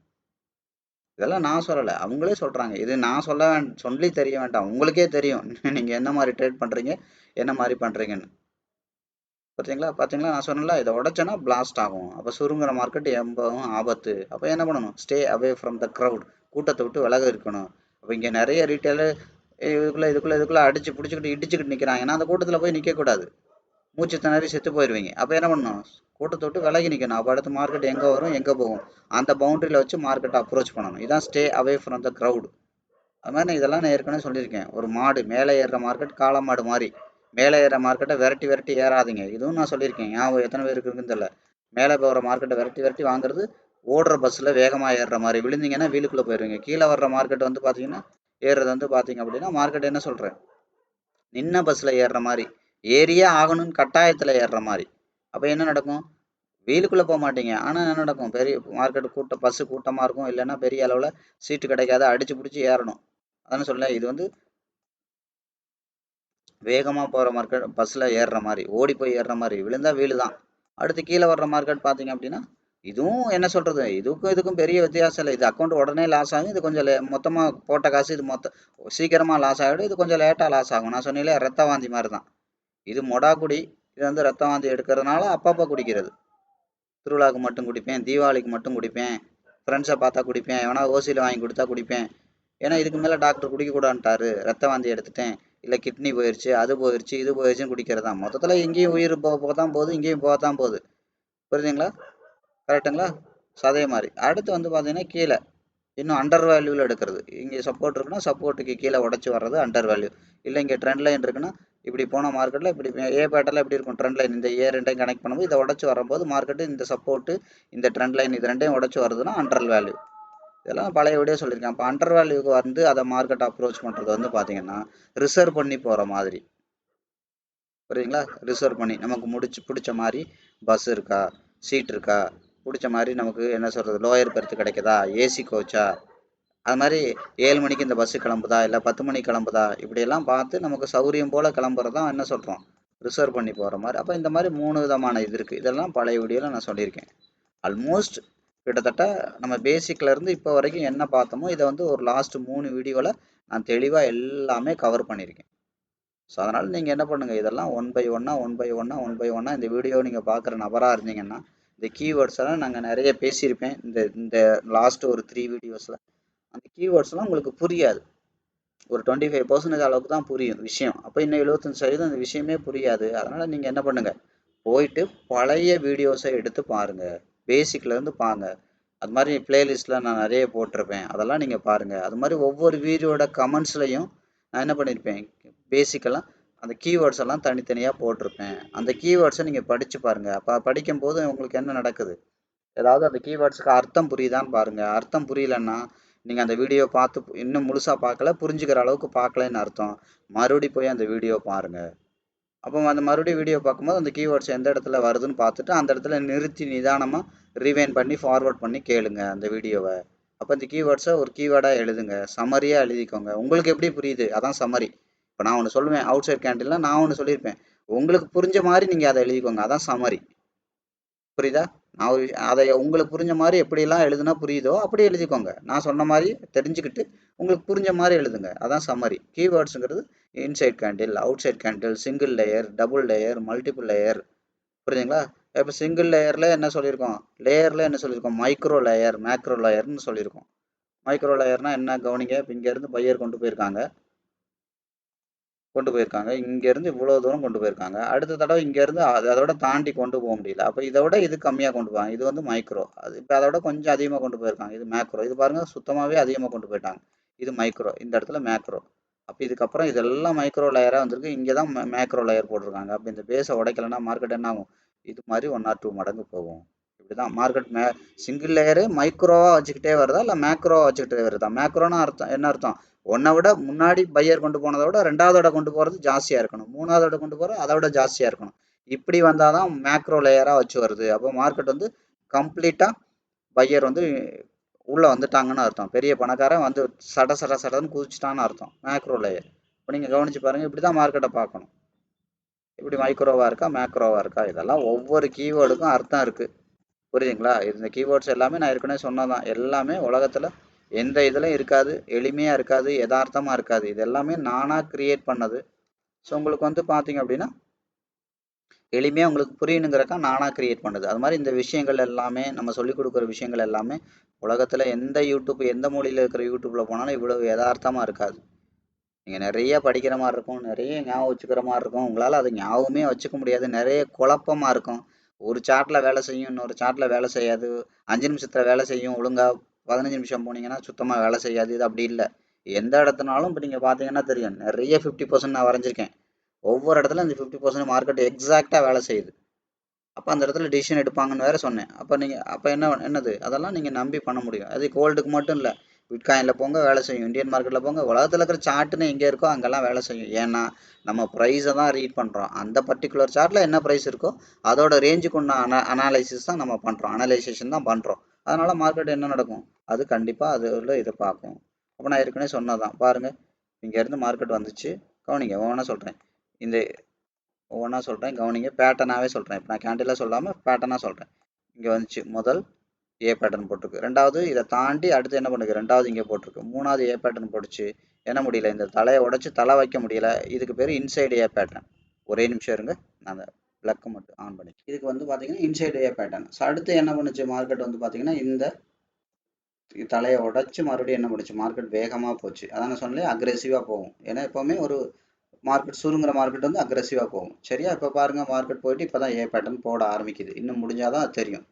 இதெல்லாம் நான் சொல்லலை, அவங்களே சொல்கிறாங்க. இது நான் சொல்லி தெரிய வேண்டாம், உங்களுக்கே தெரியும் நீங்கள் என்ன மாதிரி ட்ரேட் பண்ணுறீங்க, என்ன மாதிரி பண்ணுறீங்கன்னு. பார்த்தீங்களா நான் சொன்னேன்ல, இதை உடைச்சோன்னா பிளாஸ்ட் ஆகும். அப்போ சுருங்குற மார்க்கெட் எப்பவும் ஆபத்து. அப்போ என்ன பண்ணணும்? Stay away from the crowd, கூட்டத்தை விட்டு விலக இருக்கணும். அப்போ இங்கே நிறைய ரீட்டைலர் இதுக்குள்ளே அடிச்சு பிடிச்சிக்கிட்டு இடிச்சுக்கிட்டு நிற்கிறாங்க. ஏன்னா அந்த கூட்டத்தில் போய் நிற்கக்கூடாது, மூச்சு திணறி செத்து போயிடுவீங்க. அப்போ என்ன பண்ணணும்? கூட்டத்தை விட்டு விலகி நிற்கணும். அப்போ அடுத்து மார்க்கெட் எங்கே வரும், எங்கே போகும், அந்த பவுண்டரியில் வச்சு மார்க்கெட்டை அப்ரோச் பண்ணணும். இதான் stay away from the crowd. அது மாதிரி இதெல்லாம் நான் ஏற்கனவே சொல்லியிருக்கேன். ஒரு மாடு மேலே ஏறுற மார்க்கெட் காளை மாடு மாதிரி, மேலே ஏற மார்க்கெட்டை விரட்டி ஏறாதீங்க. இதுவும் நான் சொல்லியிருக்கேன், ஞாபகம் எத்தனை பேருக்கு இருக்குன்னு தெரியல. மேலே போகிற மார்க்கெட்டை விரட்டி வாங்குறது ஓடுற பஸ்ஸில் வேகமாக ஏறுற மாதிரி, விழுந்தீங்கன்னா வீலுக்குள்ளே போயிடுவீங்க. கீழே வர்ற மார்க்கெட் வந்து பார்த்தீங்கன்னா, ஏறுறது வந்து பார்த்தீங்க அப்படின்னா மார்க்கெட் என்ன சொல்கிறேன், நின்ன பஸ்ஸில் ஏறுற மாதிரி, ஏறியே ஆகணும்னு கட்டாயத்தில் ஏறுற மாதிரி. அப்போ என்ன நடக்கும்? வெயிலுக்குள்ளே போக மாட்டீங்க, ஆனால் என்ன நடக்கும்? பெரிய மார்க்கெட் பஸ்ஸு கூட்டமாக இருக்கும், இல்லைன்னா பெரிய அளவில் சீட்டு கிடைக்காத, அடிச்சு பிடிச்சி ஏறணும். அதானே சொல்ல, இது வந்து வேகமாக போகிற மார்க்கெட் பஸ்ஸில் ஏறுற மாதிரி, ஓடி போய் ஏறுற மாதிரி, விழுந்தா வீடு தான். அடுத்து கீழே வர்ற மார்க்கெட் பார்த்தீங்க அப்படின்னா, இதுவும் என்ன சொல்கிறது, இதுக்கும் பெரிய வித்தியாசம் இல்லை. இது அக்கௌண்ட் உடனே லாஸ் ஆகும், இது கொஞ்சம் மொத்தமாக போட்ட காசு இது சீக்கிரமாக லாஸ் ஆகிடும், இது கொஞ்சம் லேட்டாக லாஸ் ஆகும். நான் சொன்னீங்களே, ரத்த வாந்தி மாதிரி தான். இது மொடாக்குடி, இது வந்து ரத்த வாந்தி எடுக்கிறதுனால அப்பப்போ குடிக்கிறது. திருவிழாவுக்கு மட்டும் குடிப்பேன், தீபாவளிக்கு மட்டும் குடிப்பேன், ஃப்ரெண்ட்ஸை பார்த்தா குடிப்பேன், எவனா ஓசியில் வாங்கி கொடுத்தா குடிப்பேன். ஏன்னா இதுக்கு மேலே டாக்டர் குடிக்கக்கூடாதுன்ட்டாரு, ரத்த வாந்தி எடுத்துட்டேன், இல்லை கிட்னி போயிடுச்சு, அது போயிடுச்சு, இது போயிடுச்சுன்னு குடிக்கிறது தான். மொத்தத்தில் இங்கேயும் உயிர் போக தான் போகுது, இங்கேயும் போக தான் போகுது. புரியுதுங்களா? கரெக்டுங்களா? அதே மாதிரி அடுத்து வந்து பார்த்தீங்கன்னா கீழே இன்னும் அண்டர் வேல்யூவில் எடுக்கிறது. இங்கே சப்போர்ட் இருக்குன்னா சப்போர்ட்டுக்கு கீழே உடச்சி வர்றது அண்டர் வேல்யூ. இல்லை இங்கே ட்ரெண்ட் லைன் இருக்குன்னா, இப்படி போன மார்க்கெட்டில் இப்படி ஏ பேட்டரில் எப்படி இருக்கும் ட்ரெண்ட் லைன், இந்த ஏ ரெண்டையும் கனெக்ட் பண்ணும்போது இதை உடச்சி வரும்போது மார்க்கெட்டு இந்த சப்போர்ட்டு இந்த ட்ரெண்ட் லைன் இது ரெண்டையும் உடச்சி வருதுன்னா அண்டர் வேல்யூ. இதெல்லாம் பழைய வீடியோ சொல்லியிருக்கேன். அப்போ அண்டர் வேல்யூக்கு வந்து அதை மார்க்கெட் அப்ரோச் பண்ணுறது வந்து பார்த்தீங்கன்னா ரிசர்வ் பண்ணி போகிற மாதிரி. புரியுதுங்களா? ரிசர்வ் பண்ணி நமக்கு பிடிச்ச மாதிரி பஸ் இருக்கா, சீட் இருக்கா, பிடிச்ச மாதிரி நமக்கு என்ன சொல்கிறது, லோயர் பெர்த்து கிடைக்குதா, ஏசி கோச்சா, அது மாதிரி 7 மணிக்கு இந்த பஸ்ஸு கிளம்புதா, இல்லை 10 மணிக்கு கிளம்புதா, இப்படியெல்லாம் பார்த்து நமக்கு சௌகரியம் போல் கிளம்புறதான் என்ன சொல்கிறோம், ரிசர்வ் பண்ணி போகிற மாதிரி. அப்போ இந்த மாதிரி 3 விதமான இது இருக்குது. இதெல்லாம் பழைய வீடியோவில் நான் சொல்லியிருக்கேன். ஆல்மோஸ்ட் கிட்டத்தட்ட நம்ம பேசிக்ல இருந்து இப்போ வரைக்கும் என்ன பார்த்தோமோ இதை வந்து ஒரு லாஸ்ட் 3 வீடியோவில் நான் தெளிவாக எல்லாமே கவர் பண்ணியிருக்கேன். ஸோ அதனால் நீங்கள் என்ன பண்ணுங்கள், இதெல்லாம் ஒன் பை ஒன்னாக இந்த வீடியோ நீங்கள் பார்க்குற நபராக இருந்தீங்கன்னா இந்த கீவேர்ட்ஸ் எல்லாம் நாங்கள் நிறைய பேசியிருப்பேன் இந்த இந்த லாஸ்ட் ஒரு 3 வீடியோஸில். அந்த கீவேர்ட்ஸ்லாம் உங்களுக்கு புரியாது, ஒரு 25% அளவுக்கு தான் புரியும் விஷயம். அப்போ இன்னும் 75% அந்த விஷயமே புரியாது. அதனால் நீங்கள் என்ன பண்ணுங்கள், போயிட்டு பழைய வீடியோஸை எடுத்து பாருங்கள், பேசிக்லேருந்து பாருங்க. அது மாதிரி பிளேலிஸ்ட்டில் நான் நிறைய போட்டிருப்பேன், அதெல்லாம் நீங்கள் பாருங்கள். அது மாதிரி ஒவ்வொரு வீடியோட கமெண்ட்ஸ்லையும் நான் என்ன பண்ணியிருப்பேன், பேசிக்கெல்லாம் அந்த கீவேர்ட்ஸ் எல்லாம் தனித்தனியாக போட்டிருப்பேன். அந்த கீவேர்ட்ஸை நீங்கள் படித்து பாருங்கள். அப்போ படிக்கும்போது உங்களுக்கு என்ன நடக்குது, ஏதாவது அந்த கீவேர்ட்ஸுக்கு அர்த்தம் புரியுதான்னு பாருங்கள். அர்த்தம் புரியலன்னா நீங்கள் அந்த வீடியோ பார்த்து இன்னும் முழுசாக பார்க்கல, புரிஞ்சுக்கிற அளவுக்கு பார்க்கலன்னு அர்த்தம். மறுபடி போய் அந்த வீடியோ பாருங்கள். அப்போ அந்த மறுபடியும் வீடியோ பார்க்கும்போது அந்த கீவேர்ட்ஸ் எந்த இடத்துல வருதுன்னு பார்த்துட்டு அந்த இடத்துல நிறுத்தி நிதானமாக ரீவைண்ட் பண்ணி ஃபார்வர்ட் பண்ணி கேளுங்க அந்த வீடியோவை. அப்போ இந்த கீவேர்ட்ஸை ஒரு கீவேர்டாக எழுதுங்க, சம்மரியாக எழுதிக்கோங்க. உங்களுக்கு எப்படி புரியுது அதான் சம்மரி. இப்போ நான் ஒன்று சொல்லுவேன் அவுட் சைட் கேண்டில்னா, நான் ஒன்று சொல்லியிருப்பேன், உங்களுக்கு புரிஞ்ச மாதிரி நீங்கள் அதை எழுதிக்கோங்க, அதான் சம்மரி. புரியுதா? நான் ஒரு அதை உங்களுக்கு புரிஞ்ச மாதிரி எப்படியெல்லாம் எழுதுனா புரியுதோ அப்படி எழுதிக்கோங்க. நான் சொன்ன மாதிரி தெரிஞ்சுக்கிட்டு உங்களுக்கு புரிஞ்ச மாதிரி எழுதுங்க, அதான் சம்மரி. கீவேர்ட்ஸுங்கிறது inside candle, outside candle, single layer, double layer, multiple layer. புரியுதுங்களா? இப்போ சிங்கிள் லேயரில் என்ன சொல்லியிருக்கோம், லேயரில் என்ன சொல்லியிருக்கோம், மைக்ரோ லேயர், மேக்ரோ லேயர்னு சொல்லியிருக்கோம். மைக்ரோ லேயர்னா என்ன கவனிங்க, இப்போ இங்கேருந்து பையர் கொண்டு போயிருக்காங்க, இங்கேருந்து இவ்வளோ தூரம் கொண்டு போயிருக்காங்க. அடுத்த தடவை இங்கேருந்து அதோட தாண்டி கொண்டு போக முடியல. அப்போ இதை விட இது கம்மியாக கொண்டு போவாங்க, இது வந்து மைக்ரோ. அது இப்போ அதோட கொஞ்சம் அதிகமாக கொண்டு போயிருக்காங்க, இது மேக்ரோ. இது பாருங்கள் சுத்தமாகவே அதிகமாக கொண்டு போயிட்டாங்க, இது மைக்ரோ. இந்த இடத்துல மேக்ரோ. அப்போ இதுக்கப்புறம் இதெல்லாம் மைக்ரோ லேயராக வந்திருக்கு, இங்கே தான் மேக்ரோ லேயர் போட்டிருக்காங்க. அப்போ இந்த பேஸை உடைக்கலைன்னா மார்க்கெட் என்ன ஆகும், இது மாதிரி 1 or 2 மடங்கு போகும். இப்படி தான் மார்க்கெட் சிங்கிள் லேயரு மைக்ரோவாக வச்சுக்கிட்டே வருதா இல்லை மேக்ரோவாக வச்சுக்கிட்டே வருதா? மேக்ரோன்னா அர்த்தம் என்ன அர்த்தம், ஒன்றை விட முன்னாடி பையர் கொண்டு போனதை விட ரெண்டாவதோட கொண்டு போகிறது ஜாஸ்தியாக இருக்கணும், மூணாவதோட கொண்டு போகிறது அதை விட ஜாஸ்தியாக இருக்கணும். இப்படி வந்தால் தான் மேக்ரோ லேயராக வச்சு வருது. அப்போ மார்க்கெட் வந்து கம்ப்ளீட்டாக பையர் வந்து உள்ளே வந்துட்டாங்கன்னு அர்த்தம், பெரிய பணக்காரன் வந்து சடன்னு குதிச்சிட்டான்னு அர்த்தம், மேக்ரோ லேயர். இப்போ நீங்கள் கவனித்து பாருங்கள், இப்படி தான் மார்க்கெட்டை பார்க்கணும். இப்படி மைக்ரோவாக இருக்கா மேக்ரோவாக இருக்கா, இதெல்லாம் ஒவ்வொரு கீவேர்டுக்கும் அர்த்தம் இருக்குது. புரியுதுங்களா? இந்த கீவேர்ட்ஸ் எல்லாமே நான் ஏற்கனவே சொன்னதான், எல்லாமே உலகத்தில் எந்த இதுலையும் இருக்காது, எளிமையாக இருக்காது, யதார்த்தமாக இருக்காது. இது எல்லாமே நானாக க்ரியேட் பண்ணது. ஸோ உங்களுக்கு வந்து பார்த்தீங்க அப்படின்னா எளிமையாக உங்களுக்கு புரியணுங்கிறக்கா நானாக க்ரியேட் பண்ணுது. அது மாதிரி இந்த விஷயங்கள் எல்லாமே நம்ம சொல்லிக் கொடுக்குற விஷயங்கள் எல்லாமே உலகத்தில் எந்த யூடியூப் எந்த மூலையில் இருக்கிற யூடியூப்பில் போனாலும் இவ்வளோ யதார்த்தமாக இருக்காது. நீங்கள் நிறைய படிக்கிற மாதிரி இருக்கும், நிறைய ஞாபகம் வச்சுக்கிற மாதிரி இருக்கும், உங்களால் அது ஞாபகமே வச்சுக்க முடியாது, நிறைய குழப்பமாக இருக்கும். ஒரு சார்ட்டில் வேலை செய்யும், இன்னொரு சார்ட்டில் வேலை செய்யாது. 5 நிமிஷத்தில் வேலை செய்யும் ஒழுங்காக, 15 நிமிஷம் போனீங்கன்னா சுத்தமாக வேலை செய்யாது. இது அப்படி இல்லை, எந்த இடத்துனாலும் இப்போ நீங்கள் பார்த்தீங்கன்னா தெரியும், நிறைய 50% நான் வரைஞ்சிருக்கேன். ஒவ்வொரு இடத்துல இந்த 50% மார்க்கெட் எக்ஸாக்டாக வேலை செய்யுது. அப்போ அந்த இடத்துல டிசிஷன் எடுப்பாங்கன்னு வேறு சொன்னேன். அப்போ நீங்கள் அப்போ என்னது அதெல்லாம் நீங்கள் நம்பி பண்ண முடியும். அது கோல்டுக்கு மட்டும் இல்லை, பிட்காயினில் போங்க வேலை செய்யும், இந்தியன் மார்க்கெட்டில் போங்க, உலகத்தில் இருக்கிற சார்ட்டுன்னு எங்கே இருக்கோ அங்கெல்லாம் வேலை செய்யும். ஏன்னா நம்ம ப்ரைஸை தான் ரீட் பண்ணுறோம், அந்த பர்டிகுலர் சார்ட்டில் என்ன ப்ரைஸ் இருக்கோ அதோட ரேஞ்சுக்கு ஒன்று அனாலிசிஸ் தான் நம்ம பண்ணுறோம், அனலைசேஷன் தான் பண்ணுறோம். அதனால் மார்க்கெட் என்ன நடக்கும், அது கண்டிப்பாக அதில் இதை பார்க்கும். அப்போ நான் ஏற்கனவே சொன்னதான் பாருங்கள், இங்கேருந்து மார்க்கெட் வந்துச்சு, கவனிங்க ஒவ்வொன்றா சொல்கிறேன், இந்த ஒவ்வொன்றா சொல்கிறேன் கவனிங்க, பேட்டர்னாகவே சொல்கிறேன். இப்போ நான் கேண்டிலாக சொல்லாமல் பேட்டர்னாக சொல்கிறேன். இங்கே வந்துச்சு, முதல் ஏ பேட்டர்ன் போட்டிருக்கு, ரெண்டாவது இதை தாண்டி அடுத்து என்ன பண்ணுது, ரெண்டாவது இங்கே போட்டிருக்கு, மூணாவது ஏ பேட்டர்ன் போட்டுச்சு, என்ன முடியல, இந்த தலையை உடச்சி தலை வைக்க முடியல, இதுக்கு பேர் இன்சைடு ஏ பேட்டர்ன். ஒரே நிமிஷம் இருங்க, நான் அந்த ப்ளக்கை மட்டும் ஆன் பண்ணி, இதுக்கு வந்து பார்த்தீங்கன்னா இன்சைடு ஏ பேட்டர்ன். ஸோ அடுத்து என்ன பண்ணுச்சு மார்க்கெட் வந்து பார்த்தீங்கன்னா இந்த தலையை உடச்சி மறுபடியும் என்ன பண்ணுச்சு, மார்க்கெட் வேகமாக போச்சு. அதான் நான் சொன்னேன் அக்ரெசிவாக போகும், ஏன்னா எப்போவுமே ஒரு மார்க்கெட் சுருங்குற மார்க்கெட் வந்து அக்ரெசிவாக போகும். சரியா? இப்போ பாருங்கள் மார்க்கெட் போயிட்டு இப்போ தான் ஏ பேட்டர்ன் போட ஆரம்பிக்குது, இன்னும் முடிஞ்சாதான் அது தெரியும்.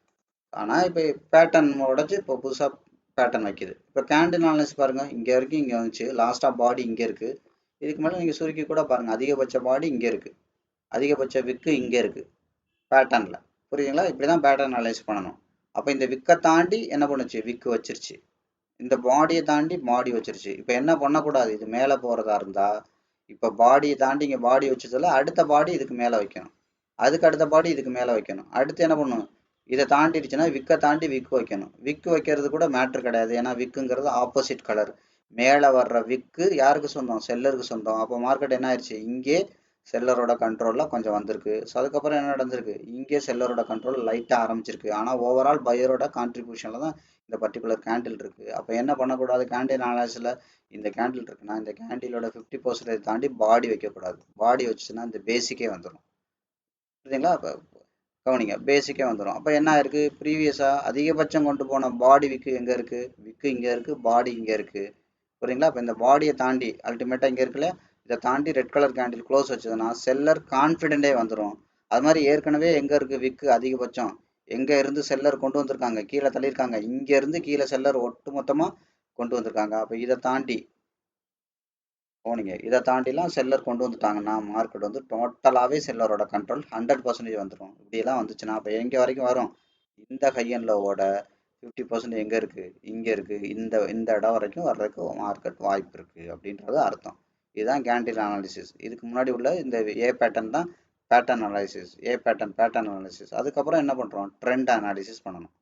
ஆனால் இப்போ பேட்டர்ன் உடச்சி இப்போ புதுசாக பேட்டர்ன் வைக்குது. இப்போ கேண்டில் அனாலிசிஸ் பாருங்கள், இங்கே இருக்குது, இங்கே வந்துச்சு, லாஸ்ட்டாக பாடி இங்கே இருக்குது. இதுக்கு மேலே நீங்கள் சுருக்கி கூட பாருங்கள், அதிகபட்ச பாடி இங்கே இருக்குது, அதிகபட்ச விக்கு இங்கே இருக்குது பேட்டர்னில். புரியுதுங்களா? இப்படி தான் பேட்டர்ன் அனலைஸ் பண்ணணும். அப்போ இந்த விக்கை தாண்டி என்ன பண்ணுச்சு, விக்கு வச்சிருச்சு, இந்த பாடியை தாண்டி பாடி வச்சிருச்சு. இப்போ என்ன பண்ணக்கூடாது, இது மேலே போகிறதா இருந்தால் இப்போ பாடியை தாண்டி இங்கே பாடி வச்சதில் அடுத்த பாடி இதுக்கு மேலே வைக்கணும், அதுக்கு அடுத்த பாடி இதுக்கு மேலே வைக்கணும், அடுத்து என்ன பண்ணணும், இதை தாண்டிடுச்சுன்னா விக்கை தாண்டி விக்கு வைக்கணும். விக்கு வைக்கிறது கூட மேட்ரு கிடையாது, ஏன்னா விக்குங்கிறது ஆப்போசிட் கலர். மேலே வர்ற விக்கு யாருக்கு சொந்தம், செல்லருக்கு சொந்தம். அப்போ மார்க்கெட் என்ன ஆயிடுச்சு, இங்கே செல்லரோட கண்ட்ரோலில் கொஞ்சம் வந்திருக்கு. ஸோ அதுக்கப்புறம் என்ன நடந்திருக்கு, இங்கே செல்லரோட கண்ட்ரோல் லைட்டாக ஆரம்பிச்சிருக்கு. ஆனால் ஓவரால் பையரோட கான்ட்ரிபியூஷனில் தான் இந்த பர்டிகுலர் கேண்டில் இருக்குது. அப்போ என்ன பண்ணக்கூடாது, கேண்டில் அனாலிசிஸில் இந்த கேண்டில் இருக்குன்னா இந்த கேண்டிலோட 50% தாண்டி பாடி வைக்கக்கூடாது. பாடி வச்சுன்னா இந்த பேசிக்கே வந்துடும். புரியுதுங்களா? அப்போ கவனிங்க, பேசிக்கே வந்துடும். அப்போ என்ன ஆயிருக்கு, ப்ரீவியஸாக அதிகபட்சம் கொண்டு போன பாடி விக்கு எங்கே இருக்குது, விக்கு இங்கே இருக்குது, பாடி இங்கே இருக்குது. புரியுங்களா? இப்போ இந்த பாடியை தாண்டி அல்டிமேட்டாக இங்கே இருக்குல்ல, இதை தாண்டி ரெட் கலர் கேண்டில் க்ளோஸ் வச்சதுன்னா செல்லர் கான்ஃபிடென்ட்டே வந்துடும். அது மாதிரி ஏற்கனவே எங்கே இருக்குது விக்கு அதிகபட்சம், எங்கே இருந்து செல்லர் கொண்டு வந்திருக்காங்க, கீழே தள்ளியிருக்காங்க, இங்கேருந்து கீழே செல்லர் ஒட்டு மொத்தமாக கொண்டு வந்திருக்காங்க. அப்போ இதை தாண்டி போனீங்க, இதை தாண்டிலாம் செல்லர் கொண்டு வந்துட்டாங்கன்னா மார்க்கெட் வந்து டோட்டலாகவே செல்லரோட கண்ட்ரோல் 100% வந்துடும். இப்படியெல்லாம் வந்துச்சுன்னா அப்போ எங்கே வரைக்கும் வரும், இந்த ஹை அண்ட் லோவோட 50% எங்கே இருக்குது, இங்கே இருக்குது, இந்த இந்த இடம் வரைக்கும் வர்றதுக்கு மார்க்கெட் வாய்ப்பு இருக்குது அப்படின்றது அர்த்தம். இதுதான் கேண்டில் அனாலிசிஸ். இதுக்கு முன்னாடி உள்ள இந்த ஏ பேட்டர்ன் தான் பேட்டர்ன் அனாலிசிஸ். ஏ பேட்டர்ன் அனாலிசிஸ். அதுக்கப்புறம் என்ன பண்ணுறோம், ட்ரெண்ட் அனாலிசிஸ் பண்ணணும்.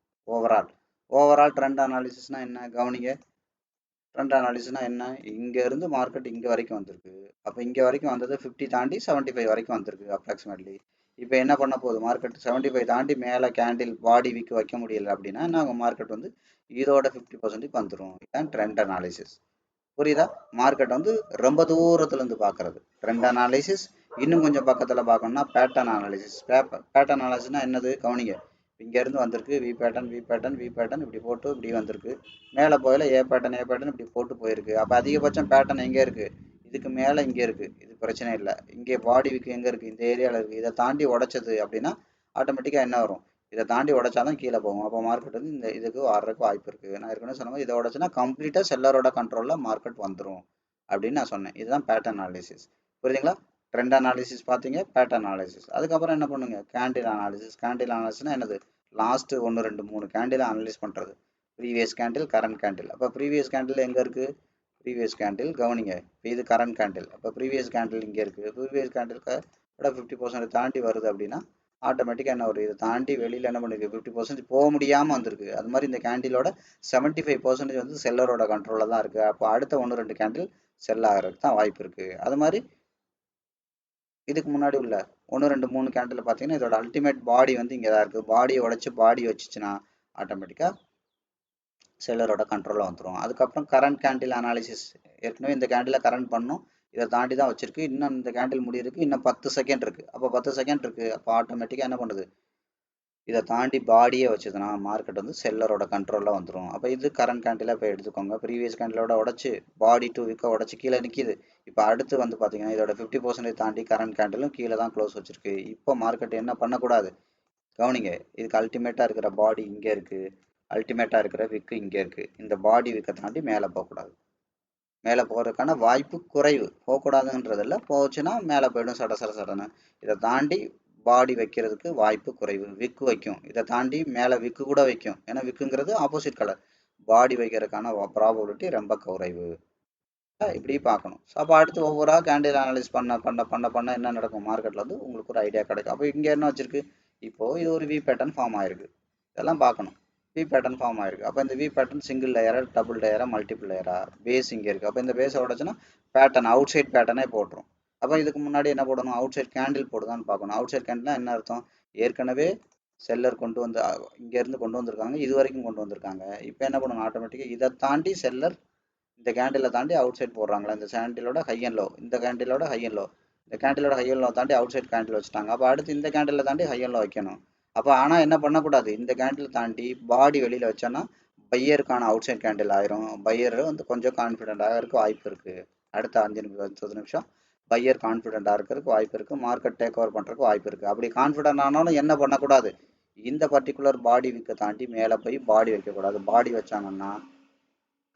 ஓவரால் ட்ரெண்ட் அனாலிசிஸ்னால் என்ன, கவனிங்க. ட்ரெண்ட் அனாலிசிஸ்னா என்ன, இங்க இருந்து மார்க்கெட் இங்க வரைக்கும் வந்திருக்கு. அப்போ இங்க வரைக்கும் வந்தது 50 தாண்டி 75 வரைக்கும் வந்திருக்கு அப்ராக்சிமேட்லி. இப்போ என்ன பண்ண போகுது, மார்க்கெட் 75 தாண்டி மேலே கேண்டில் பாடி வீக் வைக்க முடியல அப்படின்னா நாங்கள் மார்க்கெட் வந்து இதோட 50% வந்துடும். இதுதான் ட்ரெண்ட் அனாலிசிஸ். புரியுதா? மார்க்கெட் வந்து ரொம்ப தூரத்துல இருந்து பார்க்கறது ட்ரெண்ட் அனாலிசிஸ். இன்னும் கொஞ்சம் பக்கத்தில் பார்க்கணும்னா பேட்டர்ன் அனாலிசிஸ். பேட்டர்ன் அனாலிசிஸ்னா என்னது, கவனிங்க. இங்கேருந்து வந்திருக்கு V pattern V pattern V pattern இப்படி போட்டு இப்படி வந்திருக்கு. மேலே போயில ஏ பேட்டர்ன் இப்படி போட்டு போயிருக்கு. அப்போ அதிகபட்சம் பேட்டர்ன் எங்கே இருக்குது, இதுக்கு மேலே இங்கே இருக்குது. இது பிரச்சனை இல்லை. இங்கே பாடி விக்கு எங்கே இருக்குது, இந்த ஏரியாவில் இருக்குது. இதை தாண்டி உடைச்சது அப்படின்னா ஆட்டோமேட்டிக்காக என்ன வரும், இதை தாண்டி உடைச்சாதான் கீழே போகும். அப்போ மார்க்கெட் வந்து இந்த இதுக்கு வர்றதுக்கு வாய்ப்பு இருக்குது. நான் ஏற்கனவே சொன்ன மாதிரி இதை உடைச்சுன்னா கம்ப்ளீட்டாக செல்லரோட கண்ட்ரோலில் மார்க்கெட் வந்துடும் அப்படின்னு நான் சொன்னேன். இதுதான் பேட்டர்ன் அனாலிசிஸ். புரியுதுங்களா? ட்ரெண்ட் அனாலிசிஸ் பார்த்தீங்க, பேட்டர்ன் அனாலிசிஸ். அதுக்கப்புறம் என்ன பண்ணுங்க, கேண்டில் அனாலிசிஸ். கேண்டில் அனாலிசிஸ்னா என்னது, லாஸ்ட்டு 1 2 3 கேண்டில் அனலைஸ் பண்ணுறது. Previous candle, current candle. அப்போ ப்ரீவியஸ் கேண்டில் எங்கே இருக்குது, ப்ரீவியஸ் கேண்டில் கவனிங்க. இப்போ இது கரண்ட் கேண்டில். அப்போ ப்ரீவியஸ் கேண்டில் இங்கே இருக்குது. ப்ரீவியஸ் கேண்டிலுக்கு விட 50% தாண்டி வருது அப்படின்னா ஆட்டோமேட்டிக்காக என்ன வரும், இதை தாண்டி வெளியில் என்ன பண்ணிருக்கு, 50% போக முடியாமல் வந்திருக்கு. அது மாதிரி இந்த கேண்டிலோட 75% வந்து செல்லரோட கண்ட்ரோலில் தான் இருக்குது. அப்போ அடுத்த 1 2 கேண்டில் செல் ஆகிறதுக்கு தான் வாய்ப்பு இருக்குது. அது மாதிரி இதுக்கு முன்னாடி உள்ள 1 2 3 கேண்டில் பார்த்தீங்கன்னா இதோட அல்டிமேட் பாடி வந்து இங்கே தான் இருக்குது. பாடியை உடைச்சு பாடி வச்சுச்சுன்னா ஆட்டோமேட்டிக்காக செல்லரோட கண்ட்ரோலில் வந்துடும். அதுக்கப்புறம் கரண்ட் கேண்டில் அனாலிசிஸ். ஏற்கனவே இந்த கேண்டில் கரண்ட் பண்ணும், இதை தாண்டி தான் வச்சிருக்கு. இன்னும் இந்த கேண்டில் முடியிருக்கு, இன்னும் 10 செகண்ட் இருக்குது. அப்போ 10 செகண்ட் இருக்குது. அப்போ ஆட்டோமேட்டிக்காக என்ன பண்ணுது, இதை தாண்டி பாடியே வச்சதுன்னா மார்க்கெட் வந்து செல்லரோட கண்ட்ரோலில் வந்துடும். அப்போ இது கரண்ட் கேண்டில் இப்போ எடுத்துக்கோங்க. ப்ரீவியஸ் கேண்டிலோட உடச்சி பாடி டூ வீக்கை உடச்சி கீழே நிற்கிது. இப்போ அடுத்து வந்து பார்த்தீங்கன்னா இதோட 50% தாண்டி கரண்ட் கேண்டிலும் கீழே தான் க்ளோஸ் வச்சிருக்கு. இப்போ மார்க்கெட் என்ன பண்ணக்கூடாது, கவனிங்க. இதுக்கு அல்டிமேட்டாக இருக்கிற பாடி இங்கே இருக்குது, அல்டிமேட்டாக இருக்கிற விக்கு இங்கே இருக்குது. இந்த பாடி விக்கை தாண்டி மேலே போகக்கூடாது. மேலே போகிறதுக்கான வாய்ப்பு குறைவு. போகக்கூடாதுன்றதில்ல, போச்சுன்னா மேலே போயிடும் சட சட சடன்னு. இதை தாண்டி பாடி வைக்கிறதுக்கு வாய்ப்பு குறைவு. விக்கு வைக்கும், இதை தாண்டி மேலே விக்கு கூட வைக்கும். ஏன்னா விக்குங்கிறது ஆப்போசிட் கலர். பாடி வைக்கிறதுக்கான ப்ராபபிலிட்டி ரொம்ப குறைவு. இப்படி பார்க்கணும். ஸோ அப்போ அடுத்து ஒவ்வொரு கேண்டில் அனலைஸ் பண்ண பண்ண பண்ண பண்ண என்ன நடக்கும், மார்க்கெட்டில் வந்து உங்களுக்கு ஒரு ஐடியா கிடைக்கும். அப்போ இங்கே என்ன வச்சிருக்கு, இப்போது இது ஒரு வி பேட்டர்ன் ஃபார்ம் ஆயிருக்கு. இதெல்லாம் பார்க்கணும். வி பேட்டர்ன் ஃபார்ம் ஆயிருக்கு. அப்போ இந்த வி பேட்டர்ன் சிங்கிள் லேயரா, டபுள் லேயரா, மல்டிபிள் லேயரா, பேஸ் இங்கே இருக்குது. அப்போ இந்த பேஸை உடச்சுன்னா பேட்டர்ன் அவுட் சைட் பேட்டர்னே போட்டுரும். அப்போ இதுக்கு முன்னாடி என்ன போடணும், அவுட் சைட் கேண்டில் போடுதான்னு பார்க்கணும். அவுட் சைட் கேண்டில்னா என்ன அர்த்தம், ஏற்கனவே செல்லர் கொண்டு வந்து இங்கேருந்து கொண்டு வந்திருக்காங்க, இது வரைக்கும் கொண்டு வந்திருக்காங்க. இப்போ என்ன பண்ணணும், ஆட்டோமேட்டிக்காக இதை தாண்டி செல்லர் இந்த கேண்டிலை தாண்டி அவுட் சைட் போடுறாங்களா, இந்த கேண்டிலோட ஹை அண்ட் லோ, இந்த கேண்டிலோட ஹை அண்ட் லோ, இந்த கேண்டிலோட ஹை அண்ட் லோ தாண்டி அவுட் சைட் கேண்டில் வச்சுட்டாங்க. அப்போ அடுத்து இந்த கேண்டிலை தாண்டி ஹை அண்ட் லோ வைக்கணும். அப்போ ஆனால் என்ன பண்ணக்கூடாது, இந்த கேண்டில் தாண்டி பாடி வெளியில் வச்சோன்னா பையருக்கான அவுட் சைட் கேண்டில் ஆயிரும். பையர் வந்து கொஞ்சம் கான்ஃபிடென்ட்டாக இருக்க வாய்ப்பு இருக்குது. அடுத்த 5 நிமிஷம் பையர் கான்ஃபிடென்ட்டாக இருக்கிறதுக்கு வாய்ப்பு இருக்குது. மார்க்கெட் டேக் ஓவர் பண்ணுறதுக்கு வாய்ப்பு இருக்குது. அப்படி கான்ஃபிடென்ட் ஆனாலும் என்ன பண்ணக்கூடாது, இந்த பர்டிகுலர் பாடி விற்க தாண்டி மேலே போய் பாடி வைக்கக்கூடாது. பாடி வச்சாங்கன்னா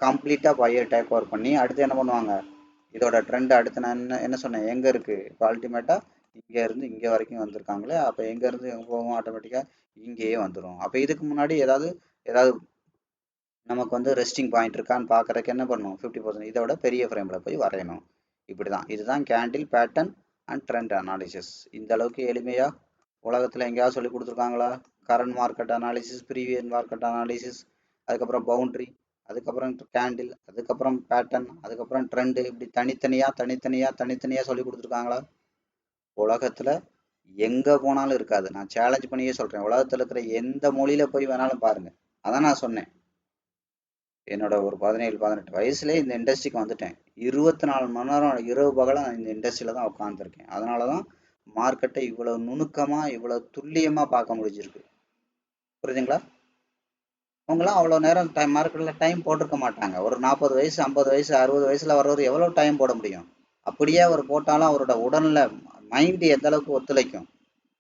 கம்ப்ளீட்டாக பையர் டேக் ஓவர் பண்ணி அடுத்து என்ன பண்ணுவாங்க, இதோட ட்ரெண்ட் அடுத்து நான் என்ன சொன்னேன், எங்கே இருக்குது, இப்போ அல்டிமேட்டாக இங்கேருந்து இங்கே வரைக்கும் வந்திருக்காங்களே. அப்போ எங்கேருந்து எங்கே போகும், ஆட்டோமேட்டிக்காக இங்கேயே வந்துடும். அப்போ இதுக்கு முன்னாடி ஏதாவது ஏதாவது நமக்கு வந்து ரெஸ்டிங் பாயிண்ட் இருக்கான்னு பார்க்குறதுக்கு என்ன பண்ணணும், 50% இதோட பெரிய ஃப்ரேமில் போய் வரையணும். இப்படி தான், இதுதான் candle pattern and trend analysis. இந்த அளவுக்கு எளிமையாக உலகத்தில் எங்கேயாவது சொல்லி கொடுத்துருக்காங்களா, current market analysis, previous market analysis, அதுக்கப்புறம் பவுண்ட்ரி, அதுக்கப்புறம் கேண்டில், அதுக்கப்புறம் பேட்டர்ன், அதுக்கப்புறம் ட்ரெண்டு, இப்படி தனித்தனியாக சொல்லி கொடுத்துருக்காங்களா? உலகத்துல எங்க போனாலும் இருக்காது. நான் சேலஞ்ச் பண்ணியே சொல்றேன். உலகத்துல இருக்கிற எந்த மொழியில போய் வேணாலும் பாருங்க. அதான் நான் சொன்னேன். என்னோட ஒரு 17 18 வயசுலேயே இந்த இண்டஸ்ட்ரிக்கு வந்துட்டேன். 24 மணி நேரம் இரவு பகலா இந்த இண்டஸ்ட்ரியில தான் உட்காந்துருக்கேன். அதனால தான் மார்க்கெட்டை இவ்வளவு நுணுக்கமா இவ்வளவு துல்லியமா பார்க்க முடிஞ்சிருக்கு. புரியுதுங்களா? அவங்களாம் அவ்வளோ நேரம் மார்க்கெட்டில் டைம் போட்டிருக்க மாட்டாங்க. ஒரு 40 வயசு 50 வயசு 60 வயசுல வர்றவர் எவ்வளோ டைம் போட முடியும்? அப்படியே அவர் போட்டாலும் அவரோட உடல்ல மைண்டு எந்த அளவுக்கு ஒத்துழைக்கும்?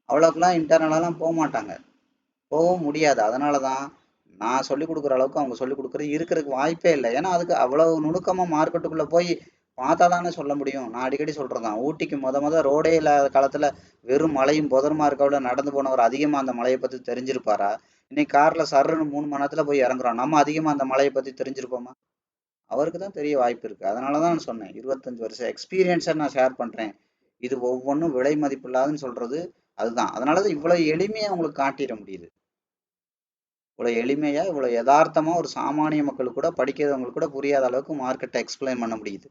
அவ்வளோக்கெல்லாம் இன்டர்னலாலாம் போக மாட்டாங்க. போகவும் முடியாது. அதனால தான் நான் சொல்லிக் கொடுக்குற அளவுக்கு அவங்க சொல்லிக் கொடுக்குறது இருக்கிறதுக்கு வாய்ப்பே இல்லை. ஏன்னா அதுக்கு அவ்வளவு நுணுக்கமாக மார்க்கெட்டுக்குள்ளே போய் பார்த்தா தானே சொல்ல முடியும். நான் அடிக்கடி சொல்கிறது தான். ஊட்டிக்கு முத ரோடே இல்லாத காலத்தில் வெறும் மலையும் புதருமா இருக்கவிட நடந்து போனவர் அதிகமாக அந்த மலையை பற்றி தெரிஞ்சிருப்பாரா? இன்னைக்கு காரில் சர்ன்னு 3 மணி நேரத்தில் போய் இறங்குறோம். நம்ம அதிகமாக அந்த மலையை பற்றி தெரிஞ்சிருப்போமா? அவருக்கு தான் தெரிய வாய்ப்பு இருக்குது. அதனால தான் நான் சொன்னேன் 25 வருஷம் எக்ஸ்பீரியன்ஸை நான் ஷேர் பண்ணுறேன். இது ஒவ்வொன்றும் விலை மதிப்பு இல்லாதுன்னு சொல்கிறது அதுதான். அதனால தான் இவ்வளோ எளிமையாக உங்களுக்கு காட்டிட முடியுது. இவ்வளோ எளிமையா இவ்வளோ யதார்த்தமா ஒரு சாமானிய மக்கள் கூட படிக்கிறவங்களுக்கு கூட புரியாத அளவுக்கு மார்க்கெட்டை எக்ஸ்பிளைன் பண்ண முடியுது.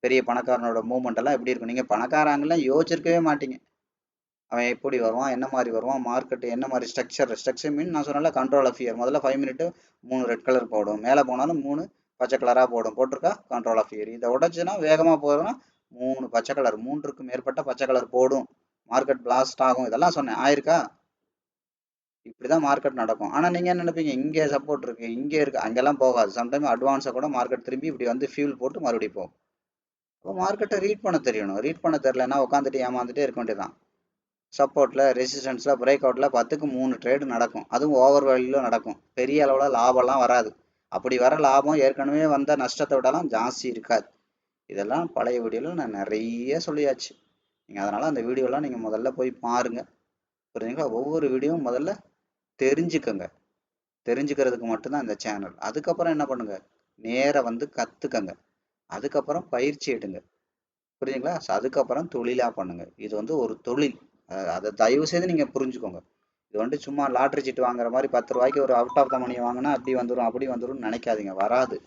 பெரிய பணக்காரனோட மூவ்மெண்ட் எல்லாம் எப்படி இருக்கும்? நீங்க பணக்காரங்களாம் யோசிச்சிருக்கவே மாட்டீங்க. அவன் எப்படி வருவான், என்ன மாதிரி வருவான், மார்க்கெட் என்ன மாதிரி ஸ்ட்ரக்சர் மீன் நான் சொன்னால கண்ட்ரோல் ஆஃப் ஃபியர். முதல்ல 5 மினிட் 3 ரெட் கலர் போடும், மேலே போனாலும் 3 பச்சை கலராக போடும், போட்டிருக்கா கண்ட்ரோல் ஆஃப் ஃபியர். இதை உடைச்சுன்னா வேகமாக போகுதுன்னா 3 பச்சை கலர், 3க்கு மேற்பட்ட பச்சை கலர் போடும், மார்க்கெட் பிளாஸ்ட் ஆகும். இதெல்லாம் சொன்னேன், ஆயிருக்கா? இப்படிதான் மார்க்கெட் நடக்கும். ஆனா நீங்க என்ன நினைப்பீங்க, இங்கே சப்போர்ட் இருக்கு, இங்கே இருக்கு, அங்கெல்லாம் போகாது. சம்டைம் அட்வான்ஸா கூட மார்க்கெட் திரும்பி இப்படி வந்து ஃபியூல் போட்டு மறுபடியும் போகும். அப்போ மார்க்கெட்டை ரீட் பண்ண தெரியணும். ரீட் பண்ண தெரியலன்னா உட்காந்துட்டு ஏமாந்துட்டே இருக்க வேண்டியதான். சப்போர்ட்ல ரெசிஸ்டன்ஸ்ல பிரேக் அவுட்ல 10க்கு 3 ட்ரேடு நடக்கும். அதுவும் ஓவர் வேல்யூல நடக்கும். பெரிய அளவுல லாபம்லாம் வராது. அப்படி வர லாபம் ஏற்கனவே வந்த நஷ்டத்தை விடலாம் ஜாஸ்தி இருக்காது. இதெல்லாம் பழைய வீடியோல நான் நிறைய சொல்லியாச்சு. நீங்க அதனால அந்த வீடியோலாம் நீங்க முதல்ல போய் பாருங்க. புரியுதுங்களா? ஒவ்வொரு வீடியோவும் முதல்ல தெரிஞ்சுக்கங்க. தெரிஞ்சுக்கிறதுக்கு மட்டும்தான் இந்த சேனல். அதுக்கப்புறம் என்ன பண்ணுங்க, நேர வந்து கத்துக்கங்க. அதுக்கப்புறம் பயிற்சி எடுங்க. புரியுதுங்களா? அதுக்கப்புறம் தொழிலா பண்ணுங்க. இது வந்து ஒரு தொழில். அதை தயவு செய்து நீங்க புரிஞ்சுக்கோங்க. இது வந்து சும்மா லாட்டரி சீட்டு வாங்குற மாதிரி 10 ரூபாய்க்கு ஒரு அவுட் ஆஃப் த மணி வாங்கினா அப்படி வந்துடும் அப்படி வந்துடும் நினைக்காதீங்க. வராது.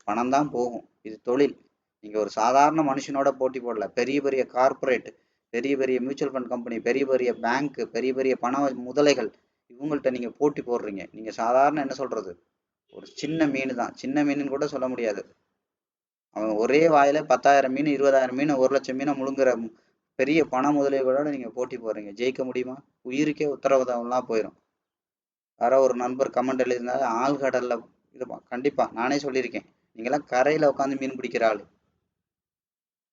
பணம் தான் போகும். இது தொழில். நீங்க ஒரு சாதாரண மனுஷனோட போட்டி போடல. பெரிய பெரிய கார்பரேட், பெரிய பெரிய மியூச்சுவல் ஃபண்ட் கம்பெனி, பெரிய பெரிய பேங்க், பெரிய பெரிய பண முதலைகள், இவங்கள்ட்ட நீங்க போட்டி போடுறீங்க. நீங்க சாதாரண என்ன சொல்றது, ஒரு சின்ன மீன் தான். சின்ன மீனுன்னு கூட சொல்ல முடியாது. அவன் ஒரே வாயில 10,000 மீன் 20,000 மீன் 1,00,000 மீனை முழுங்குற பெரிய பண முதலீடுகளோட நீங்க போட்டி போடுறீங்க. ஜெயிக்க முடியுமா? உயிருக்கே உத்தரவாதம்லாம் போயிடும். யாரோ ஒரு நண்பர் கமெண்ட் எழுதியிருந்தாரு, ஆழ்கடல்ல இது கண்டிப்பா நானே சொல்லியிருக்கேன். நீங்களாம் கரையில உட்காந்து மீன் பிடிக்கிற ஆளு.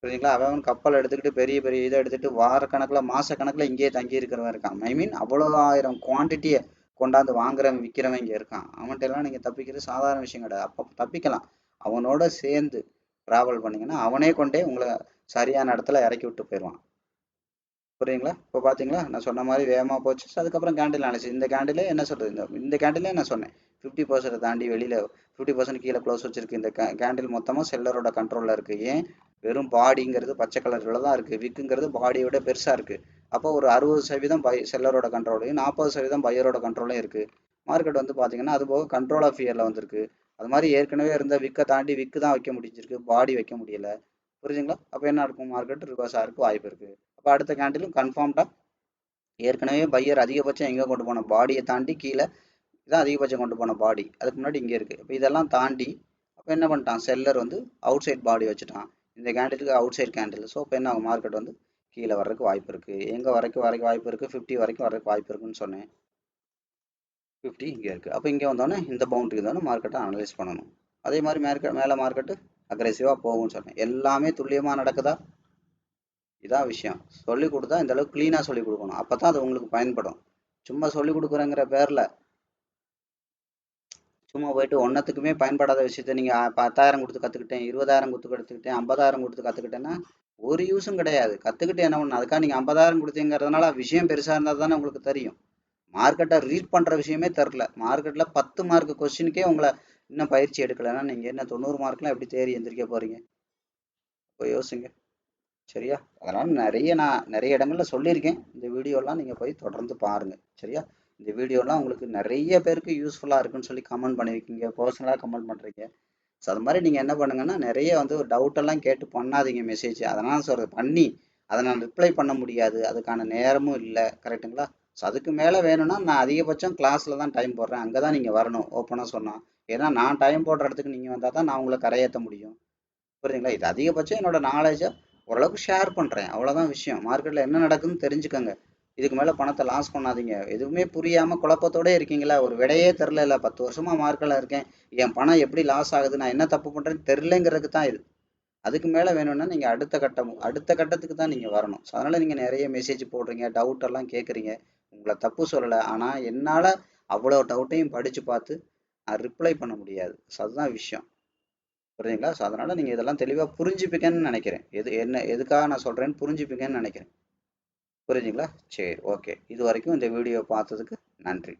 புரியுதுங்களா? அவன் கப்பல் எடுத்துக்கிட்டு பெரிய பெரிய இதை எடுத்துட்டு வார கணக்குல மாச கணக்குல இங்கேயே தங்கி இருக்கிறவன் இருக்கான். ஐ மீன் அவ்வளோ 1000 குவான்டிட்டியை கொண்டாந்து வாங்குறவன் விற்கிறவன் இங்கே இருக்கான். அவன்கிட்ட எல்லாம் நீங்க தப்பிக்கிறது சாதாரண விஷயம் கிடையாது. அப்போ தப்பிக்கலாம். அவனோட சேர்ந்து டிராவல் பண்ணீங்கன்னா அவனே கொண்டே உங்களை சரியான இடத்துல இறக்கி விட்டு போயிடுவான். புரியுங்களா? இப்போ பார்த்தீங்களா நான் சொன்ன மாதிரி வேகமாக போச்சு. அதுக்கப்புறம் கேண்டில் அனாலிசிஸ். இந்த கேண்டிலே என்ன சொல்றது, இந்த கேண்டிலே நான் சொன்னேன் 50% தாண்டி வெளியில 50% கீழே க்ளோஸ் வச்சிருக்கு. இந்த கேண்டில் மொத்தமாக செல்லரோட கண்ட்ரோலில் இருக்கு. ஏன்? வெறும் பாடிங்கிறது பச்சை கலரில் தான் இருக்கு, விக்குங்கிறது பாடியை விட பெருசா இருக்கு. அப்போ ஒரு 60% செல்லரோட கண்ட்ரோலையும் 40% பையரோட கண்ட்ரோலும் இருக்கு. மார்க்கெட் வந்து பார்த்தீங்கன்னா அது போக கண்ட்ரோல் ஆஃப் ஃபியர்ல வந்திருக்கு. அது மாதிரி ஏற்கனவே இருந்த விக்கை தாண்டி விக்கு தான் வைக்க முடிஞ்சிருக்கு, பாடி வைக்க முடியல. புரியுதுங்களா? அப்போ என்ன இருக்கும், மார்க்கெட் ரிவர்ஸ் ஆகிறதுக்கு வாய்ப்பு இருக்கு. அப்போ அடுத்த கேண்டிலும் கன்ஃபார்ம்டா ஏற்கனவே பையர் அதிகபட்சம் எங்கே கொண்டு போன பாடியை தாண்டி கீழே இதான் அதிகபட்சம் கொண்டு போன பாடி, அதுக்கு முன்னாடி இங்கே இருக்குது. இப்போ இதெல்லாம் தாண்டி அப்போ என்ன பண்ணிட்டான் செல்லர் வந்து அவுட் சைட் பாடி வச்சுட்டான். இந்த கேண்டிலுக்கு அவுட் சைட் கேண்டில். ஸோ இப்போ என்ன ஆகும், மார்க்கெட் வந்து கீழே வர்றதுக்கு வாய்ப்பு இருக்குது. எங்கே வரைக்கும் வாய்ப்பு இருக்குது, 50 வரைக்கும் வர்றதுக்கு வாய்ப்பு இருக்குன்னு சொன்னேன். 50 இங்கே இருக்குது. அப்போ இங்கே வந்தோடனே இந்த பவுண்டரிக்கு தானே மார்க்கெட்டை அனலைஸ் பண்ணணும். அதே மாதிரி மேலே மார்க்கெட்டு அக்ரெசிவாக போகும்னு சொன்னேன். எல்லாமே துல்லியமாக நடக்குதா? இதான் விஷயம். சொல்லிக் கொடுத்தா இந்த அளவுக்கு க்ளீனாக சொல்லிக் கொடுக்கணும். அப்போ தான் அது உங்களுக்கு பயன்படும். சும்மா சொல்லிக் கொடுக்குறேங்கிற பேரில் சும்மா போயிட்டு ஒன்றத்துக்குமே பயன்படாத விஷயத்த நீங்கள் 10,000 கொடுத்து கற்றுக்கிட்டேன், 20,000 கொடுத்து கற்றுக்கிட்டேன், 50,000 கொடுத்து கற்றுக்கிட்டேன்னா ஒரு யூஸும் கிடையாது. கற்றுக்கிட்டு என்ன பண்ணணும்? அதுக்காக நீங்கள் 50,000 கொடுத்தீங்கிறதுனால விஷயம் பெருசாக இருந்தால் தானே உங்களுக்கு தெரியும். மார்க்கெட்டை ரீட் பண்ணுற விஷயமே தெரில. மார்க்கெட்டில் 10 மார்க் கொஸ்டினுக்கே உங்களை இன்னும் பயிற்சி எடுக்கலைன்னா நீங்கள் என்ன 90 மார்க்லாம் எப்படி தேறி எந்திரிக்க போகிறீங்க? இப்போ யோசிங்க. சரியா? அதனால் நான் நிறைய இடங்கள்ல சொல்லியிருக்கேன். இந்த வீடியோலாம் நீங்கள் போய் தொடர்ந்து பாருங்கள். சரியா? இந்த வீடியோலாம் உங்களுக்கு நிறைய பேருக்கு யூஸ்ஃபுல்லாக இருக்குன்னு சொல்லி கமெண்ட் பண்ணியிருக்கீங்க, பர்சனலாக கமெண்ட் பண்ணுறீங்க. ஸோ அது மாதிரி நீங்கள் என்ன பண்ணுங்கன்னா நிறைய வந்து ஒரு டவுட்டெல்லாம் கேட்டு பண்ணாதீங்க மெசேஜ். அதனால் சொல்கிறது பண்ணி அதை நான் ரிப்ளை பண்ண முடியாது, அதுக்கான நேரமும் இல்லை. கரெக்டுங்களா? ஸோ அதுக்கு மேலே வேணும்னா நான் அதிகபட்சம் கிளாஸில் தான் டைம் போடுறேன், அங்கே தான் நீங்கள் வரணும் ஓப்பனாக சொன்னால். ஏன்னா நான் டைம் போடுற இடத்துக்கு நீங்கள் வந்தால் தான் நான் உங்களை கரையேற்ற முடியும். புரியுதுங்களா? இது அதிகபட்சம் என்னோட நாலேஜை ஓரளவுக்கு ஷேர் பண்ணுறேன், அவ்வளோதான் விஷயம். மார்க்கெட்டில் என்ன நடக்குதுன்னு தெரிஞ்சுக்கோங்க. இதுக்கு மேலே பணத்தை லாஸ் பண்ணாதீங்க. எதுவுமே புரியாமல் குழப்பத்தோடே இருக்கீங்களா, ஒரு விடையே தெரில, இல்லை 10 வருஷமாக மார்க்கெட்டில் இருக்கேன், என் பணம் எப்படி லாஸ் ஆகுது, நான் என்ன தப்பு பண்ணுறேன்னு தெரிலங்கிறதுக்கு தான் இது. அதுக்கு மேலே வேணும்னா நீங்கள் அடுத்த கட்டத்துக்கு தான் நீங்கள் வரணும். ஸோ அதனால் நீங்கள் நிறைய மெசேஜ் போடுறீங்க, டவுட் எல்லாம் கேட்குறீங்க. உங்களை தப்பு சொல்லலை, ஆனால் என்னால் அவ்வளோ டவுட்டையும் படித்து பார்த்து நான் ரிப்ளை பண்ண முடியாது. ஸோ அதுதான் விஷயம். புரியுதுங்களா? ஸோ அதனால் நீங்கள் இதெல்லாம் தெளிவாக புரிஞ்சுப்பீங்கன்னு நினைக்கிறேன். எதுக்காக நான் சொல்கிறேன்னு புரிஞ்சுப்பீங்கன்னு நினைக்கிறேன். புரியுதுங்களா? சரி, ஓகே. இது வரைக்கும் இந்த வீடியோ பார்த்ததுக்கு நன்றி.